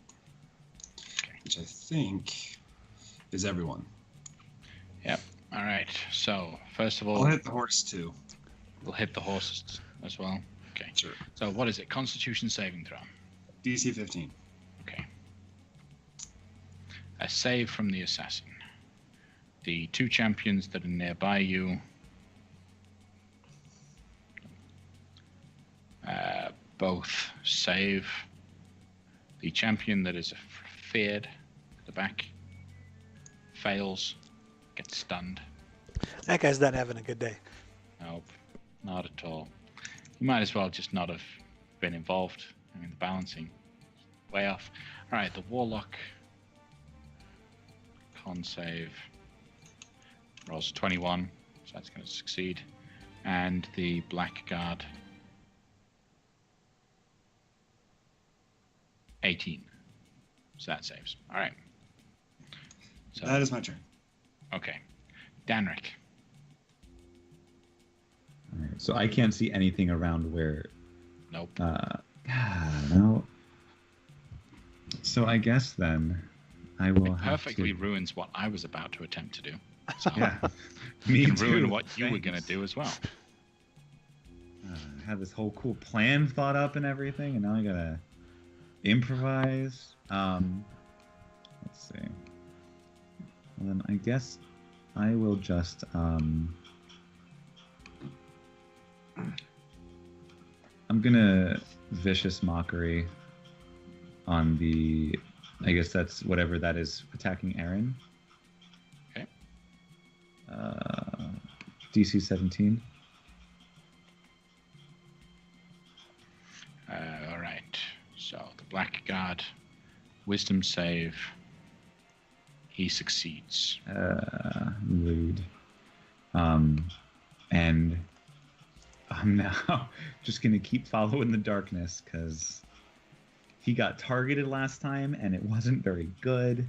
which I think is everyone. Yep. All right. So first of all, I'll hit the horse too. We'll hit the horses as well. Okay. Sure. So what is it? Constitution saving throw. DC 15. Okay. A save from the assassin. The 2 champions that are nearby you both save. The champion that is feared at the back fails, gets stunned. That guy's not having a good day. Nope, not at all. You might as well just not have been involved. I mean, the balancing way off. All right, the warlock con save. Rolls 21, so that's going to succeed. And the Blackguard 18. So that saves. All right. So That is my turn. okay. Danrik. All right, so I can't see anything around where. Nope. No. So I guess then I will It have perfectly to. ruins what I was about to attempt to do. So Yeah. you Me can too. ruin what you were Thanks. going to do as well. I had this whole cool plan thought up and everything, and now I gotta improvise. Let's see. Well, then I guess I will just I'm gonna vicious mockery on the. I guess that's whatever that is attacking Aaron. Okay. DC 17. All right. So the Blackguard, wisdom save. He succeeds. Rude. And I'm now just gonna keep following the darkness because he got targeted last time and it wasn't very good.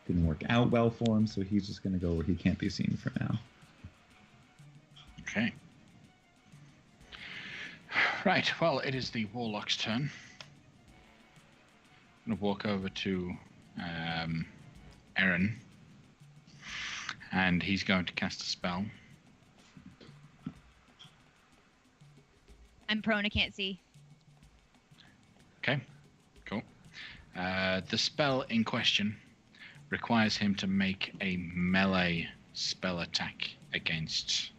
Didn't work out well for him, so he's just gonna go where he can't be seen for now. Okay. Right. Well, it is the Warlock's turn. I'm gonna walk over to Aaron, and he's going to cast a spell. I'm prone. I can't see. Okay. Cool. The spell in question requires him to make a melee spell attack against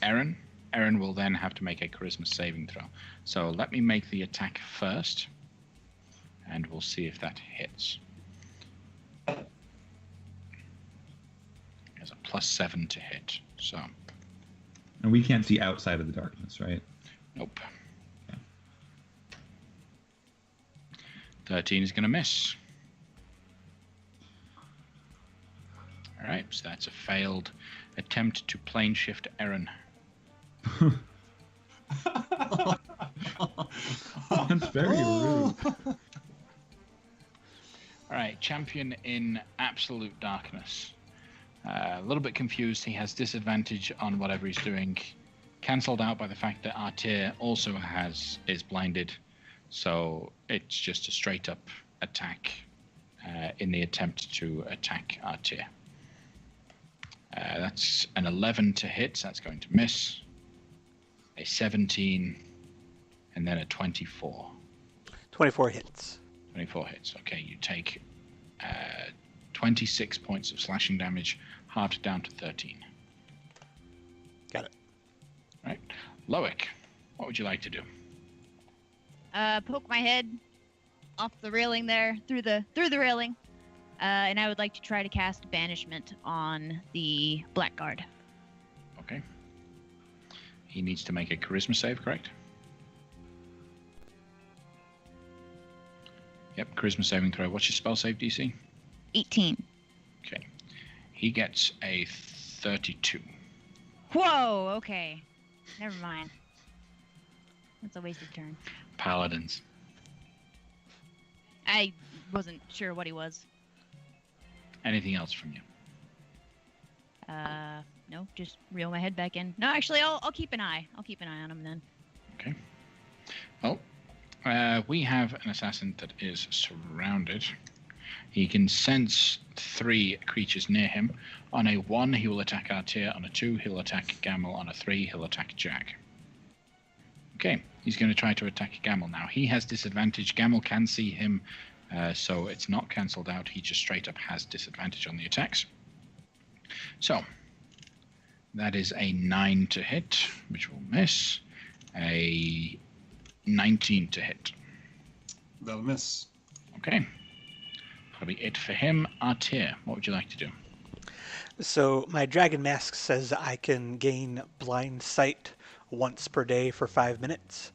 Aaron. Aaron will then have to make a charisma saving throw. So let me make the attack first, and we'll see if that hits. There's a +7 to hit, so And we can't see outside of the darkness, right? nope. Okay. 13 is going to miss. All right, so that's a failed attempt to plane shift Aaron. That's very rude. All right, champion in absolute darkness. A little bit confused. He has disadvantage on whatever he's doing. Cancelled out by the fact that Artir also is blinded. So it's just a straight up attack in the attempt to attack Artir. That's an 11 to hit, so that's going to miss. A 17, and then a 24. 24 hits. 24 hits. Okay, you take 26 points of slashing damage, halved down to 13. Got it. Right. Loic, what would you like to do? Poke my head off the railing there, through the railing, and I would like to try to cast Banishment on the Blackguard. Okay. He needs to make a charisma save, correct? Yep, charisma saving throw. What's your spell save DC? 18. Okay. He gets a 32. Whoa. Okay. Never mind. That's a wasted turn. Paladins. I wasn't sure what he was. Anything else from you? No, just reel my head back in. No, actually, I'll keep an eye. I'll keep an eye on him then. Okay. Well, we have an assassin that is surrounded. He can sense 3 creatures near him. On a 1, he will attack Artir. On a 2, he'll attack Gamel. On a 3, he'll attack Jag. Okay, he's going to try to attack Gamel now. He has disadvantage. Gamel can see him, so it's not cancelled out. He just straight up has disadvantage on the attacks. So, that is a 9 to hit, which will miss. A 19 to hit. That'll miss. Okay. That'll be it for him. Artir, what would you like to do? So my Dragon Mask says I can gain blind sight once per day for 5 minutes.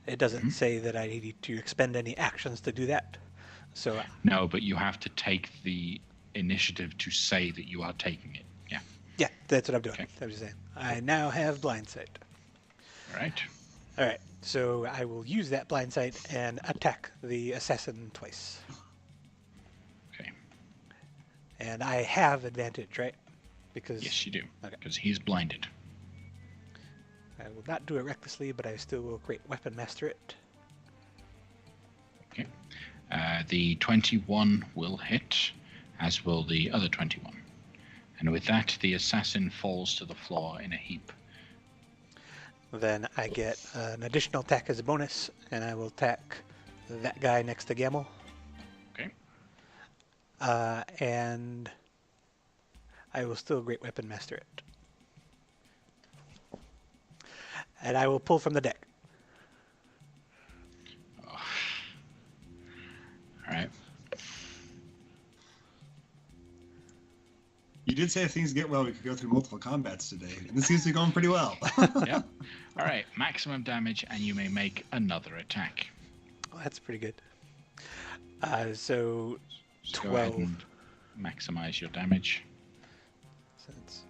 It doesn't say that I need to expend any actions to do that. So No, but you have to take the initiative to say that you are taking it. Yeah. yeah, that's what I'm doing. Okay. I'm just saying. I now have blind sight. All right. All right, so I will use that blind sight and attack the assassin twice. Okay. And I have advantage, right? Because Yes, you do. Okay. Because he's blinded. I will not do it recklessly, but I still will create weapon master it. Okay. The 21 will hit, as will the other 21. And with that, the assassin falls to the floor in a heap. Then I get an additional attack as a bonus, and I will attack that guy next to Gamel. Okay. And I will still Great Weapon Master it. And I will pull from the deck. Oh. All right. You did say if things get well, we could go through multiple combats today, and this seems to be going pretty well. Yeah. All right. Maximum damage, and you may make another attack. Oh, that's pretty good. So Just go ahead 12. and maximize your damage. So it's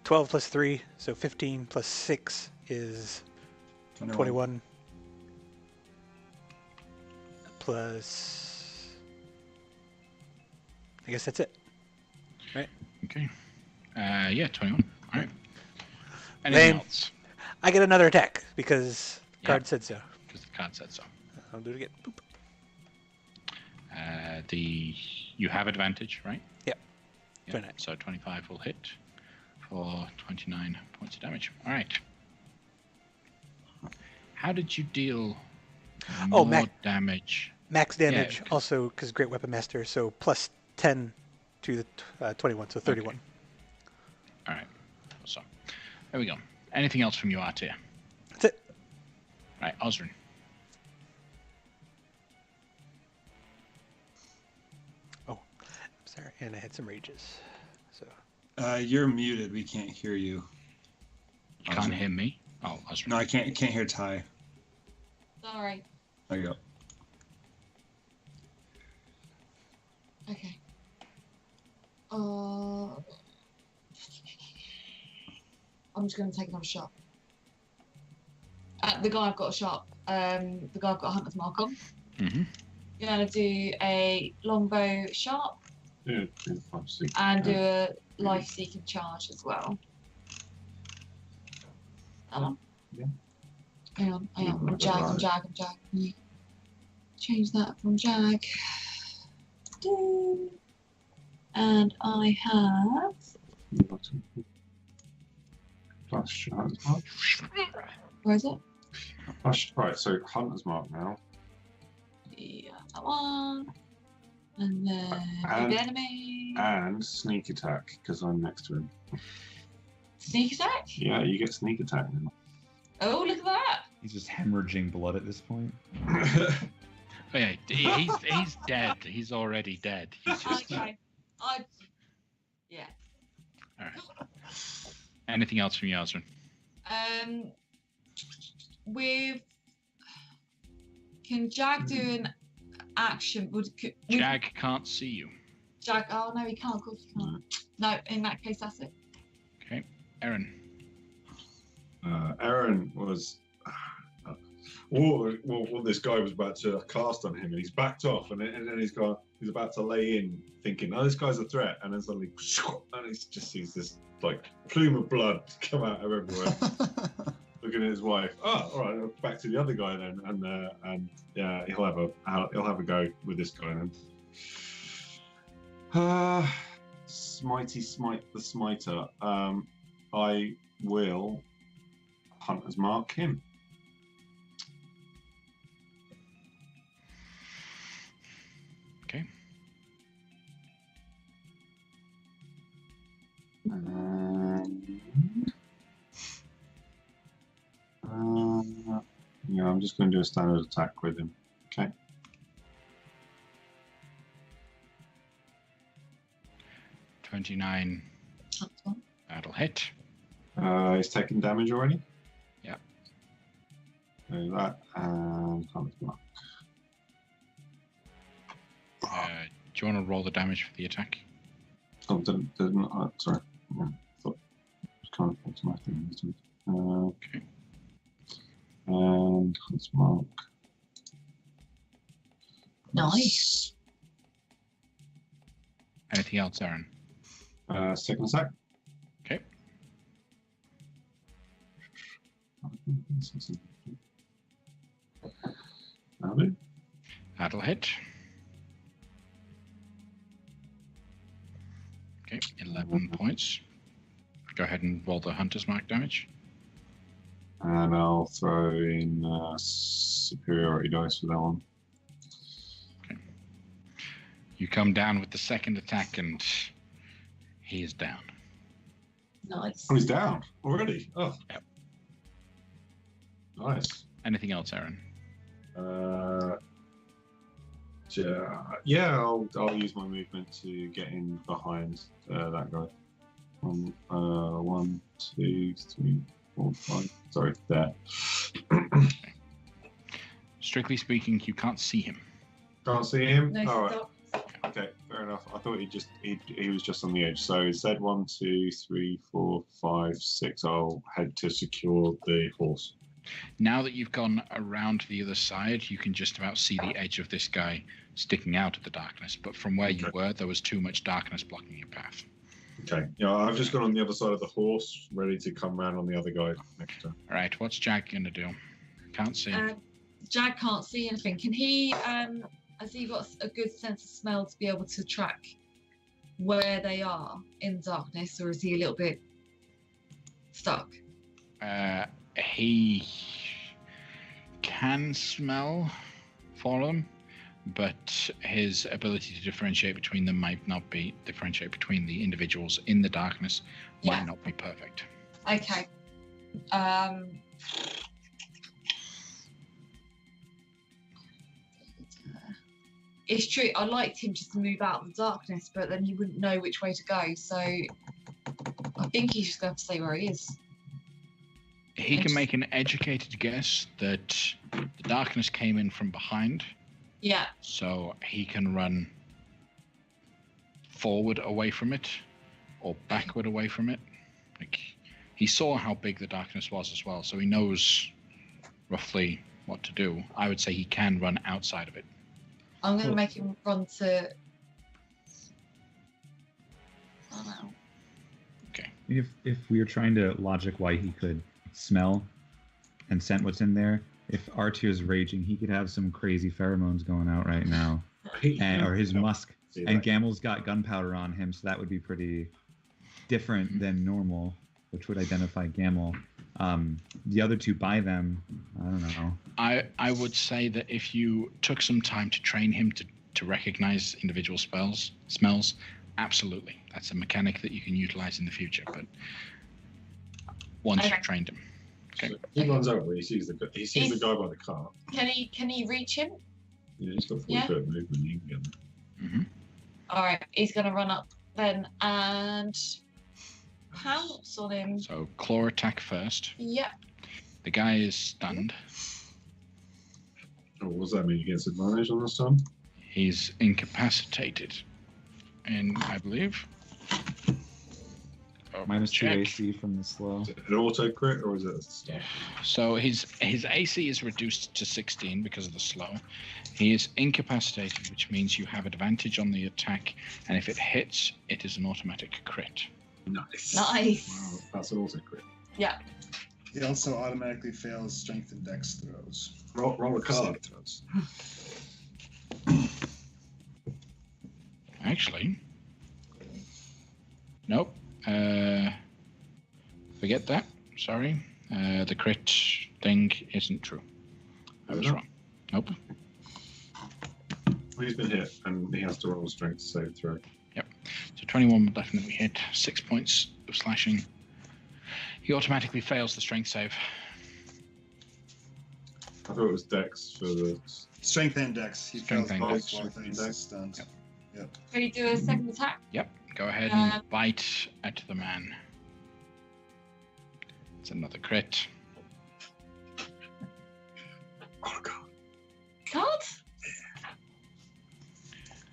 12 plus 3, so 15 plus 6 is 21. Plus... I guess that's it. Right? Okay. Yeah, 21. All right. Anything Lame. else? I get another attack because Yeah. card said so. Because the card said so. I'll do it again. Boop. You have advantage, right? Yep. Yeah. 29. So 25 will hit for 29 points of damage. All right. How did you deal Oh, more damage? Max damage, Yeah. also because Great Weapon Master, so plus 10 to the 21, so 31. Okay. All right. So there we go. Anything else from you, Artia? That's it. All right, Osrin. Oh, sorry, and I had some rages. So You're muted. We can't hear you. You can't hear me? Oh, Osrin. No, I can't hear Ty. Sorry. There you go. Okay. I'm just going to take another shot. The guy I've got a shot. The guy I've got a hunter's mark on. Mm-hmm. You're going to do a longbow shot Yeah, 3, 5, 6. and do a life-seeking charge as well. That one? Yeah. Hang on. I'm Jag. Change that from Jag. And I have... Plus Hunter's Mark. Where is it? Right, so Hunter's Mark now. Yeah, that one. And then And- the enemy. And Sneak Attack, because I'm next to him. Sneak attack? Yeah, you get Sneak Attack now. Oh, look at that. He's just hemorrhaging blood at this point. Oh, yeah, he's dead. He's already dead. He's just. Okay. Yeah. All right. Anything else from you, Osrin? Can Jag do an action? Jag can't see you. Jag. Oh no, he can't. Of course he can't. No, in that case, that's it. Okay. Aaron. Aaron was. Well, this guy was about to cast on him, and he's backed off, and then he's about to lay in, thinking, "Oh, this guy's a threat," and then suddenly, and he just sees this like plume of blood come out of everywhere. Looking at his wife. Oh, all right, back to the other guy then, and yeah, he'll have a go with this guy then. Smitey Smite the Smiter. I will Hunter's Mark him. Okay. Yeah, I'm just going to do a standard attack with him. Okay. 29. That's one. That'll hit. He's taken damage already? Yep. So that and Hunter's Mark. Do you want to roll the damage for the attack? Oh, didn't sorry. Yeah, I thought it was kind of automatic. Okay. And Hunter's Mark. Nice. Anything else, Aaron? Second attack. Okay. That'll hit. Okay, 11 points. Go ahead and roll the Hunter's Mark damage. And I'll throw in superiority dice for that one. Okay. You come down with the second attack and he is down. Nice. Oh, he's down already. Oh. Yep. Nice. Anything else, Aaron? Yeah, I'll use my movement to get in behind that guy. 1, 2, 3, 4, 5. Sorry, there. Strictly speaking, you can't see him. Can't see him. No, All right. stop. Okay, fair enough. I thought he was just on the edge. So instead, 1, 2, 3, 4, 5, 6. I'll head to secure the horse. Now that you've gone around to the other side, you can just about see the edge of this guy sticking out of the darkness. But from where you were, there was too much darkness blocking your path. Okay. Yeah, I've just gone on the other side of the horse, ready to come round on the other guy next time. All right, what's Jack going to do? Can't see. Jag can't see anything. Can he? Has he got a good sense of smell to be able to track where they are in darkness, or is he a little bit stuck? He can smell for them, but his ability to differentiate between them might not be differentiate between the individuals in the darkness might not be perfect. Okay. It's true. I liked him just to move out of the darkness, but then he wouldn't know which way to go. So I think he's just going to have to stay where he is. He can make an educated guess that the darkness came in from behind. Yeah. So he can run forward away from it or backward away from it. Like, he saw how big the darkness was as well, so he knows roughly what to do. I would say he can run outside of it. I'm going to make him run to... Oh, no. Okay. If we were trying to logic why he could smell and scent what's in there, if R2 is raging, he could have some crazy pheromones going out right now, or his musk. And Gamel's got gunpowder on him, so that would be pretty different than normal, which would identify Gamel. The other two by them, I don't know. I would say that if you took some time to train him to recognize individual smells, absolutely. That's a mechanic that you can utilize in the future, but once you've trained him. Okay. So he runs over, he sees the guy by the car. Can he reach him? Yeah, he's got 40-foot movement, he can get there. Mm-hmm. All right, he's going to run up then and pounce on him. So claw attack first. Yep. The guy is stunned. Oh, what does that mean? He gets advantage on this time? He's incapacitated. And I believe... Minus 2 AC from the slow. Is it an auto crit or is it a stun? So his AC is reduced to 16 because of the slow. He is incapacitated, which means you have advantage on the attack, and if it hits, it is an automatic crit. Nice. Nice. Wow, that's an auto crit. Yeah. He also automatically fails strength and dex throws. Roll a card. Throws. Actually, nope. Forget that. Sorry. The crit thing isn't true. I was wrong. Nope. Well, he's been hit, and he has to roll a strength save throw. Yep. So 21 will definitely hit. 6 points of slashing. He automatically fails the strength save. I thought it was dex for the... Strength and dex. He Strength fails and both dex. while Strength he's and dex. stunned. Yep. Can you do a second attack? Yep. Go ahead and bite at the man. It's another crit.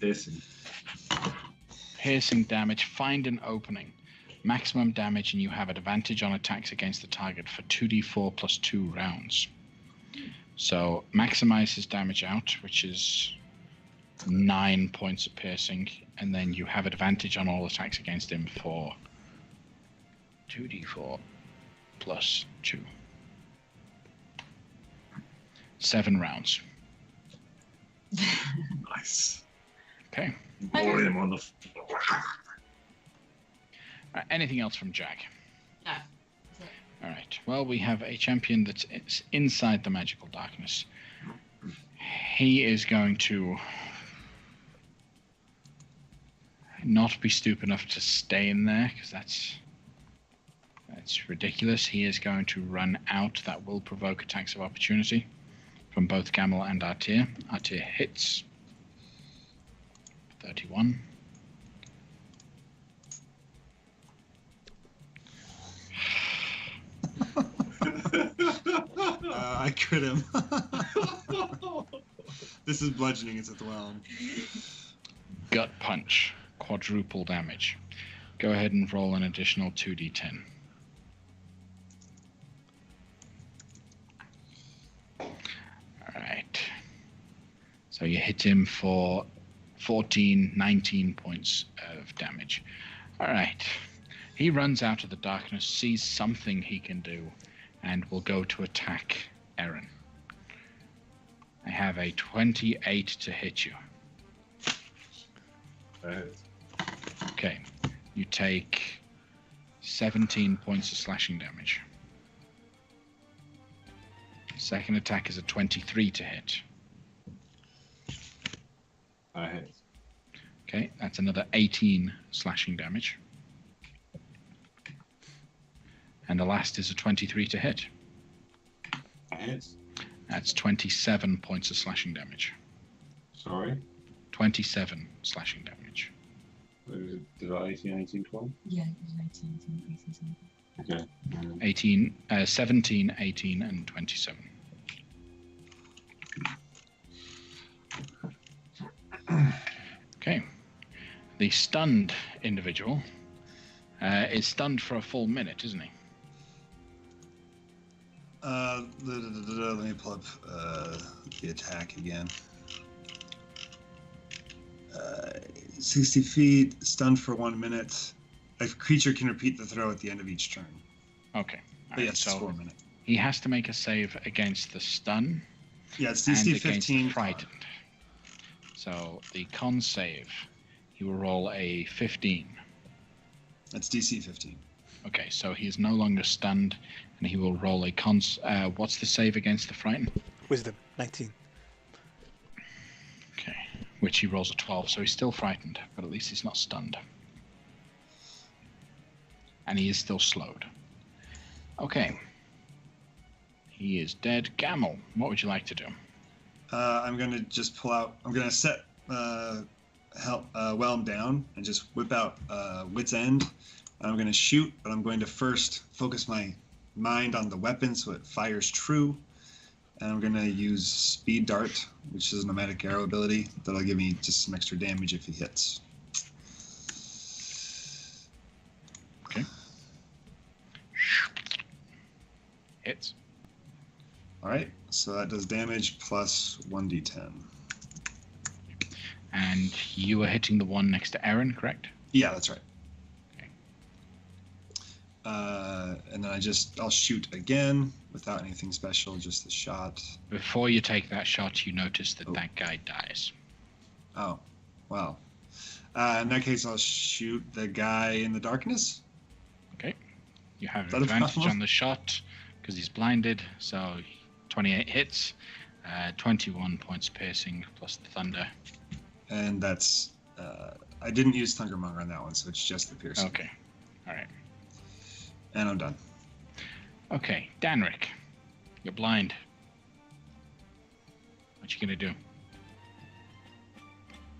Piercing. Piercing damage. Find an opening. Maximum damage, and you have advantage on attacks against the target for 2d4 plus 2 rounds. So maximize his damage out, which is 9 points of piercing, and then you have advantage on all attacks against him for 2d4 plus 2. 7 rounds. Nice. Okay. Roll him on the floor. Anything else from Jack? No. All right. Well, we have a champion that's inside the magical darkness. He is going to not be stupid enough to stay in there, because that's ridiculous. He is going to run out. That will provoke attacks of opportunity from both Gamel and Artir. Artir hits. 31. I crit him. This is bludgeoning, it's at the whelm. Gut punch. Quadruple damage. Go ahead and roll an additional 2d10. Alright. So you hit him for 19 points of damage. Alright. He runs out of the darkness, sees something he can do, and will go to attack Eren. I have a 28 to hit you. Okay. You take 17 points of slashing damage. Second attack is a 23 to hit. I hit. Okay, that's another 18 slashing damage. And the last is a 23 to hit. I hit. That's 27 points of slashing damage. Sorry. 27 slashing damage. Did I 18, 18, 12? Yeah, it was 18, Okay. 17, 18, and 27. Okay. The stunned individual is stunned for a full minute, isn't he? Let me pull up the attack again. 60 feet, stunned for 1 minute. A creature can repeat the throw at the end of each turn. Okay. But yes, so it's for a minute. he has to make a save against the stun Yeah, it's and DC against 15. the frightened. So the con save, he will roll a 15. That's DC 15. Okay, so he is no longer stunned, and he will roll a cons. What's the save against the frightened? Wisdom, 19. Okay, which he rolls a 12, so he's still frightened, but at least he's not stunned. And he is still slowed. Okay. He is dead. Gamel, what would you like to do? I'm going to just pull out. I'm going to set Whelm down and just whip out Wit's End. I'm going to shoot, but I'm going to first focus my mind on the weapon so it fires true. And I'm going to use Speed Dart, which is a nomadic arrow ability. That'll give me just some extra damage if he hits. Okay. Hits. All right, so that does damage plus 1d10. And you are hitting the one next to Eren, correct? Yeah, that's right. Okay. And then I'll shoot again without anything special, just the shot. Before you take that shot, you notice that that guy dies. Oh, wow. In that case, I'll shoot the guy in the darkness. Okay. You have Is that a advantage problem? on the shot because he's blinded, so 28 hits, 21 points piercing plus the thunder. And that's... I didn't use Thundermonger on that one, so it's just the piercing. Okay. All right. And I'm done. Okay, Danrik, you're blind. What you gonna do?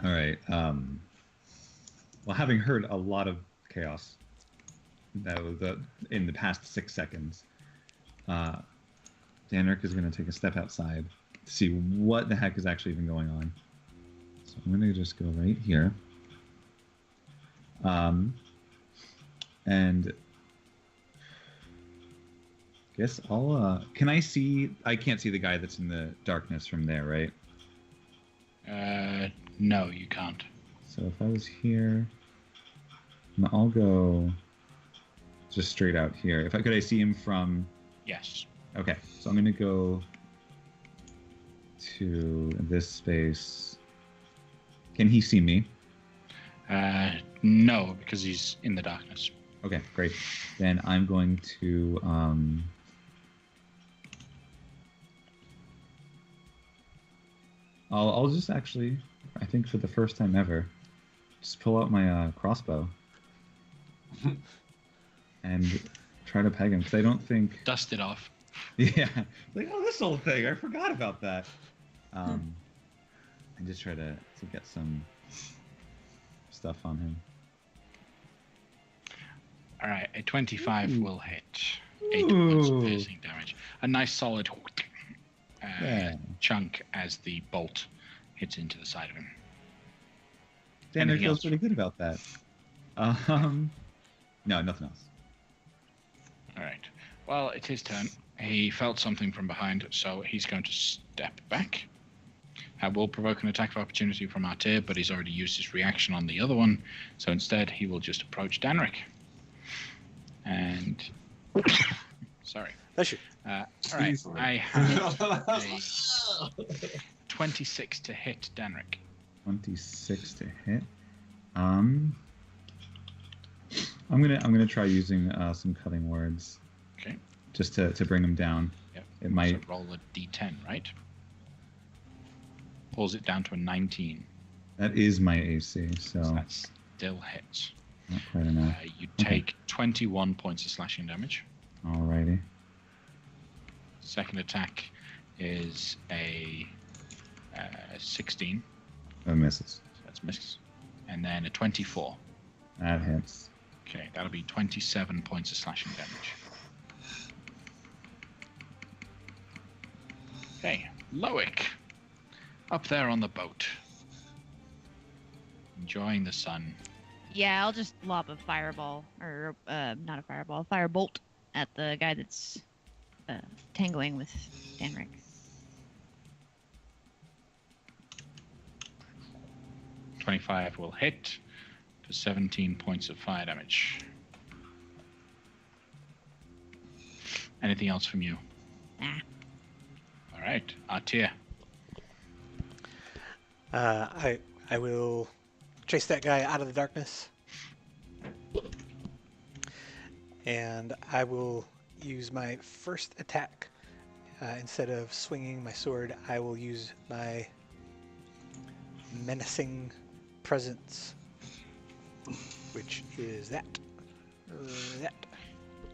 All right. Well, having heard a lot of chaos in the past 6 seconds, Danrik is going to take a step outside to see what the heck is actually even going on. So I'm going to just go right here. And guess I'll, can I see, I can't see the guy that's in the darkness from there, right? No, you can't. So if I was here, I'll go just straight out here. Could I see him from? Yes. Okay, so I'm gonna go to this space. Can he see me? No, because he's in the darkness. Okay, great. Then I'm going to I'll just actually, I think for the first time ever, just pull out my crossbow and try to peg him, because I don't think... Dust it off. Yeah, like, oh, this old thing, I forgot about that. And just try to get some stuff on him. All right, a 25 will hit. 8 points of piercing damage. A nice solid chunk as the bolt hits into the side of him. Tanner feels pretty good about that. No, nothing else. All right. Well, it's his turn. He felt something from behind, so he's going to step back. Will provoke an attack of opportunity from Artir, but he's already used his reaction on the other one, so instead he will just approach Danrik. And... Sorry. Bless you. All right, I have a 26 to hit Danrik. 26 to hit. I'm gonna try using some cutting words. Okay. Just to bring him down. Yep. It might so roll a d10, right? Pulls it down to a 19. That is my AC, so that still hits. Not quite enough. You take 21 points of slashing damage. Alrighty. Second attack is a 16. That misses. So that's misses. And then a 24. That hits. Okay, that'll be 27 points of slashing damage. Okay, Loic. Up there on the boat. Enjoying the sun. Yeah, I'll just lob a fireball, or not a fireball, a firebolt at the guy that's tangling with Danrik. .25 will hit for 17 points of fire damage. Anything else from you? Nah. All right, Artir. I will chase that guy out of the darkness. And I will use my first attack. Instead of swinging my sword, I will use my menacing presence, which is that.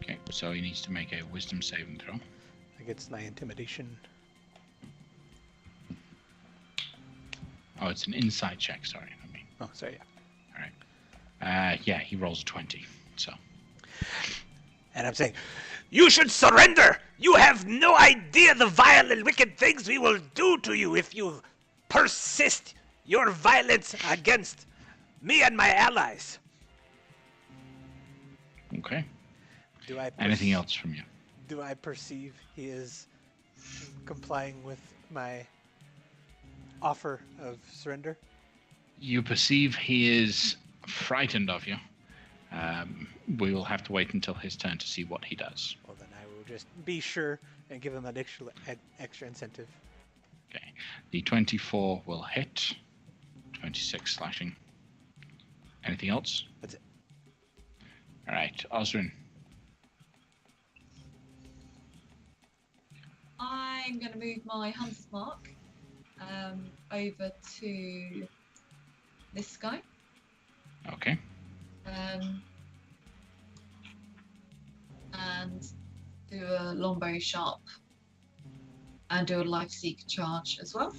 Okay, so he needs to make a wisdom saving throw. Against my intimidation. Oh, it's an insight check, sorry. Oh, sorry, yeah. All right. Yeah, he rolls a 20, so. And I'm saying, you should surrender! You have no idea the vile and wicked things we will do to you if you persist your violence against me and my allies. Okay. Do I Anything else from you? Do I perceive he is complying with my offer of surrender? You perceive he is frightened of you. We will have to wait until his turn to see what he does. Well, then I will just be sure and give him an extra incentive. Okay. The 24 will hit. 26 slashing. Anything else? That's it. All right, Osrin. I'm going to move my hunter's mark over to this guy. Okay. And do a longbow sharp and do a life seek charge as well.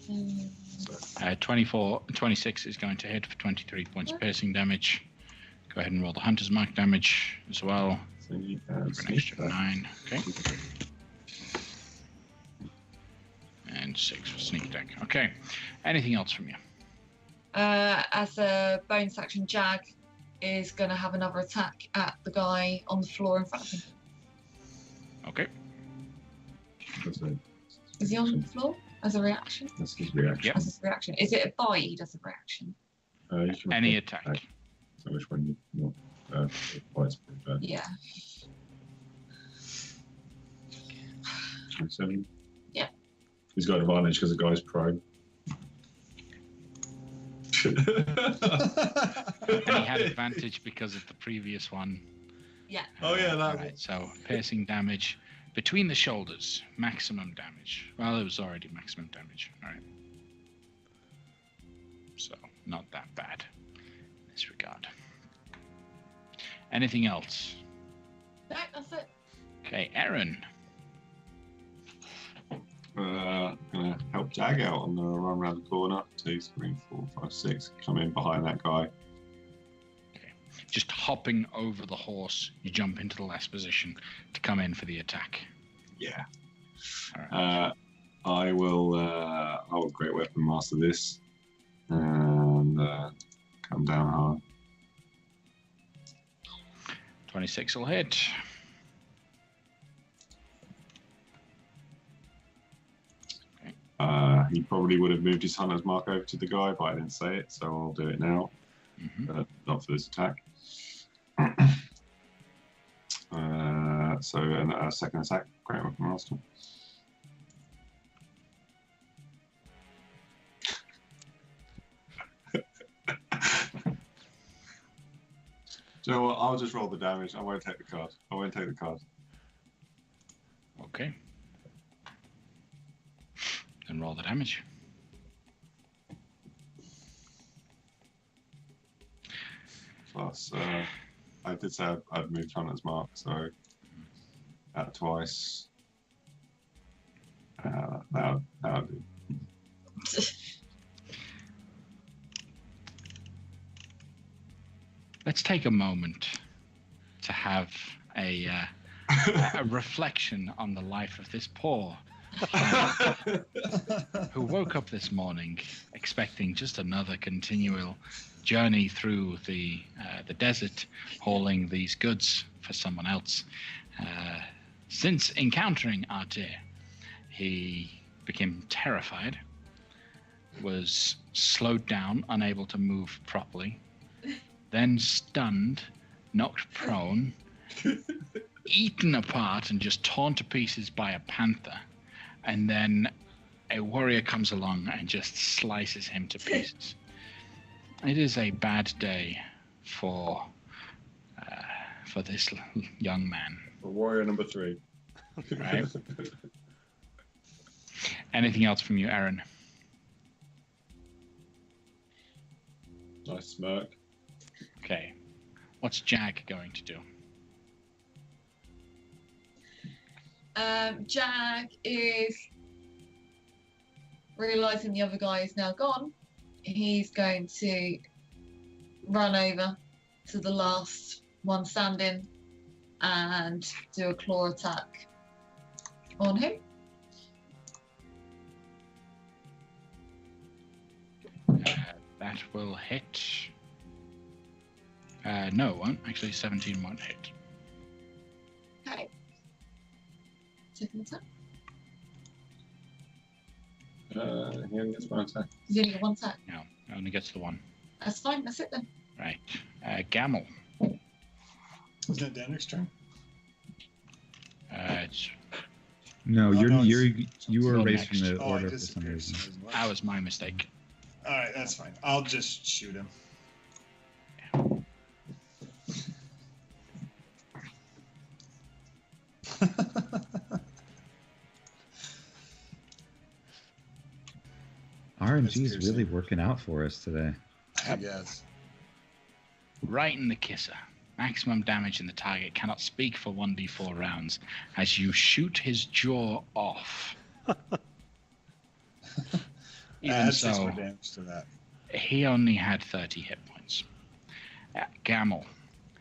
Mm-hmm. 26 is going to hit for 23 points of piercing damage. Go Go ahead and roll the Hunter's Mark damage as well. So you For an extra 9. Okay. And 6 for sneak attack. Okay. Anything else from you? As a bonus action, Jag is going to have another attack at the guy on the floor in front of him. Okay. Is he on the floor as a reaction? That's his reaction. Yep. As his reaction. Is it a bite he does a reaction? You can Any attack. So which one you want? Bites, Yeah. 27. Yeah. He's got advantage because the guy's prone. And he had advantage because of the previous one. Yeah. Oh, yeah, that Alright, so piercing damage between the shoulders, maximum damage. Well, it was already maximum damage. Alright. So, not that bad in this regard. Anything else? No, that's it. Okay, Aaron. Gonna help Jag out on the run around the corner. 2, 3, 4, 5, 6. Come in behind that guy. Okay. Just hopping over the horse, you jump into the last position to come in for the attack. Yeah. Alright. I will Great Weapon Master this and come down hard. 26 will hit. He probably would have moved his Hunter's Mark over to the guy, but I didn't say it, so I'll do it now. Not for this attack. So a second attack, Great Weapon Master. Do you know what? I'll just roll the damage. I won't take the card. Okay. Then roll the damage. Plus, I did say I'd moved Hunter's Mark, so that twice. That'll do. Let's take a moment to have a reflection on the life of this poor who woke up this morning expecting just another continual journey through the desert, hauling these goods for someone else. Since encountering Arte, he became terrified, was slowed down, unable to move properly, then stunned, knocked prone, eaten apart and just torn to pieces by a panther, and then a warrior comes along and just slices him to pieces. It is a bad day for this young man. Warrior number 3. Right. Anything else from you, Aaron? Nice smirk. Okay. What's Jag going to do? Jag is realizing the other guy is now gone. He's going to run over to the last one standing and do a claw attack on him. That will hit. No, it won't. Actually, 17 won't hit. Okay. Second attack. He only gets one attack. He's only got one attack. No, only gets the one. That's fine. That's it then. Right. Gamel. Isn't it Danrick's turn? It's No, Oh, no, you were Go erased from next. the Oh, I order for some disappeared. reason. that was my mistake. All right, that's fine. I'll just shoot him. RNG's really working out for us today. I guess. Right in the kisser. Maximum damage in the target cannot speak for 1d4 rounds as you shoot his jaw off. Even Add 6 so, more damage to that. he only had 30 hit points. Gamel,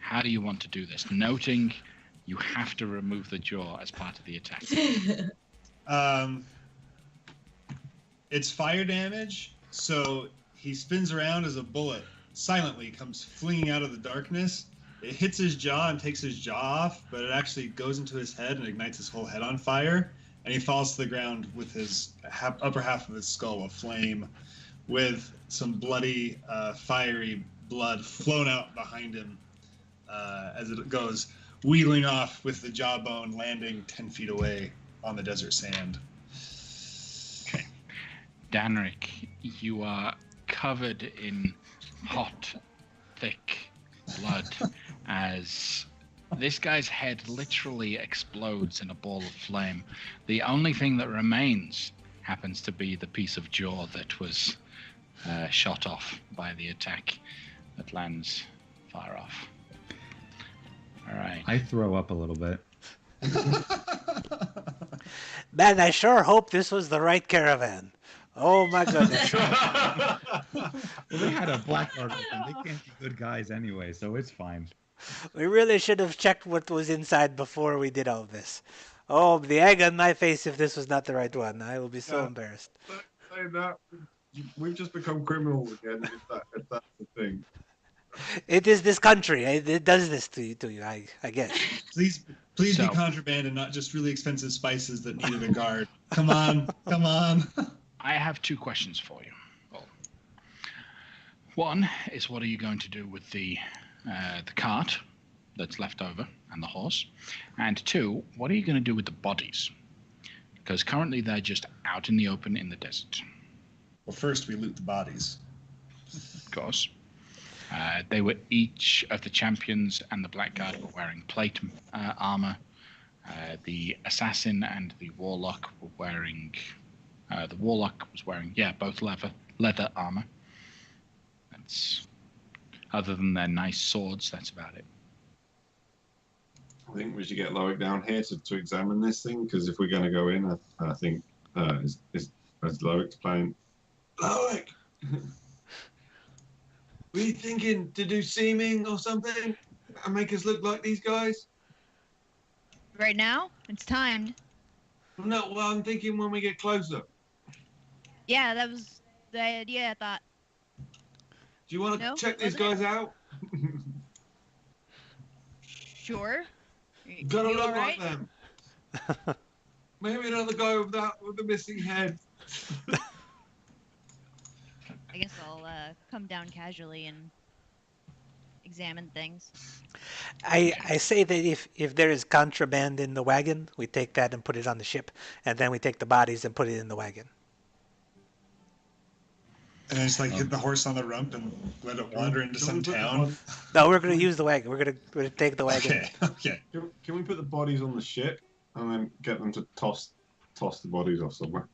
How do you want to do this? Noting you have to remove the jaw as part of the attack. It's fire damage, so he spins around as a bullet silently comes flinging out of the darkness. It hits his jaw and takes his jaw off, but it actually goes into his head and ignites his whole head on fire. And he falls to the ground with his upper half of his skull aflame, with some bloody, fiery blood flown out behind him as it goes wheeling off with the jawbone landing 10 feet away on the desert sand. Okay. Danrik, you are covered in hot, thick blood as this guy's head literally explodes in a ball of flame. The only thing that remains happens to be the piece of jaw that was shot off by the attack that lands far off. All right. I throw up a little bit. Man, I sure hope this was the right caravan. Oh my goodness. Well, they had a blackguard with them. They can't be good guys anyway, so it's fine. We really should have checked what was inside before we did all this. Oh, the egg on my face if this was not the right one. I will be so embarrassed. Saying that, we've just become criminals again, if that's the thing. It is this country. It does this to you, I guess. Please be contraband and not just really expensive spices that needed a guard. Come on. I have two questions for you. Well, one is, what are you going to do with the cart that's left over and the horse? And two, what are you going to do with the bodies? Because currently they're just out in the open in the desert. Well, first we loot the bodies. Of course. They were each of the champions and the blackguard were wearing plate armor. The assassin and the warlock were wearing. The warlock was wearing, both leather armor. That's other than their nice swords. That's about it. I think we should get Loic down here to examine this thing, because if we're going to go in, I think is Loic's playing. Loic! Were you thinking to do seaming or something and make us look like these guys? Right now, it's timed. No, well, I'm thinking when we get closer. Yeah, that was the idea, I thought. Do you want to check these guys out? Sure. Gotta look like them. Maybe another guy with the missing head. I guess I'll come down casually and examine things. I say that if there is contraband in the wagon, we take that and put it on the ship, and then we take the bodies and put it in the wagon. And then just hit the horse on the rump and let it wander into some town. No, we're going to use the wagon. We're gonna take the wagon. Okay. Can we put the bodies on the ship and then get them to toss the bodies off somewhere?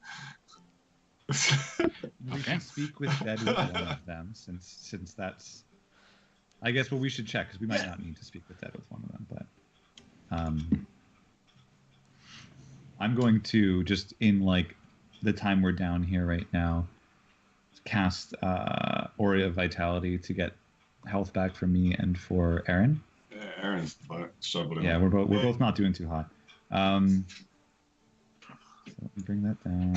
We can speak with Deadwood one of them, since that's. I guess we should check, because we might not need to speak with Deadwood one of them, but I'm going to just in the time we're down here right now, cast Aura of Vitality to get health back for me and for Aaron. Yeah, Aaron's struggling. Yeah, we're both not doing too hot. So let me bring that down.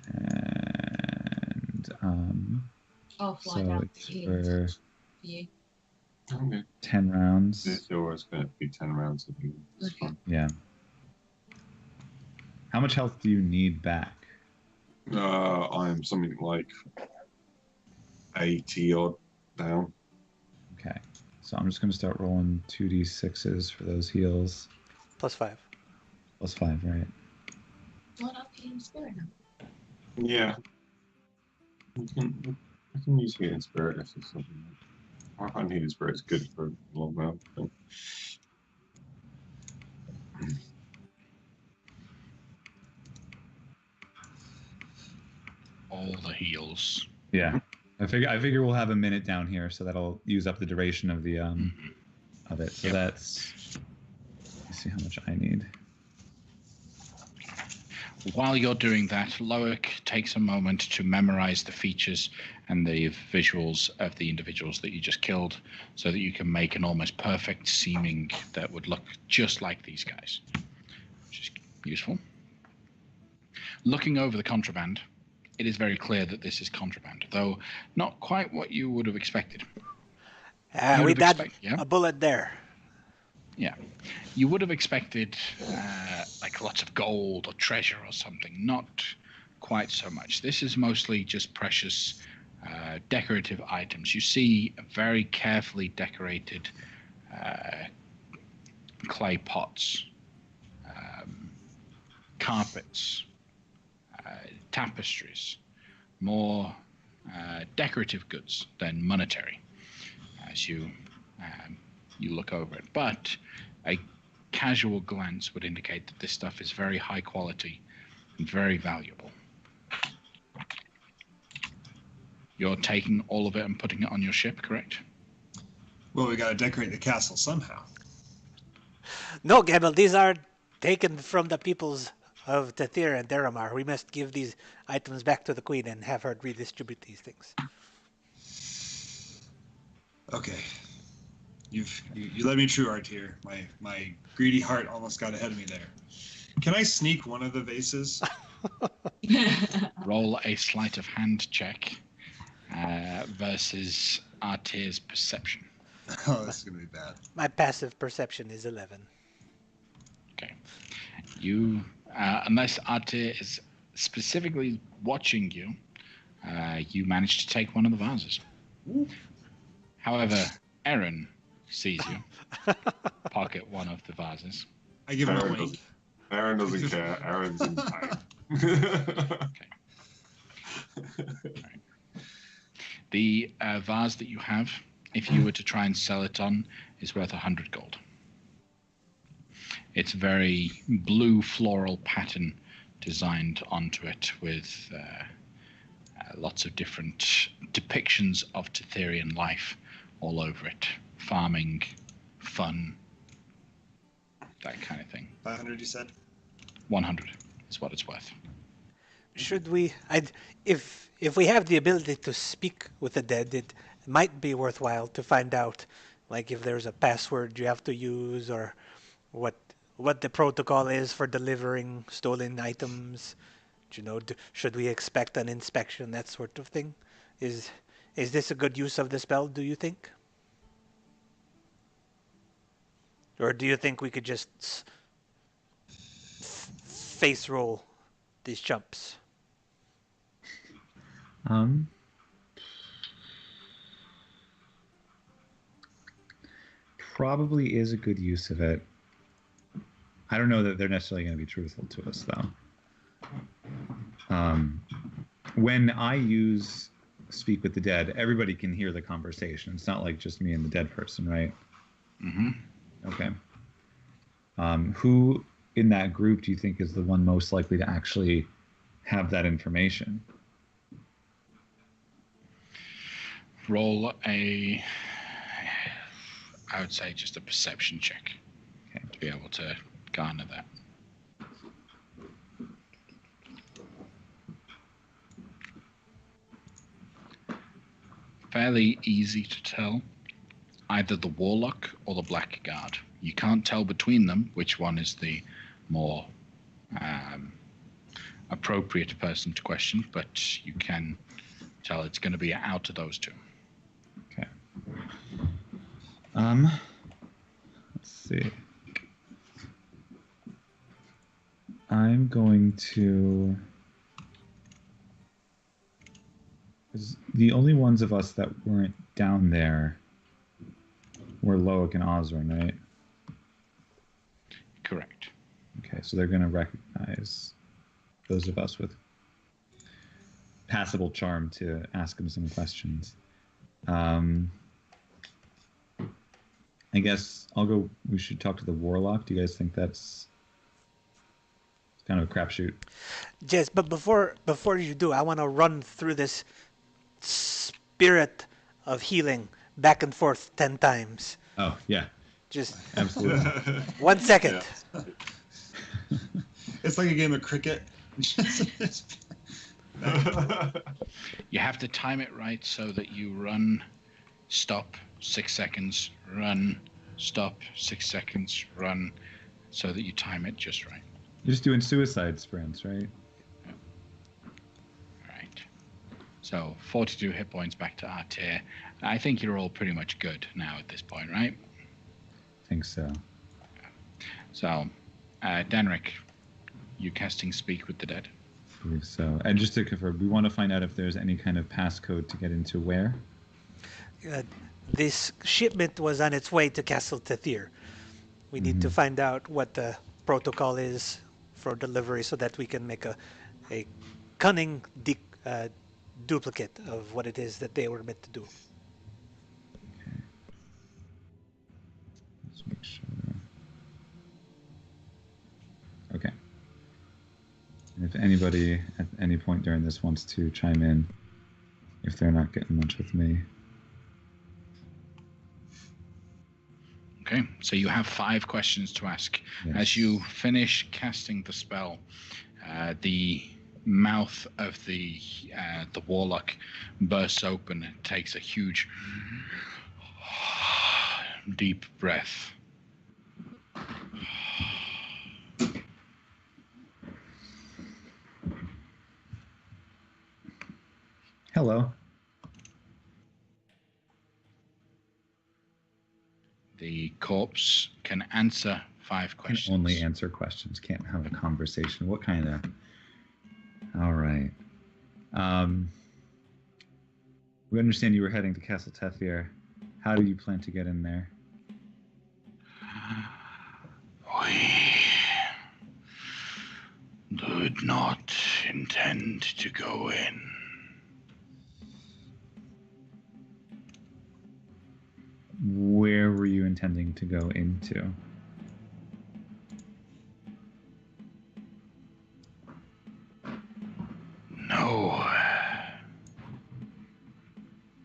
And I'll fly so down it's to you. for You. Okay. 10 rounds. This always going to be 10 rounds of you. Okay. Yeah. How much health do you need back? I'm something like 80 odd down. Okay. So I'm just going to start rolling 2d6s for those heals. +5. +5, right? Why not healing spirit now? Yeah. I can use healing spirit if it's something. I find healing spirit's good for a long while. All the heals. Yeah. I figure we'll have a minute down here, so that'll use up the duration of the of it. So that's. Let's see how much I need. While you're doing that, Loic takes a moment to memorize the features and the visuals of the individuals that you just killed so that you can make an almost perfect seeming that would look just like these guys, which is useful. Looking over the contraband, it is very clear that this is contraband, though not quite what you would have expected. We dodged a bullet there. Yeah. You would have expected like lots of gold or treasure or something. Not quite so much. This is mostly just precious decorative items. You see very carefully decorated clay pots, carpets, tapestries, more decorative goods than monetary as you look over it. But a casual glance would indicate that this stuff is very high quality and very valuable. You're taking all of it and putting it on your ship, correct? Well, we got to decorate the castle somehow. No, Gamble, these are taken from the peoples of Tathir and Deramar. We must give these items back to the Queen and have her redistribute these things. Okay. You led me true, Artir. My greedy heart almost got ahead of me there. Can I sneak one of the vases? Roll a sleight of hand check versus Artir's perception. Oh, this is going to be bad. My passive perception is 11. Okay. You, unless Artir is specifically watching you, you managed to take one of the vases. However, Aaron sees you pocket one of the vases. I give him a wink. Aaron doesn't care. Aaron's in time. Okay. Right. The vase that you have, if you were to try and sell it on, is worth 100 gold. It's very blue floral pattern designed onto it with lots of different depictions of Tetherian life all over it. Farming, fun, that kind of thing. 500, you said? 100 is what it's worth. Should we... If we have the ability to speak with the dead, it might be worthwhile to find out, like if there's a password you have to use, or what the protocol is for delivering stolen items. You know, should we expect an inspection, that sort of thing? Is this a good use of the spell, do you think? Or do you think we could just face roll these chumps? Probably is a good use of it. I don't know that they're necessarily going to be truthful to us, though. When I use Speak with the Dead, everybody can hear the conversation. It's not like just me and the dead person, right? Mm-hmm. Okay. Who in that group do you think is the one most likely to actually have that information? Roll a, I would say just a perception check, okay, to be able to garner that. Fairly easy to tell, either the Warlock or the Blackguard. You can't tell between them which one is the more appropriate person to question, but you can tell it's going to be out of those two. Okay. Let's see. I'm going to... The only ones of us that weren't down there were Loic and Osrin, right? Correct. Okay, so they're going to recognize those of us with passable charm to ask them some questions. I guess I'll go. We should talk to the Warlock. Do you guys think that's kind of a crapshoot? Yes, but before you do, I want to run through this spirit of healing back and forth 10 times. Oh, yeah. Just absolutely. 1 second. It's like a game of cricket. You have to time it right so that you run, stop, 6 seconds, run, stop, 6 seconds, run, so that you time it just right. You're just doing suicide sprints, right? Right. So 42 hit points back to Artir. I think you're all pretty much good now at this point, right? I think so. So, Danrik, you casting Speak with the Dead. I believe so. And just to confirm, we want to find out if there's any kind of passcode to get into where? This shipment was on its way to Castle Tethir. We need to find out what the protocol is for delivery so that we can make a cunning duplicate of what it is that they were meant to do. Okay. Let's make sure. Okay. And if anybody at any point during this wants to chime in, if they're not getting much with me. Okay, so you have 5 questions to ask. Yes. As you finish casting the spell, the mouth of the warlock bursts open and takes a huge, deep breath. Hello. The corpse can answer 5 questions. Can only answer questions, can't have a conversation. What kind of... All right. We understand you were heading to Castle Tethir. How do you plan to get in there? We did not intend to go in. Where were you intending to go into? No.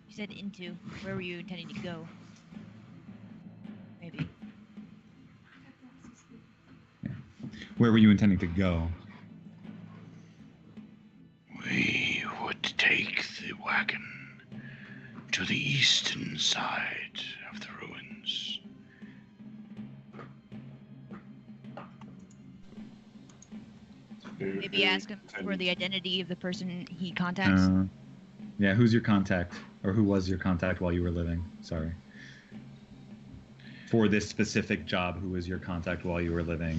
You said into. Where were you intending to go? Maybe. Where were you intending to go? We would take the wagon to the eastern side of the ruins. Maybe ask him for the identity of the person he contacts. Yeah, who's your contact? Or who was your contact while you were living? Sorry. For this specific job, who was your contact while you were living,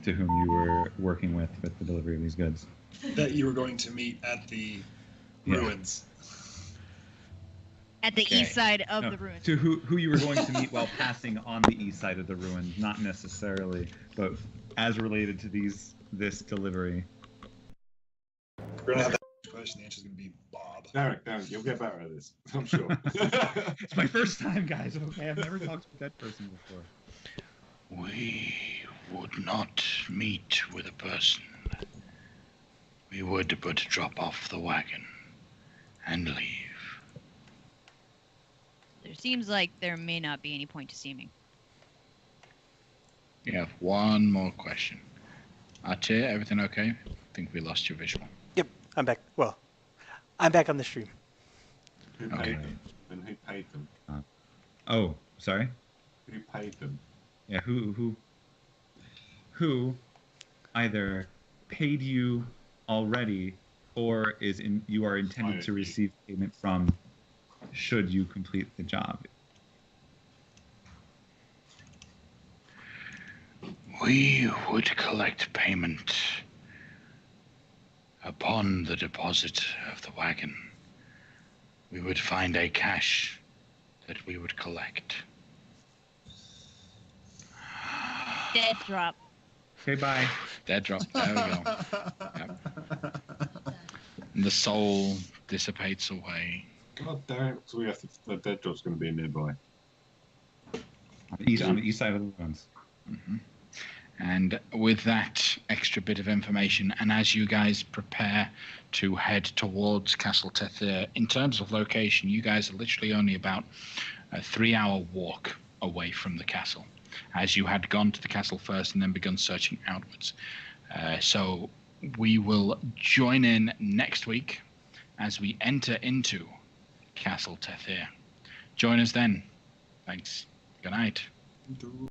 to whom you were working with the delivery of these goods? That you were going to meet at the ruins. At the east side of the ruins. To who you were going to meet while passing on the east side of the ruins, not necessarily, but as related to this delivery. We're gonna have that question. The answer's gonna be Bob. Derek, you'll get better at this, I'm sure. It's my first time, guys. Okay, I've never talked to a dead person before. We would not meet with a person. We would but drop off the wagon and leave. There seems like there may not be any point to seeming. You have one more question. Artir, everything okay? I think we lost your visual. Yep, I'm back. Well, I'm back on the stream. Who Okay. paid them? And who paid them? Oh, sorry? Who paid them? Yeah, who either paid you already or you are intended to receive payment from should you complete the job? We would collect payment upon the deposit of the wagon. We would find a cache that we would collect. Dead drop. Okay, bye. Dead drop. There we go. Yep. And the soul dissipates away. God damn it. So we have the dead drop's going to be nearby. On the east side of the ruins. Mm-hmm. And with that extra bit of information, and as you guys prepare to head towards Castle Tethir, in terms of location, you guys are literally only about a 3-hour walk away from the castle, as you had gone to the castle first and then begun searching outwards. So we will join in next week as we enter into Castle Tethir. Join us then. Thanks. Good night.